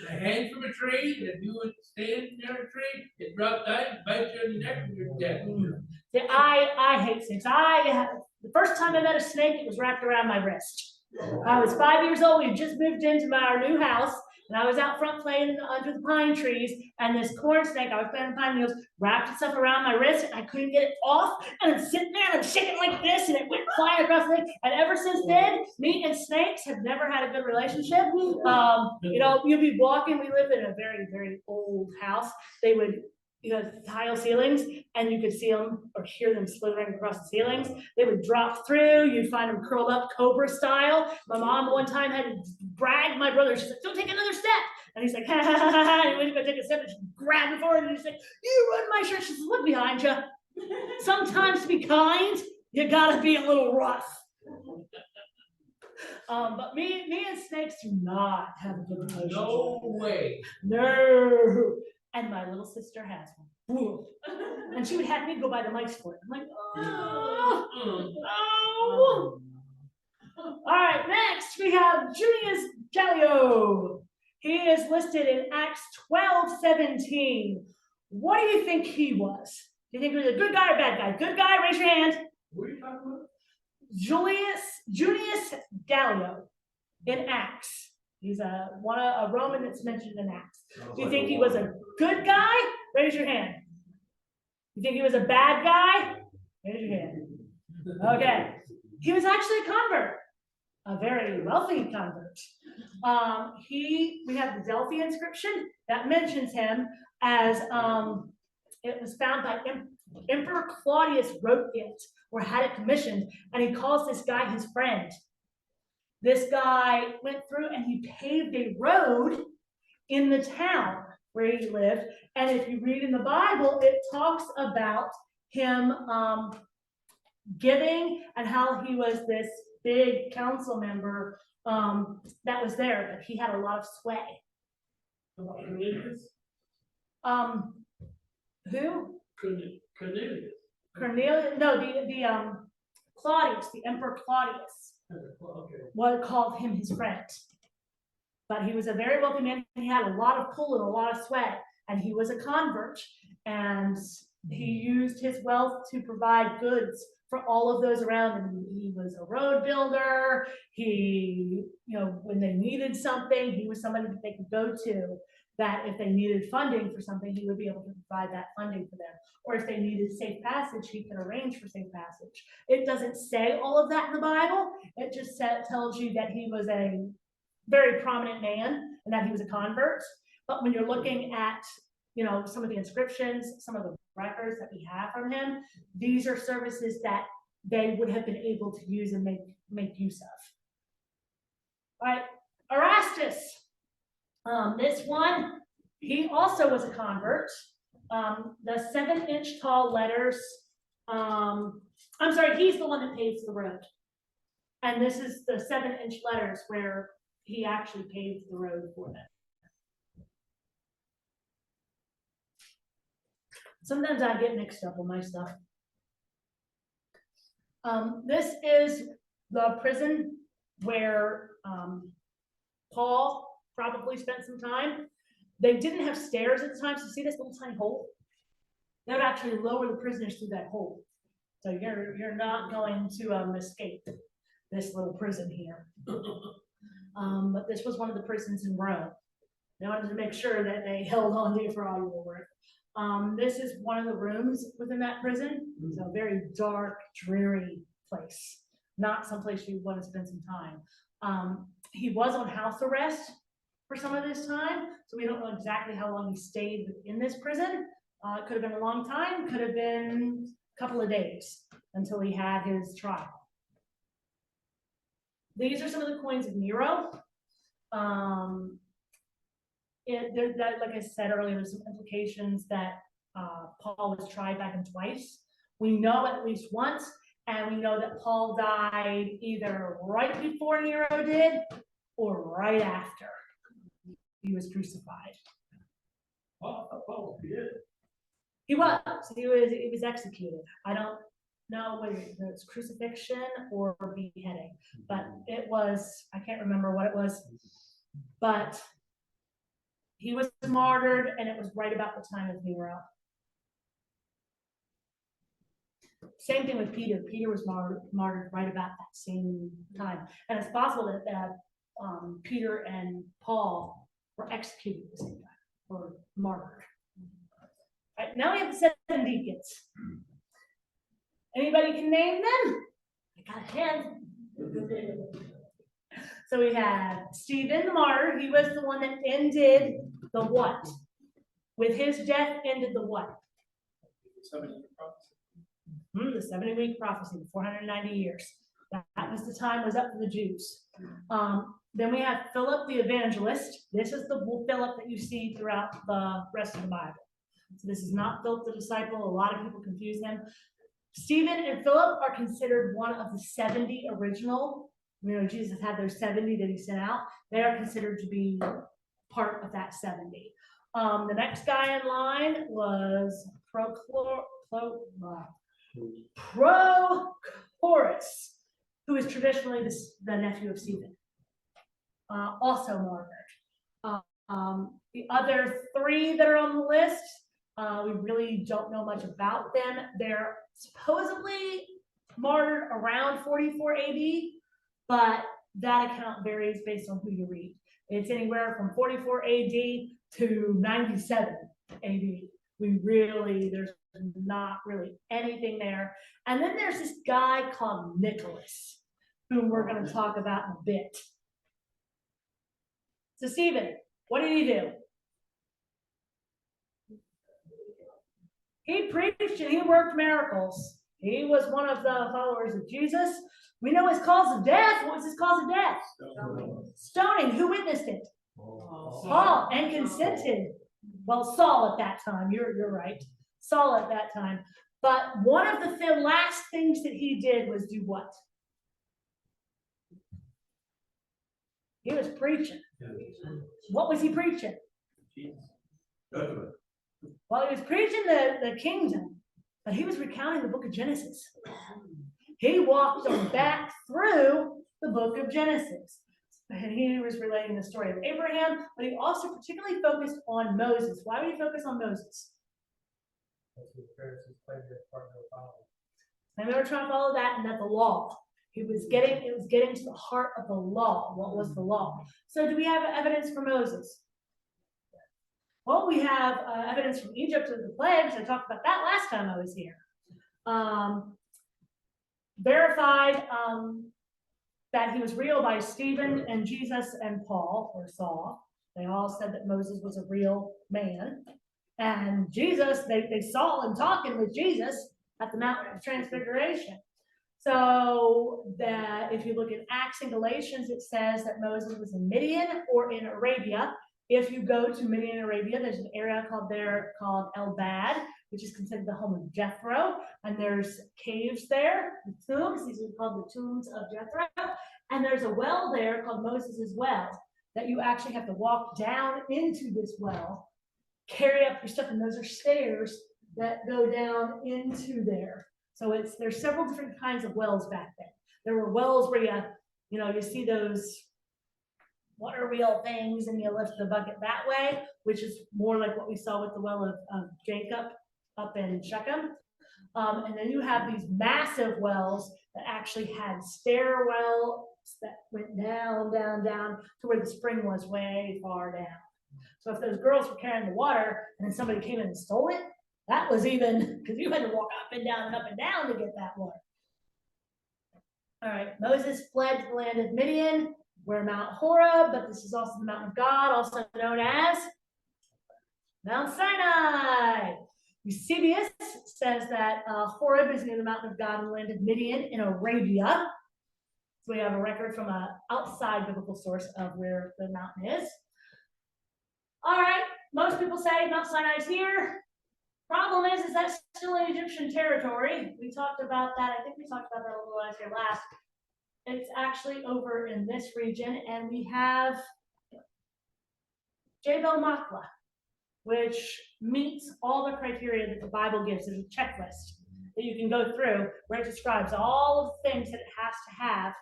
They hang from a tree, and if you would stand near a tree, it dropped down and bite you in the neck and you're dead. See, I hate snakes. The first time I met a snake, it was wrapped around my wrist. I was 5 years old. We had just moved into our new house, and I was out front playing under the pine trees, and this corn snake, I was playing in the pine needles, wrapped itself around my wrist, and I couldn't get it off, and I'm sitting there, and I'm shaking like this, and it went flying across the thing, and ever since then, me and snakes have never had a good relationship. You know, you'd be walking, we live in a very, very old house, they would, you know, tile ceilings, and you could see them or hear them slithering across the ceilings. They would drop through. You'd find them curled up cobra style. My mom one time had to brag my brother. She said, "Don't take another step." And he's like, ha ha ha ha. And he went to go take a step, and she grabbed him forward, and he's like, "You ruined my shirt." She says, "Look behind you." Sometimes to be kind, you gotta be a little rough. But me and snakes do not have a good relationship. No way. No. And my little sister has one. Ooh. And she would have me go by the mice for it. I'm like, oh. All right, next we have Junius Gallio. He is listed in Acts 12:17. What do you think he was? Do you think he was a good guy or bad guy? Good guy, raise your hand. What are you talking about? Junius Gallio in Acts. He's a Roman that's mentioned in Acts. Do you think he was a good guy? Raise your hand. You think he was a bad guy? Raise your hand. Okay. He was actually a convert, a very wealthy convert. We have the Delphi inscription that mentions him as it was found by Emperor Claudius wrote it or had it commissioned, and he calls this guy his friend. This guy went through and he paved a road in the town where he lived. And if you read in the Bible, it talks about him giving and how he was this big council member that was there, but he had a lot of sway. Cornelius? Who? Cornelius. Cornelius? No, the Claudius, the Emperor Claudius. Okay. What called him his friend. But he was a very wealthy man. He had a lot of pull and a lot of sway, and he was a convert, and he used his wealth to provide goods for all of those around him. He was a road builder. He, when they needed something, he was somebody that they could go to, that if they needed funding for something, he would be able to provide that funding for them. Or if they needed safe passage, he could arrange for safe passage. It doesn't say all of that in the Bible. It just tells you that he was a very prominent man and that he was a convert. But when you're looking at, some of the inscriptions, some of the records that we have from him, these are services that they would have been able to use and make use of. All right, Erastus. This one, he also was a convert. The 7-inch tall letters, he's the one that paves the road. And this is the 7-inch letters where he actually paved the road for them. Sometimes I get mixed up on my stuff. This is the prison where Paul probably spent some time. They didn't have stairs at the time, so see this little tiny hole? They would actually lower the prisoners through that hole. So you're not going to escape this little prison here. But this was one of the prisons in Rome. They wanted to make sure that they held on to you for all you were worth. This is one of the rooms within that prison. It's a very dark, dreary place. Not someplace you want to spend some time. He was on house arrest for some of this time, so we don't know exactly how long he stayed in this prison. It could have been a long time, could have been a couple of days until he had his trial. These are some of the coins of Nero. Like I said earlier, there's some implications that Paul was tried back in twice. We know at least once, and we know that Paul died either right before Nero did or right after he was crucified. Oh, yeah. He was executed. I don't know whether it was crucifixion or beheading, but it was, I can't remember what it was, but he was martyred, and it was right about the time of Nero. Same thing with Peter. Peter was martyred right about that same time. And it's possible that Peter and Paul were executed at the same time, or martyred. All right, now we have the 7 deacons. Anybody can name them? I got a hand. So we have Stephen the martyr. He was the one that ended the what? With his death ended the what? The 70-week prophecy, the 490 years. That was the time was up for the Jews. Then we have Philip the evangelist. This is the Philip that you see throughout the rest of the Bible. So this is not Philip the disciple. A lot of people confuse them. Stephen and Philip are considered one of the 70 original. Jesus had those 70 that he sent out. They are considered to be part of that 70. The next guy in line was Prochorus, who is traditionally the nephew of Stephen, also martyred. The other 3 that are on the list, we really don't know much about them. They're supposedly martyred around 44 AD, but that account varies based on who you read. It's anywhere from 44 AD to 97 AD. There's not really anything there. And then there's this guy called Nicholas, whom we're going to talk about in a bit. So Stephen, what did he do? He preached and he worked miracles. He was one of the followers of Jesus. We know his cause of death. What was his cause of death? Stoning. Who witnessed it? Paul, and consented. Well, Saul at that time. You're right. Saul at that time. But one of the last things that he did was do what? He was preaching. What was he preaching? Well, he was preaching the kingdom, but he was recounting the book of Genesis. He walked them back through the book of Genesis. And he was relating the story of Abraham, but he also particularly focused on Moses. Why would he focus on Moses? And they were trying to follow that, and that's the law. It was getting to the heart of the law. What was the law? So do we have evidence for Moses? Well, we have evidence from Egypt of the plagues. I talked about that last time I was here. Verified that he was real by Stephen and Jesus and Paul, or Saul. They all said that Moses was a real man. And Jesus, they saw him talking with Jesus at the Mountain of Transfiguration. So that if you look at Acts and Galatians, it says that Moses was in Midian or in Arabia. If you go to Midian, Arabia, there's an area called El-Bad, which is considered the home of Jethro. And there's caves there, the tombs. These are called the tombs of Jethro. And there's a well there called Moses' Well that you actually have to walk down into this well, carry up your stuff, and those are stairs that go down into there. So there's several different kinds of wells back then. There were wells where you see those water wheel things and you lift the bucket that way, which is more like what we saw with the well of Jacob up in Shechem. And then you have these massive wells that actually had stairwells that went down, down, down to where the spring was way far down. So if those girls were carrying the water and then somebody came in and stole it, that was even, because you had to walk up and down to get that water. All right, Moses fled to the land of Midian, where Mount Horeb, but this is also the mountain of God, also known as Mount Sinai. Eusebius says that Horeb is near the mountain of God in the land of Midian in Arabia. So we have a record from an outside biblical source of where the mountain is. All right, most people say Mount Sinai is here. Problem is that's still in Egyptian territory. We talked about that. I think we talked about that a little while here last. It's actually over in this region, and we have Jebel Makla, which meets all the criteria that the Bible gives. There's a checklist that you can go through where it describes all of the things that it has to have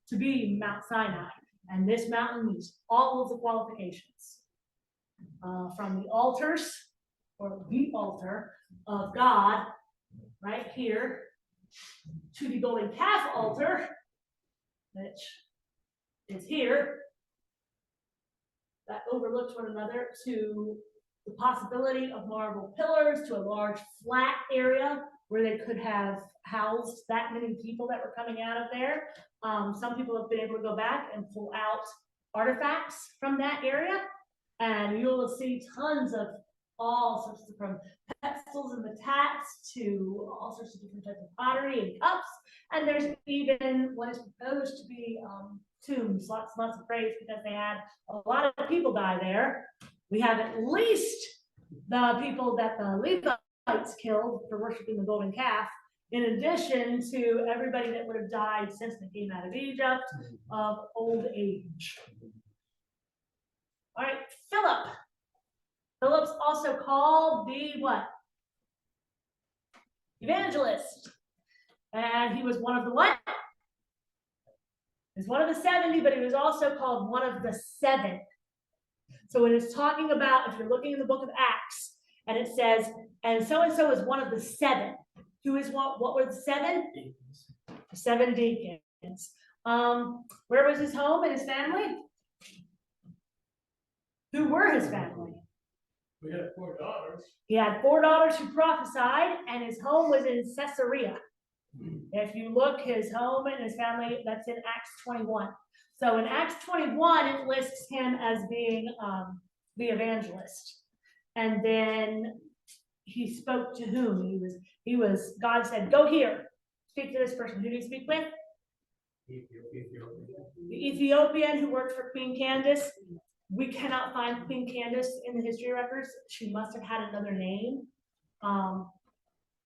to be Mount Sinai. And this mountain meets all of the qualifications. From the altars, or the altar of God, right here, to the golden calf altar, which is here, that overlooks one another, to the possibility of marble pillars, to a large flat area where they could have housed that many people that were coming out of there. Some people have been able to go back and pull out artifacts from that area, and you will see tons of all sorts of, from pedestals and metats to all sorts of different types of pottery and cups. And there's even what is proposed to be tombs, lots of graves, because they had a lot of people die there. We have at least the people that the Levites killed for worshiping the golden calf, in addition to everybody that would have died since they came out of Egypt of old age. All right, Philip. Philip's also called the what? Evangelist. And he was one of the what? He was one of the 70, but he was also called one of the 7. So when it's talking about, if you're looking in the book of Acts, and it says, and so is one of the 7. Who is what? What were the 7? The 7 deacons. Where was his home and his family? Who were his family? We had 4 daughters. He had 4 daughters who prophesied, and his home was in Caesarea. If you look, his home and his family, that's in Acts 21. So in Acts 21, it lists him as being the evangelist. And then he spoke to whom? God said, go here, speak to this person. Who did he speak with? The Ethiopian who worked for Queen Candace. We cannot find Queen Candace in the history records. She must have had another name.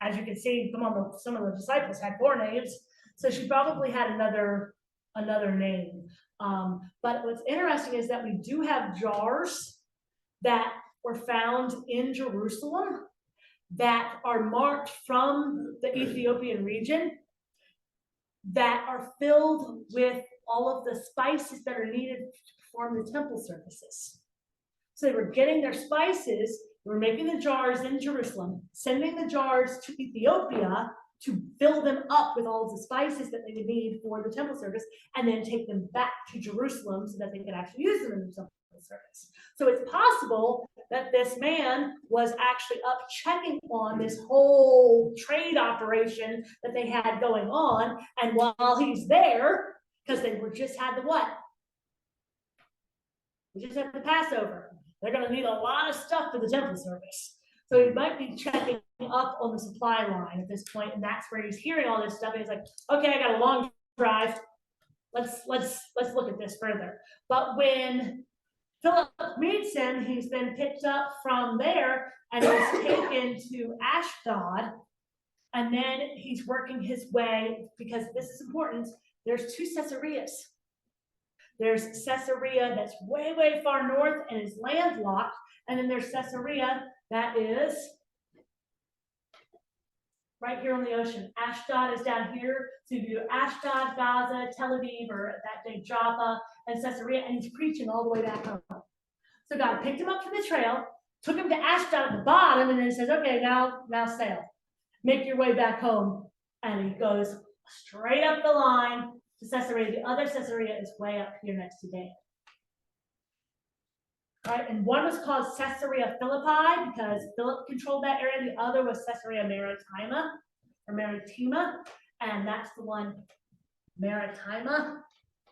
As you can see, some of the disciples had 4 names, so she probably had another name. But what's interesting is that we do have jars that were found in Jerusalem that are marked from the Ethiopian region that are filled with all of the spices that are needed to perform the temple services. So they were getting their spices, they were making the jars in Jerusalem, sending the jars to Ethiopia, to fill them up with all the spices that they would need for the temple service, and then take them back to Jerusalem so that they could actually use them in the temple service. So it's possible that this man was actually up checking on this whole trade operation that they had going on, and while he's there, because they were just had the what? We just had the Passover. They're going to need a lot of stuff for the temple service. So he might be checking up on the supply line at this point, and that's where he's hearing all this stuff. And he's like, okay, I got a long drive. Let's look at this further. But when Philip meets him, he's been picked up from there and he's taken to Ashdod. And then he's working his way, because this is important, there's 2 Caesareas. There's Caesarea that's way, way far north and is landlocked. And then there's Caesarea that is right here on the ocean. Ashdod is down here. So you do Ashdod, Gaza, Tel Aviv, or that day Joppa, and Caesarea, and he's preaching all the way back home. So God picked him up from the trail, took him to Ashdod at the bottom, and then says, okay, now sail. Make your way back home. And he goes straight up the line to Caesarea. The other Caesarea is way up here next to Dan. Right, and one was called Caesarea Philippi because Philip controlled that area. The other was Caesarea Maritima, and that's the one Maritima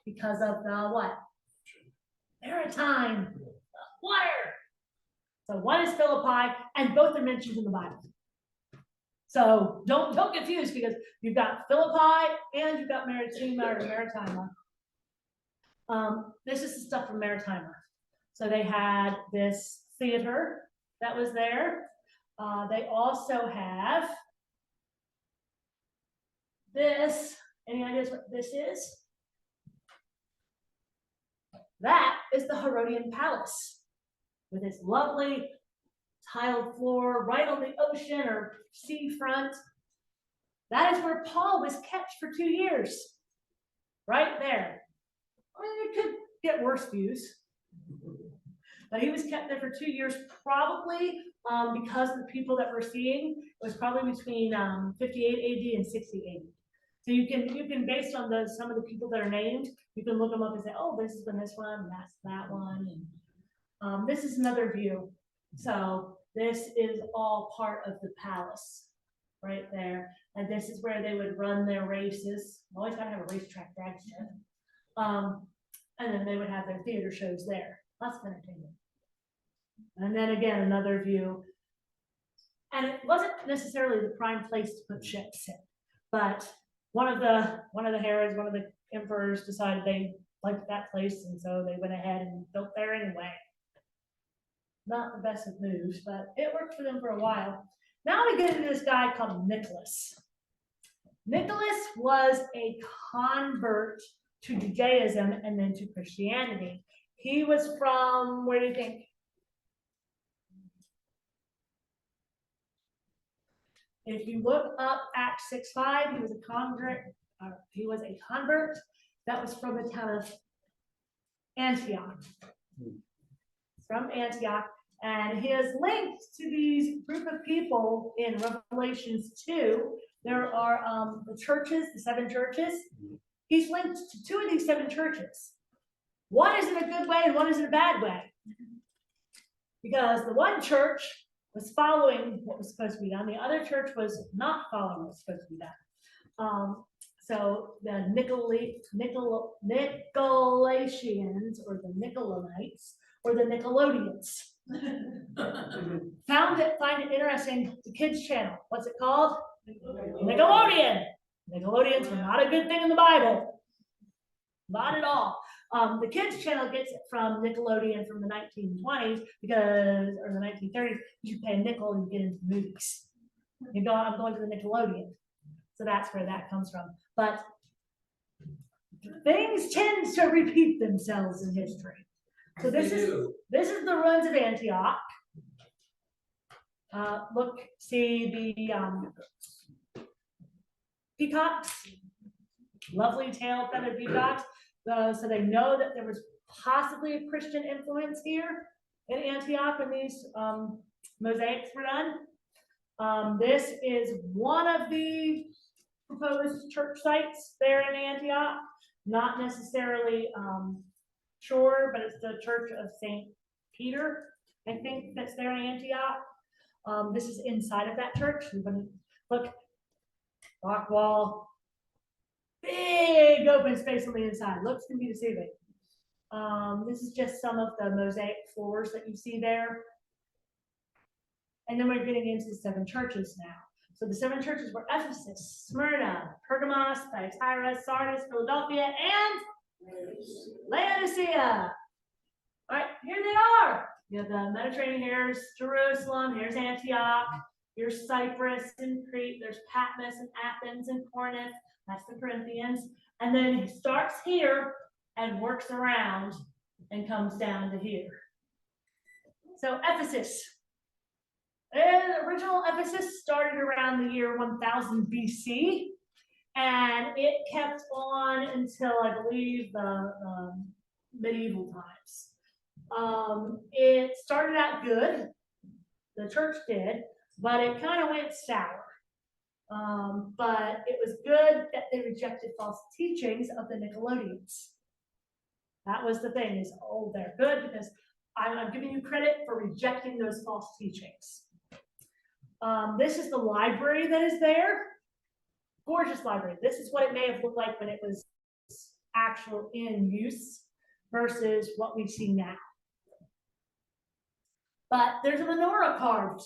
because of the what? Maritime, water. So one is Philippi, and both are mentioned in the Bible. So don't confuse, because you've got Philippi and you've got Maritima or Maritima. This is the stuff from Maritima. So they had this theater that was there. They also have this. Any ideas what this is? That is the Herodian Palace with its lovely tiled floor right on the ocean or seafront. That is where Paul was kept for 2 years. Right there. I mean, it could get worse views. But he was kept there for 2 years, probably because of the people that we're seeing. It was probably between 58 AD and 60 AD. So you can based on some of the people that are named, you can look them up and say, oh, this has been this one, and that's that one. And this is another view. So this is all part of the palace right there. And this is where they would run their races. Always got to have a racetrack back there. And then they would have their theater shows there. Lots of entertainment. And then again, another view. And it wasn't necessarily the prime place to put ships in, but one of the Herods, one of the emperors decided they liked that place, and so they went ahead and built there anyway. Not the best of moves, but it worked for them for a while. Now we get into this guy called Nicholas. Nicholas was a convert to Judaism and then to Christianity. He was from, where do you think? If you look up Acts 6:5, he was a convert. That was from the town of Antioch. From Antioch. And he is linked to these group of people in Revelations 2. There are the churches, the 7 churches. He's linked to 2 of these 7 churches. One is in a good way and one is in a bad way. Because the one church was following what was supposed to be done. The other church was not following what was supposed to be done. So the Nicolaitans, or the Nicolaites, or the Nickelodeons, find it interesting. The kids channel. What's it called? Nickelodeon. Nickelodeons were not a good thing in the Bible. Not at all. The kids channel gets it from Nickelodeon from the 1920s or the 1930s. You pay a nickel and you get into movies. I'm going to the Nickelodeon. So that's where that comes from. But things tend to repeat themselves in history. So this is the ruins of Antioch. Look, see the peacocks, lovely tail feathered peacocks. So they know that there was possibly a Christian influence here in Antioch when these mosaics were done. This is one of the proposed church sites there in Antioch. Not necessarily sure, but it's the Church of St. Peter, I think, that's there in Antioch. This is inside of that church. Look, rock wall, big open space on the inside. Looks to be deceiving. This is just some of the mosaic floors that you see there. And then we're getting into the 7 churches now. So the 7 churches were Ephesus, Smyrna, Pergamos, Thyatira, Sardis, Philadelphia, and Laodicea. All right, here they are. You have the Mediterranean, here's Jerusalem, here's Antioch, here's Cyprus and Crete, there's Patmos and Athens and Corinth, that's the Corinthians. And then he starts here and works around and comes down to here. So Ephesus. The original Ephesus started around the year 1000 BC, and it kept on until, I believe, the medieval times. It started out good, the church did, but it kind of went sour. But it was good that they rejected false teachings of the Nicolaitans. That was the thing, is, oh, they're good because I'm giving you credit for rejecting those false teachings. This is the library that is there. Gorgeous library. This is what it may have looked like when it was actual in use versus what we see now. But there's a menorah carved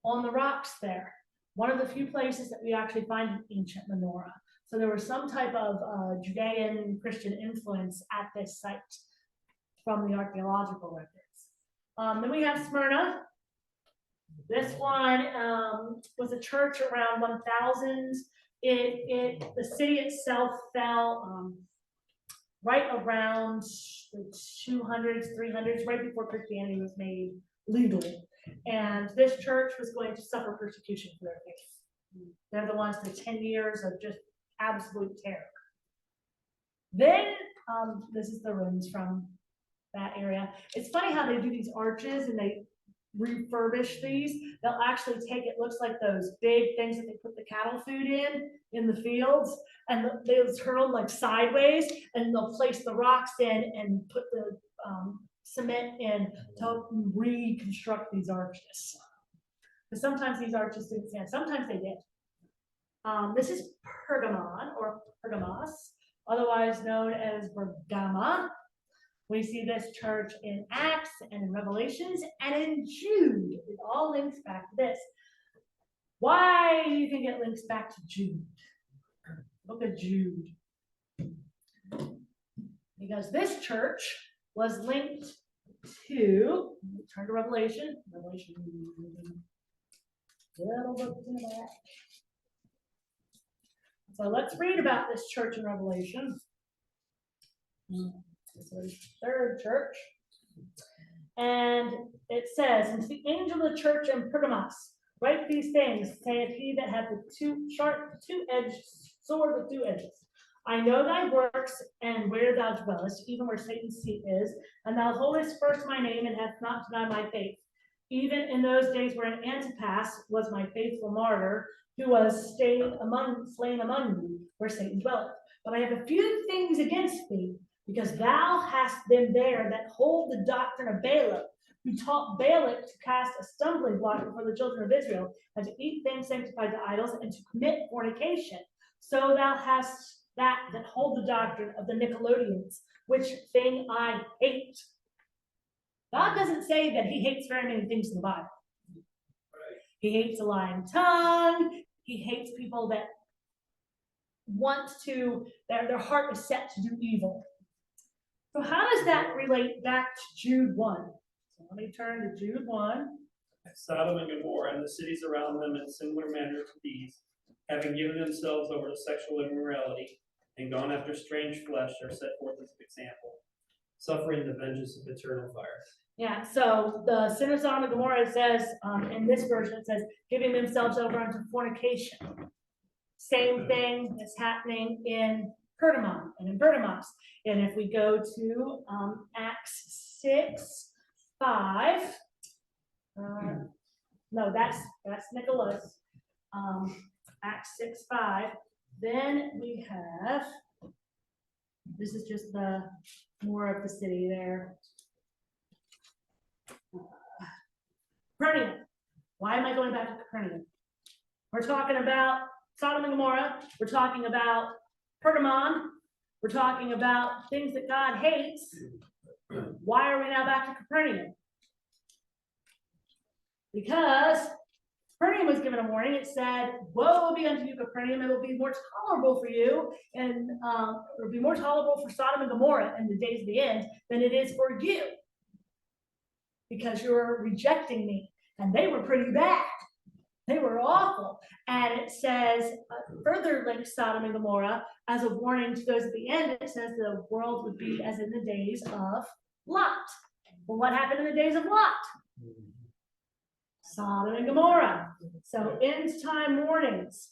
on the rocks there. One of the few places that we actually find an ancient menorah. So there was some type of Judean Christian influence at this site from the archaeological records. Then we have Smyrna. This one was a church around 1000. The city itself fell right around the 200s, 300s, right before Christianity was made legal. And this church was going to suffer persecution for their faith. They're the ones for 10 years of just absolute terror. Then, this is the ruins from that area. It's funny how they do these arches and they refurbish these. They'll actually take, it looks like those big things that they put the cattle food in the fields, and they'll turn them like sideways, and they'll place the rocks in and put the cement in to reconstruct these arches. Because sometimes these arches didn't stand, sometimes they did. This is Pergamon or Pergamos, otherwise known as Bergama. We see this church in Acts and in Revelations and in Jude. It all links back to this. Why do you think it links back to Jude? Look at Jude. Because this church was linked to, turn to Revelation. So let's read about this church in Revelation. This is the 3rd church. And it says, and to the angel of the church in Pergamos, write these things, saith he that hath the two-edged sword with 2 edges. I know thy works, and where thou dwellest, even where Satan's seat is, and thou holdest first my name, and hast not denied my faith. Even in those days wherein Antipas was my faithful martyr, who was slain among you, where Satan dwelleth. But I have a few things against thee, because thou hast them there that hold the doctrine of Balaam, who taught Balak to cast a stumbling block before the children of Israel, and to eat things sanctified to idols, and to commit fornication. So thou hast that hold the doctrine of the Nicolaitans, which thing I hate. God doesn't say that he hates very many things in the Bible. He hates a lying tongue. He hates people that want to, their heart is set to do evil. So how does that relate back to Jude 1? So let me turn to Jude 1. Sodom and Gomorrah and the cities around them in similar manner to these, having given themselves over to sexual immorality and gone after strange flesh, are set forth as an example, suffering the vengeance of eternal fire. Yeah, so the sin of Sodom and Gomorrah, it says, in this version, it says, giving themselves over unto fornication. Same thing is happening in Pergamon and in Pergamos. And if we go to Acts 6:5, No, that's Nicholas. Acts 6:5. Then we have, this is just the more of the city there. Capernaum. Why am I going back to Capernaum? We're talking about Sodom and Gomorrah. We're talking about Pergamon. We're talking about things that God hates. Why are we now back to Capernaum? Because Capernaum was given a warning. It said, woe will be unto you, Capernaum. It will be more tolerable for you, and it will be more tolerable for Sodom and Gomorrah in the days of the end than it is for you. Because you're rejecting me. And they were pretty bad. They were awful. And it says, further links Sodom and Gomorrah as a warning to those at the end. It says the world would be as in the days of Lot. Well, what happened in the days of Lot? Sodom and Gomorrah. So end time warnings.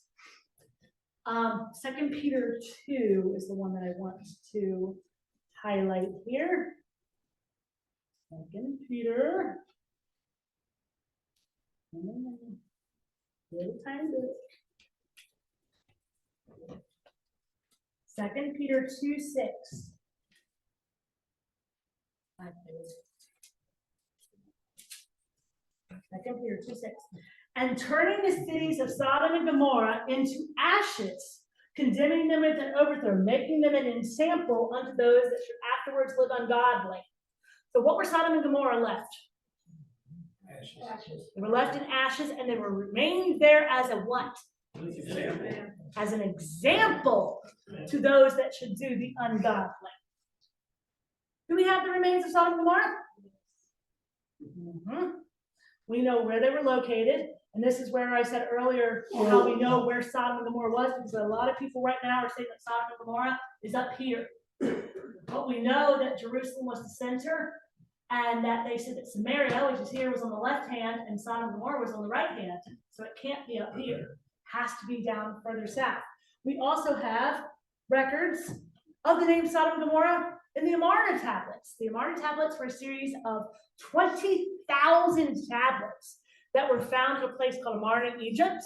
2 Peter 2 is the one that I want to highlight here. 2 Peter. Little tiny bit. 2 Peter 2:6. Second Peter 2:6. And turning the cities of Sodom and Gomorrah into ashes, condemning them with an overthrow, making them an example unto those that should afterwards live ungodly. So what were Sodom and Gomorrah left? Ashes. They were left in ashes, and they were remaining there as a what? As an example to those that should do the ungodly. Do we have the remains of Sodom and Gomorrah? Mm-hmm. We know where they were located, and this is where I said earlier how we know where Sodom and Gomorrah was, because a lot of people right now are saying that Sodom and Gomorrah is up here. But we know that Jerusalem was the center, and that they said that Samaria, which is here, was on the left hand, and Sodom and Gomorrah was on the right hand. So it can't be up here. Has to be down further south. We also have records of the name Sodom and Gomorrah in the Amarna tablets. The Amarna tablets were a series of 20,000 tablets that were found in a place called Amarna, Egypt.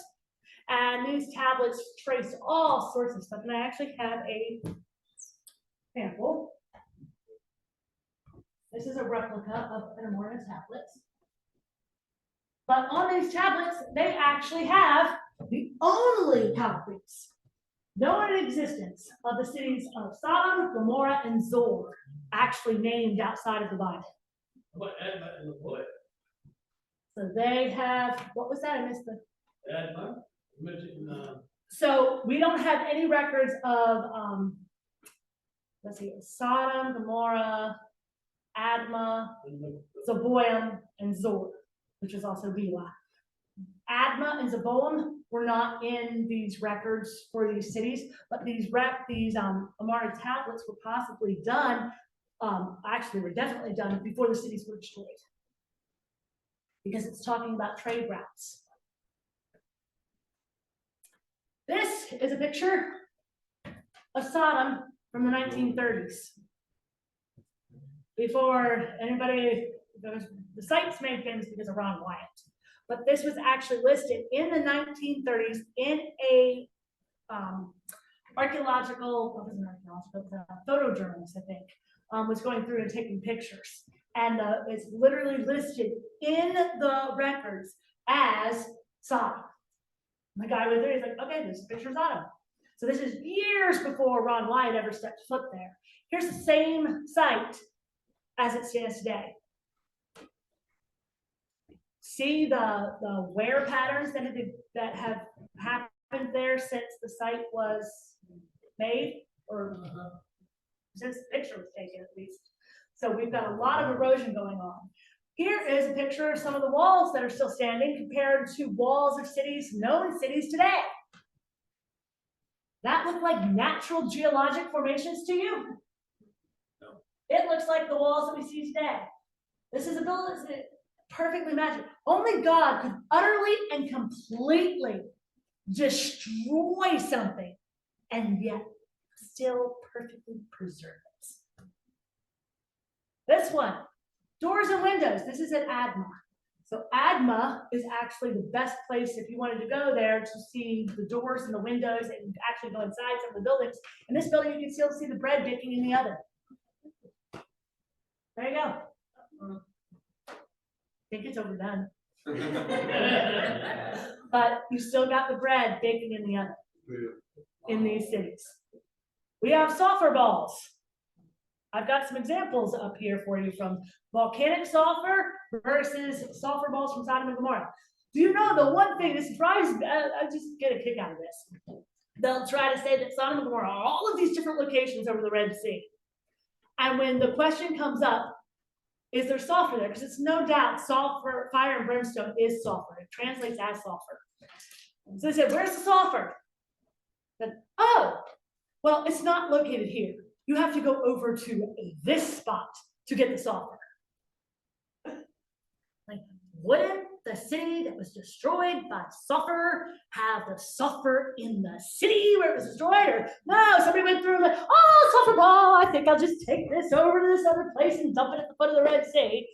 And these tablets trace all sorts of stuff. And I actually have a sample. This is a replica of an Amarna tablet. But on these tablets, they actually have the only copies known in existence of the cities of Sodom, Gomorrah, and Zor, actually named outside of the Bible. What Advent in the wood? So they have, what was that? I missed the. Advent? Mentioned, So we don't have any records of, let's see, Sodom, Gomorrah, Admah, Zeboim, and Zor, which is also Bela. Admah and Zeboim were not in these records for these cities, but these Amarna tablets were possibly done, actually were definitely done before the cities were destroyed. Because it's talking about trade routes. This is a picture of Sodom from the 1930s. Before anybody, the site's made famous because of Ron Wyatt. But this was actually listed in the 1930s in a photojournalist, I think, was going through and taking pictures. And it's literally listed in the records as Sodom. The guy was there, he's like, okay, this is a picture of Sodom. So this is years before Ron Wyatt ever stepped foot there. Here's the same site as it stands today. See the wear patterns that have happened there since the site was made, or since the picture was taken at least. So we've got a lot of erosion going on. Here is a picture of some of the walls that are still standing compared to walls of cities, known cities today. That look like natural geologic formations to you? No. It looks like the walls that we see today. This is a building that's perfectly magic. Only God could utterly and completely destroy something and yet still perfectly preserve it. This one, doors and windows. This is at Admah. So Adma is actually the best place if you wanted to go there to see the doors and the windows and actually go inside some of the buildings. In this building, you can still see the bread baking in the oven. There you go. I think it's overdone. But you still got the bread baking in the oven in these cities. We have sulfur balls. I've got some examples up here for you from volcanic sulfur versus sulfur balls from Sodom and Gomorrah. Do you know the one thing, this drives, I just get a kick out of this. They'll try to say that Sodom and Gomorrah are all of these different locations over the Red Sea. And when the question comes up, is there sulfur there? Because it's no doubt sulfur, fire and brimstone is sulfur. It translates as sulfur. So they said, where's the sulfur? Then, oh, well, it's not located here. You have to go over to this spot to get the sulfur. Like, wouldn't the city that was destroyed by sulfur have the sulfur in the city where it was destroyed? Or no, somebody went through like, oh, sulfur ball, I think I'll just take this over to this other place and dump it at the foot of the Red Sea.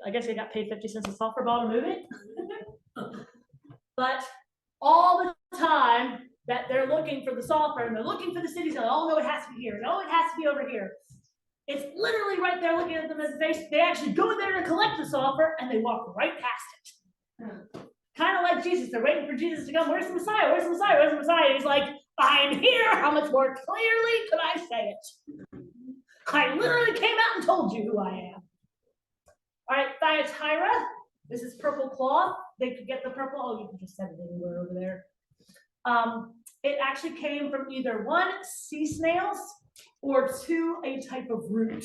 I guess they got paid 50 cents a sulfur ball to move it. But all the time that they're looking for the sulfur and they're looking for the cities, and oh no, it has to be here, no, it has to be over here. It's literally right there looking at them as a face. They actually go there to collect the sulfur and they walk right past it. Kind of like Jesus. They're waiting for Jesus to come. Where's the Messiah? Where's the Messiah? Where's the Messiah? And he's like, I'm here. How much more clearly could I say it? I literally came out and told you who I am. All right, Thyatira. This is purple cloth. They could get the purple. Oh, you can just set it anywhere over there. It actually came from either one, sea snails, or two, a type of root.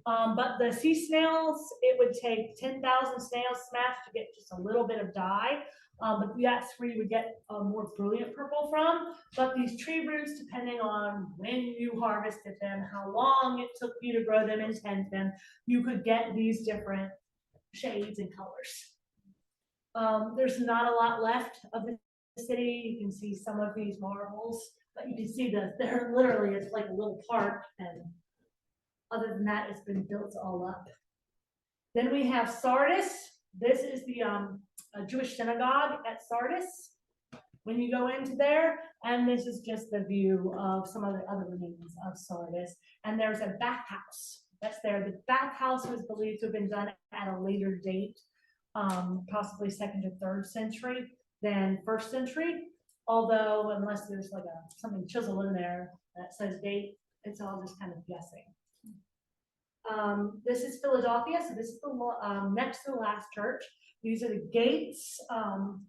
But the sea snails, it would take 10,000 snails smashed to get just a little bit of dye. But that's where you would get a more brilliant purple from. But these tree roots, depending on when you harvested them, how long it took you to grow them and tend them, you could get these different shades and colors. There's not a lot left of the city. You can see some of these marbles, but you can see that they're literally, it's like a little park, and other than that, it's been built all up. Then we have Sardis. This is the Jewish synagogue at Sardis when you go into there, and this is just the view of some of the other remains of Sardis. And there's a bathhouse that's there. The bathhouse was believed to have been done at a later date, possibly 2nd or 3rd century than 1st century. Although, unless there's like something chiseled in there that says date, it's all just kind of guessing. This is Philadelphia, so this is the next to the last church. These are the gates. And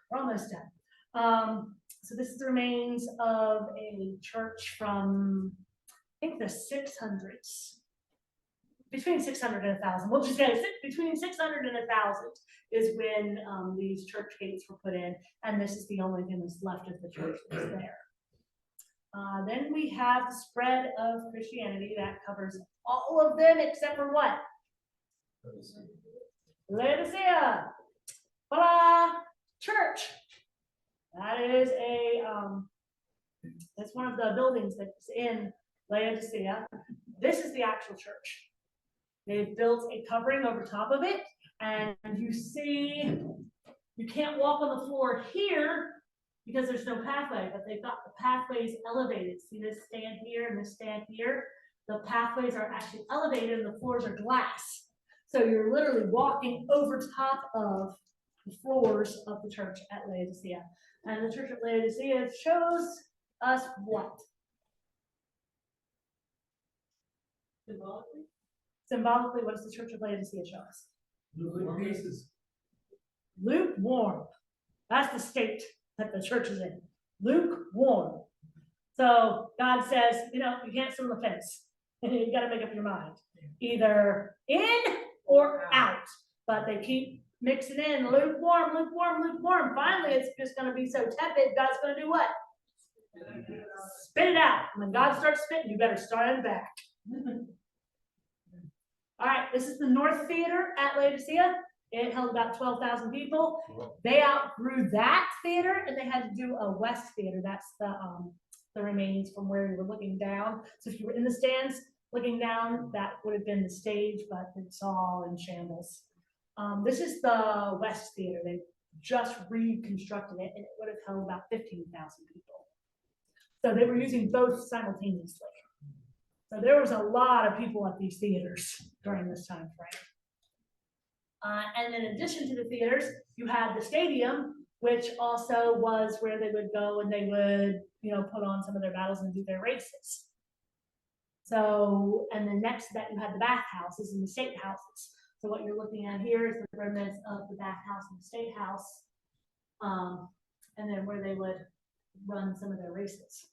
we're almost done. So this is the remains of a church from, I think, the 600s. Between 600 and 1,000. We'll just say between 600 and 1,000 is when these church gates were put in, and this is the only thing that's left of the church that's there. Then we have the spread of Christianity that covers all of them except for what? Laodicea. Voila! Church. That is that's one of the buildings that's in Laodicea. This is the actual church. They've built a covering over top of it, and you see, you can't walk on the floor here because there's no pathway, but they've got the pathways elevated. See this stand here and this stand here? The pathways are actually elevated and the floors are glass. So you're literally walking over top of the floors of the church at Laodicea. And the church at Laodicea shows us what? Symbolically, what does the church of Laodicea show us? Lukewarm. That's the state that the church is in. Lukewarm. So God says, you can't sit on the fence. You got to make up your mind. Either in or out. But they keep mixing in lukewarm, lukewarm, lukewarm. Finally, it's just going to be so tepid, God's going to do what? Spit it out. When God starts spitting, you better start in the back. All right, this is the North Theater at Laodicea. It held about 12,000 people. They outgrew that theater, and they had to do a West Theater. That's the remains from where you were looking down. So if you were in the stands, Looking down, that would have been the stage, but it's all in shambles. This is the West Theater. They just reconstructed it, and it would have held about 15,000 people. So they were using both simultaneously. So there was a lot of people at these theaters during this time frame. And in addition to the theaters, you had the stadium, which also was where they would go and they would, put on some of their battles and do their races. So, and then next to that, you had the bathhouses and the state houses. So what you're looking at here is the remnants of the bathhouse and the state house, and then where they would run some of their races.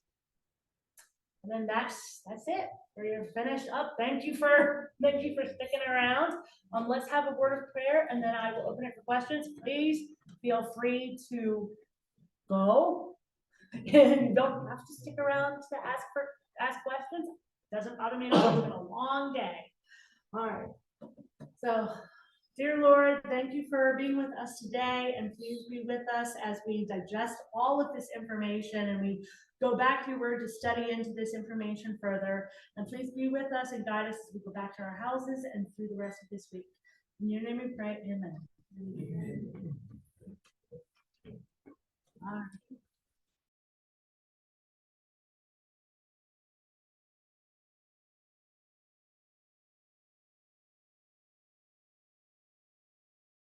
And then that's it. We're finished up. Thank you for sticking around. Let's have a word of prayer, and then I will open it for questions. Please feel free to go. And you don't have to stick around to ask questions. Doesn't bother me at all. It's been a long day. All right. So, dear Lord, thank you for being with us today, and please be with us as we digest all of this information and we go back to your word to study into this information further. And please be with us and guide us as we go back to our houses and through the rest of this week. In your name we pray, amen. All right.